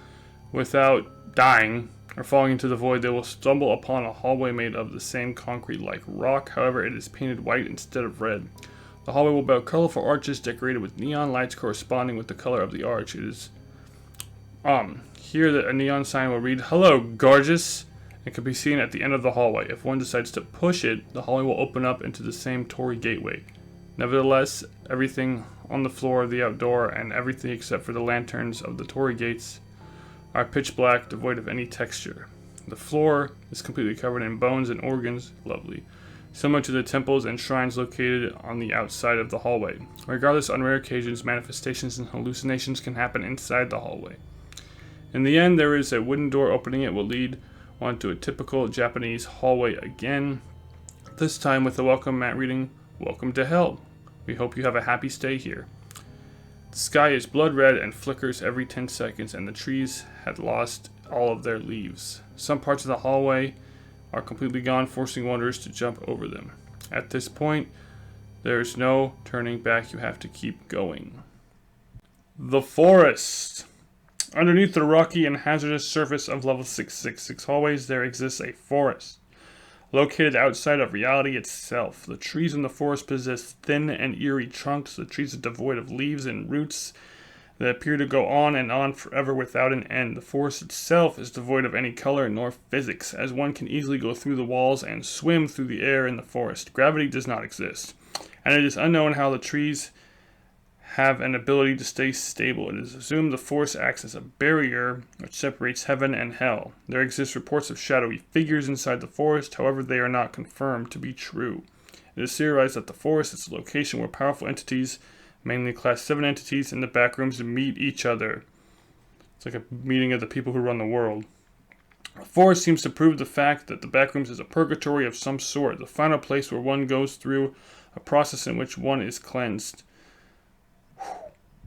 Speaker 1: without dying or falling into the void, they will stumble upon a hallway made of the same concrete-like rock. However, it is painted white instead of red. The hallway will bear colorful arches decorated with neon lights corresponding with the color of the arch. It is here that a neon sign will read, "Hello, gorgeous." It can be seen at the end of the hallway. If one decides to push it, the hallway will open up into the same torii gateway. Nevertheless, everything on the floor of the outdoor and everything except for the lanterns of the torii gates are pitch black, devoid of any texture. The floor is completely covered in bones and organs. Lovely. similar to the temples and shrines located on the outside of the hallway. Regardless, on rare occasions, manifestations and hallucinations can happen inside the hallway. In the end, there is a wooden door opening. It will lead one to a typical Japanese hallway again, this time with a welcome mat reading, "Welcome to Hell. We hope you have a happy stay here." The sky is blood red and flickers every 10 seconds, and the trees had lost all of their leaves. Some parts of the hallway are completely gone, forcing wanderers to jump over them. At this point, there is no turning back. You have to keep going. The Forest. Underneath the rocky and hazardous surface of level 666 hallways, there exists a forest. Located outside of reality itself, the trees in the forest possess thin and eerie trunks. The trees are devoid of leaves and roots that appear to go on and on forever without an end. The forest itself is devoid of any color nor physics, as one can easily go through the walls and swim through the air in the forest. Gravity does not exist, and it is unknown how the trees have an ability to stay stable. It is assumed the forest acts as a barrier which separates heaven and hell. There exist reports of shadowy figures inside the forest, however they are not confirmed to be true. It is theorized that the forest is a location where powerful entities, mainly Class 7 entities in the Backrooms, meet each other. It's like a meeting of the people who run the world. The forest seems to prove the fact that the Backrooms is a purgatory of some sort, the final place where one goes through a process in which one is cleansed.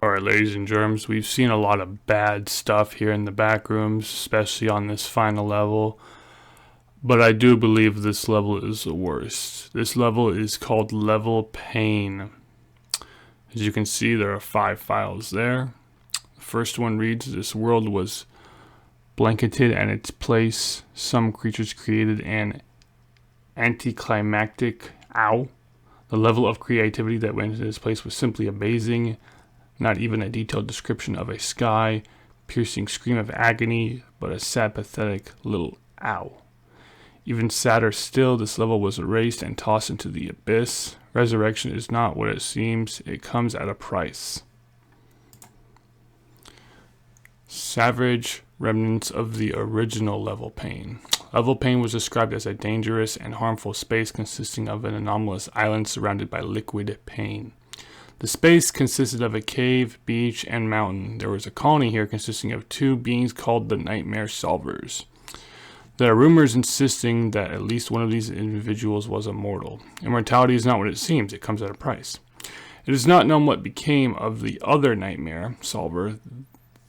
Speaker 1: Alright, ladies and germs, we've seen a lot of bad stuff here in the Backrooms, especially on this final level. But I do believe this level is the worst. This level is called Level Pain. As you can see, there are 5 files there. The first one reads, "This world was blanketed and its place. Some creatures created an anticlimactic ow. The level of creativity that went into this place was simply amazing. Not even a detailed description of a sky, piercing scream of agony, but a sad, pathetic little ow. Even sadder still, this level was erased and tossed into the abyss. Resurrection is not what it seems. It comes at a price." Savage remnants of the original Level Pain. Level Pain was described as a dangerous and harmful space consisting of an anomalous island surrounded by liquid pain. The space consisted of a cave, beach, and mountain. There was a colony here consisting of 2 beings called the Nightmare Solvers. There are rumors insisting that at least one of these individuals was immortal. Immortality is not what it seems. It comes at a price. It is not known what became of the other Nightmare Solver.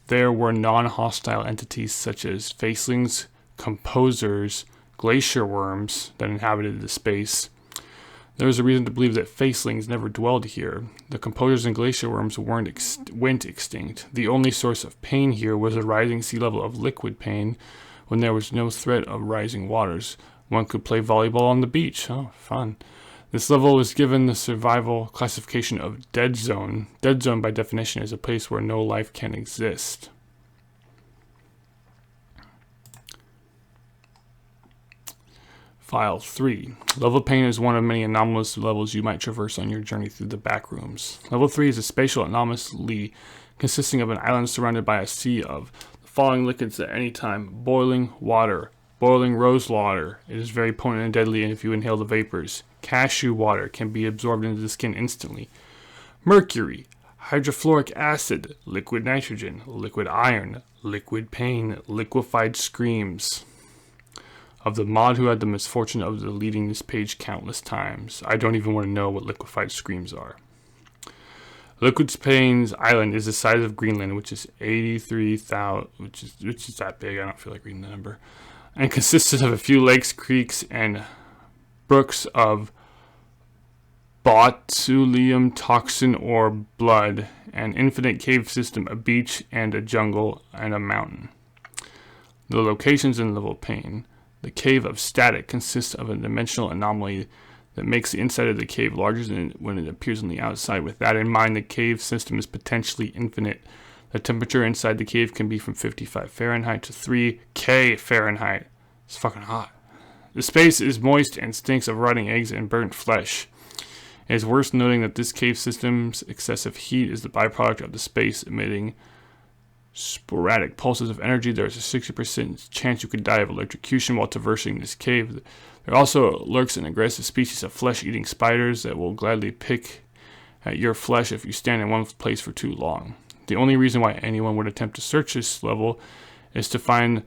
Speaker 1: There were non-hostile entities such as facelings, composers, glacier worms that inhabited the space. There is a reason to believe that facelings never dwelled here. The composers and glacier worms went extinct. The only source of pain here was a rising sea level of liquid pain. When there was no threat of rising waters, one could play volleyball on the beach. Oh, fun. This level was given the survival classification of Dead Zone. Dead Zone, by definition, is a place where no life can exist. File 3. Level Pain is one of many anomalous levels you might traverse on your journey through the Backrooms. Level 3 is a spatial anomaly consisting of an island surrounded by a sea of the following liquids at any time: boiling water, boiling rose water. It is very potent and deadly if you inhale the vapors. Cashew water can be absorbed into the skin instantly. Mercury, hydrofluoric acid, liquid nitrogen, liquid iron, liquid pain, liquefied screams. Of the mod who had the misfortune of deleting this page countless times, I don't even want to know what liquefied screams are. Liquid Pain's island is the size of Greenland, which is 83,000, which is that big. I don't feel like reading the number, and consisted of a few lakes, creeks, and brooks of botulinum toxin or blood, an infinite cave system, a beach, and a jungle, and a mountain. The locations in Level Pain. The Cave of Static consists of a dimensional anomaly that makes the inside of the cave larger than when it appears on the outside. With that in mind, the cave system is potentially infinite. The temperature inside the cave can be from 55 Fahrenheit to 3K Fahrenheit. It's fucking hot. The space is moist and stinks of rotting eggs and burnt flesh. It is worth noting that this cave system's excessive heat is the byproduct of the space emitting sporadic pulses of energy. There's a 60% chance you could die of electrocution while traversing this cave. There also lurks an aggressive species of flesh-eating spiders that will gladly pick at your flesh if you stand in one place for too long. The only reason why anyone would attempt to search this level is to find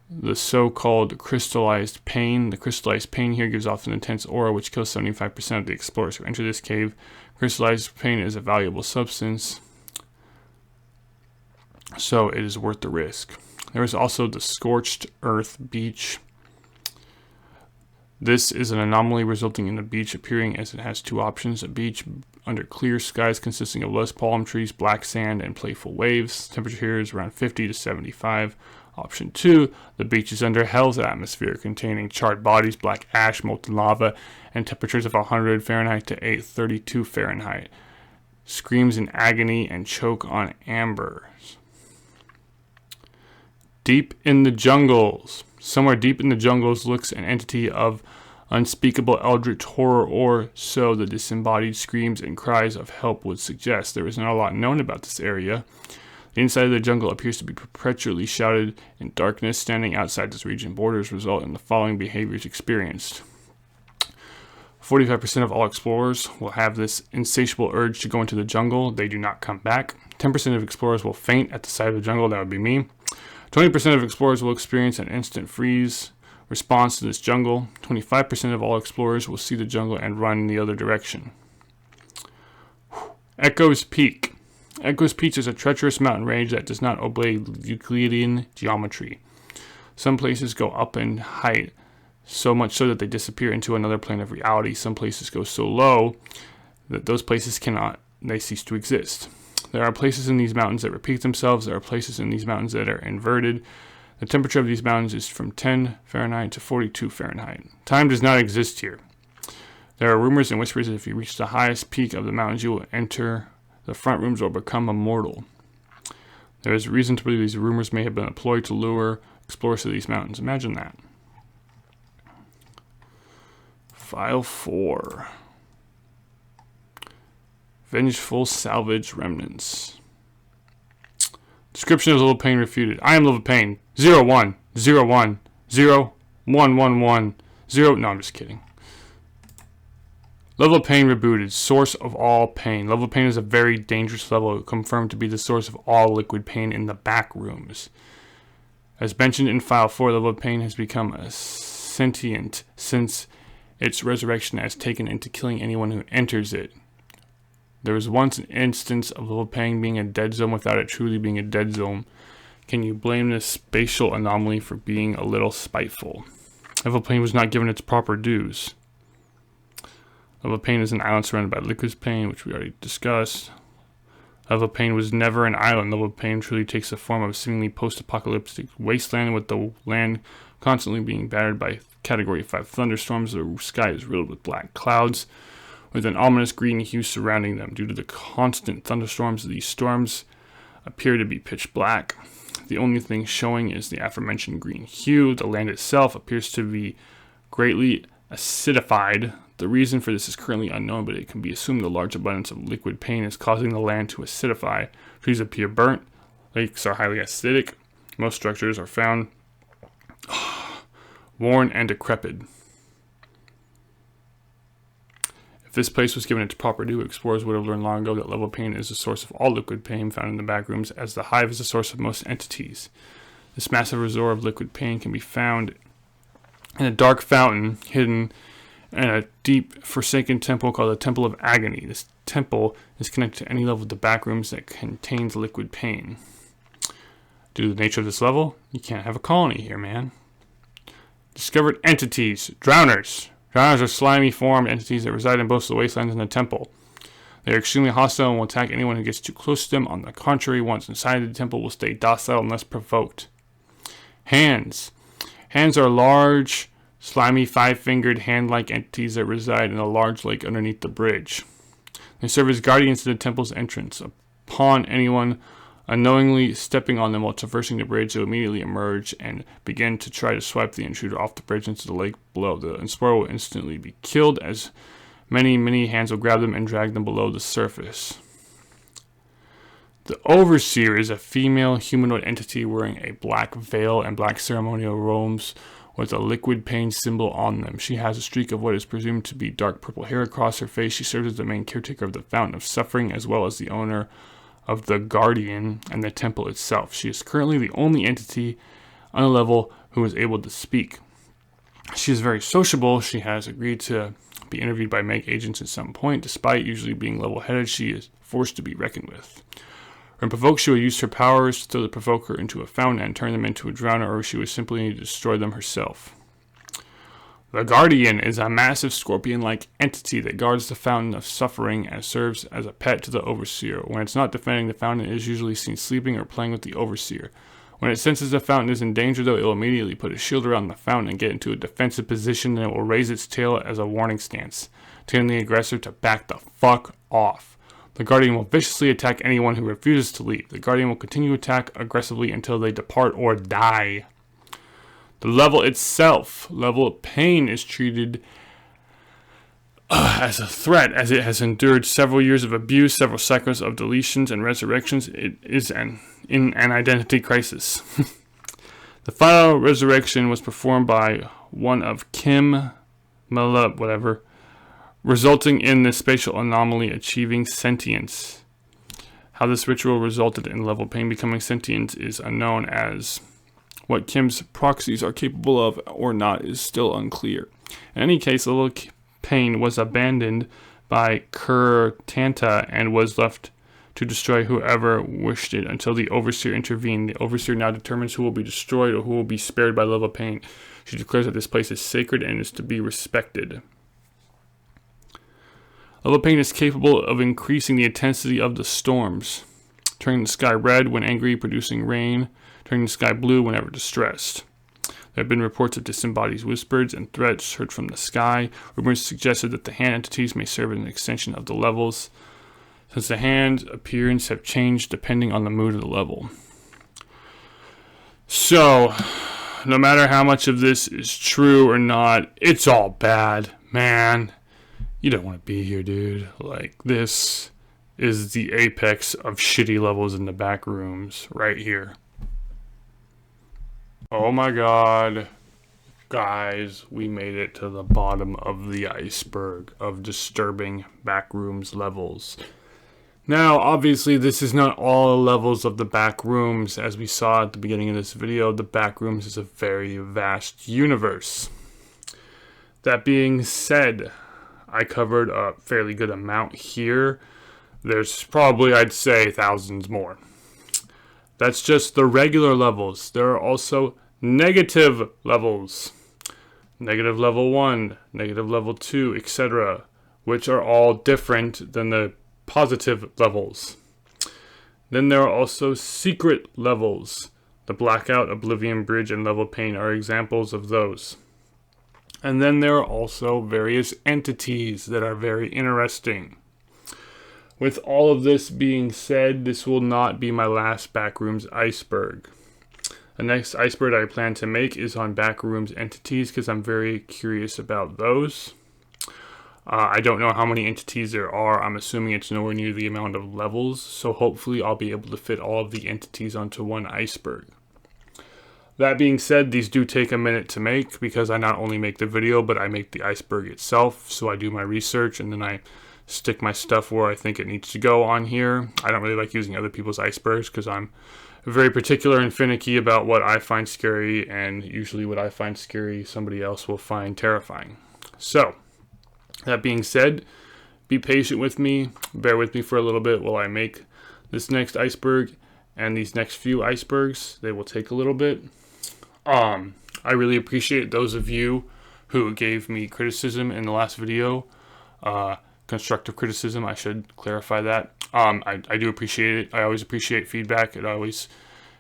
Speaker 1: the so-called crystallized pain. The crystallized pain here gives off an intense aura which kills 75% of the explorers who enter this cave. Crystallized pain is a valuable substance, so it is worth the risk. There is also the Scorched Earth Beach. This is an anomaly resulting in the beach appearing as it has two options: a beach under clear skies consisting of less palm trees, black sand, and playful waves. Temperature here is around 50 to 75. Option 2, the beach is under hell's atmosphere containing charred bodies, black ash, molten lava, and temperatures of 100 Fahrenheit to 832 Fahrenheit. Screams in agony and choke on ambers. Deep in the jungles. Somewhere deep in the jungles lurks an entity of unspeakable eldritch horror, or so the disembodied screams and cries of help would suggest. There is not a lot known about this area. The inside of the jungle appears to be perpetually shrouded in darkness. Standing outside this region borders result in the following behaviors experienced. 45% of all explorers will have this insatiable urge to go into the jungle. They do not come back. 10% of explorers will faint at the sight of the jungle. That would be me. 20% of explorers will experience an instant freeze response to this jungle. 25% of all explorers will see the jungle and run in the other direction. Echo's Peak. Echo's Peak is a treacherous mountain range that does not obey Euclidean geometry. Some places go up in height, so much so that they disappear into another plane of reality. Some places go so low that those places they cease to exist. There are places in these mountains that repeat themselves. There are places in these mountains that are inverted. The temperature of these mountains is from 10 Fahrenheit to 42 Fahrenheit. Time does not exist here. There are rumors and whispers that if you reach the highest peak of the mountains, you will enter the front rooms or become immortal. There is reason to believe these rumors may have been employed to lure explorers to these mountains. Imagine that. File 4. Vengeful Salvage Remnants. Description of Level Pain refuted. I am Level Pain. 01, 01, 0, 111, 0. No, I'm just kidding. Level of Pain rebooted. Source of all pain. Level of Pain is a very dangerous level, confirmed to be the source of all liquid pain in the Backrooms. As mentioned in File 4, Level of Pain has become a sentient since its resurrection has taken into killing anyone who enters it. There was once an instance of Level of Pain being a dead zone without it truly being a dead zone. Can you blame this spatial anomaly for being a little spiteful? Level of Pain was not given its proper dues. Level of Pain is an island surrounded by liquid pain, which we already discussed. Level of Pain was never an island. Level of Pain truly takes the form of a seemingly post-apocalyptic wasteland, with the land constantly being battered by Category 5 thunderstorms. The sky is riddled with black clouds, with an ominous green hue surrounding them. Due to the constant thunderstorms, these storms appear to be pitch black. The only thing showing is the aforementioned green hue. The land itself appears to be greatly acidified. The reason for this is currently unknown, but it can be assumed the large abundance of liquid pain is causing the land to acidify. Trees appear burnt. Lakes are highly acidic. Most structures are found worn and decrepit. If this place was given its proper due, explorers would have learned long ago that Level of Pain is the source of all liquid pain found in the Backrooms, as the hive is the source of most entities. This massive reservoir of liquid pain can be found in a dark fountain hidden in a deep, forsaken temple called the Temple of Agony. This temple is connected to any level of the Backrooms that contains liquid pain. Due to the nature of this level, you can't have a colony here, man. Discovered entities. Drowners. Drowners are slimy formed entities that reside in both the wastelands and the temple. They are extremely hostile and will attack anyone who gets too close to them. On the contrary, once inside the temple, will stay docile unless provoked. Hands. Hands are large, slimy, five-fingered, hand-like entities that reside in a large lake underneath the bridge. They serve as guardians to the temple's entrance. Upon anyone unknowingly stepping on them while traversing the bridge, they will immediately emerge and begin to try to swipe the intruder off the bridge into the lake below. The explorer will instantly be killed, as many hands will grab them and drag them below the surface. The Overseer is a female humanoid entity wearing a black veil and black ceremonial robes with a liquid pain symbol on them. She has a streak of what is presumed to be dark purple hair across her face. She serves as the main caretaker of the Fountain of Suffering, as well as the owner of the Guardian and the temple itself. She is currently the only entity on a level who is able to speak. She is very sociable. She has agreed to be interviewed by Meg agents at some point. Despite usually being level-headed, she is forced to be reckoned with. When provoked, she will use her powers to throw the provoker into a fountain and turn them into a drowner, or she would simply need to destroy them herself. The Guardian is a massive scorpion-like entity that guards the Fountain of Suffering and serves as a pet to the Overseer. When it's not defending the fountain, it is usually seen sleeping or playing with the Overseer. When it senses the fountain is in danger, though, it will immediately put a shield around the fountain and get into a defensive position, and it will raise its tail as a warning stance, telling the aggressor to back the fuck off. The Guardian will viciously attack anyone who refuses to leave. The Guardian will continue to attack aggressively until they depart or die. The level itself, level of pain, is treated as a threat, as it has endured several years of abuse, several cycles of deletions and resurrections. It is in an identity crisis. The final resurrection was performed by one of Kim Malub, whatever, resulting in the spatial anomaly achieving sentience. How this ritual resulted in level pain becoming sentient is unknown, as what Kim's proxies are capable of or not is still unclear. In any case, level pain was abandoned by Tanta and was left to destroy whoever wished it until the Overseer intervened. The Overseer now determines who will be destroyed or who will be spared by level pain. She declares that this place is sacred and is to be respected. Level pain is capable of increasing the intensity of the storms, turning the sky red when angry, producing rain, turning the sky blue whenever distressed. There have been reports of disembodied whispers and threats heard from the sky. Rumors suggested that the hand entities may serve as an extension of the levels, since the hand appearance have changed depending on the mood of the level. So, no matter how much of this is true or not, it's all bad, man. You don't want to be here, dude. Like, this is the apex of shitty levels in the back rooms right here. Oh my god. Guys, we made it to the bottom of the iceberg of disturbing backrooms levels. Now, obviously, this is not all the levels of the backrooms. As we saw at the beginning of this video, the backrooms is a very vast universe. That being said, I covered a fairly good amount here. There's probably, I'd say, thousands more. That's just the regular levels. There are also negative levels. Negative level 1, negative level 2, etc. Which are all different than the positive levels. Then there are also secret levels. The Blackout, Oblivion Bridge, and Level Pain are examples of those. And then there are also various entities that are very interesting. With all of this being said, this will not be my last Backrooms Iceberg. The next Iceberg I plan to make is on Backrooms entities, because I'm very curious about those. I don't know how many entities there are. I'm assuming it's nowhere near the amount of levels, so hopefully I'll be able to fit all of the entities onto one iceberg. That being said, these do take a minute to make, because I not only make the video, but I make the iceberg itself. So I do my research, and then I stick my stuff where I think it needs to go on here. I don't really like using other people's icebergs, because I'm very particular and finicky about what I find scary, and usually what I find scary, somebody else will find terrifying. So, that being said, be patient with me, bear with me for a little bit while I make this next iceberg and these next few icebergs. They will take a little bit. I really appreciate those of you who gave me criticism in the last video. Constructive criticism, I should clarify that. I do appreciate it. I always appreciate feedback. It always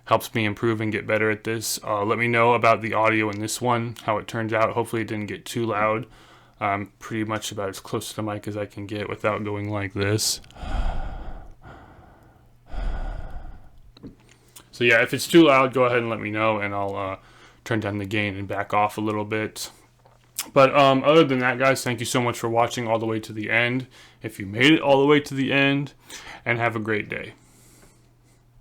Speaker 1: helps me improve and get better at this. Let me know about the audio in this one, how it turns out. Hopefully it didn't get too loud. I'm pretty much about as close to the mic as I can get without going like this. So yeah, if it's too loud, go ahead and let me know, and I'll turn down the gain and back off a little bit. But other than that, guys, thank you so much for watching all the way to the end. If you made it all the way to the end, and have a great day.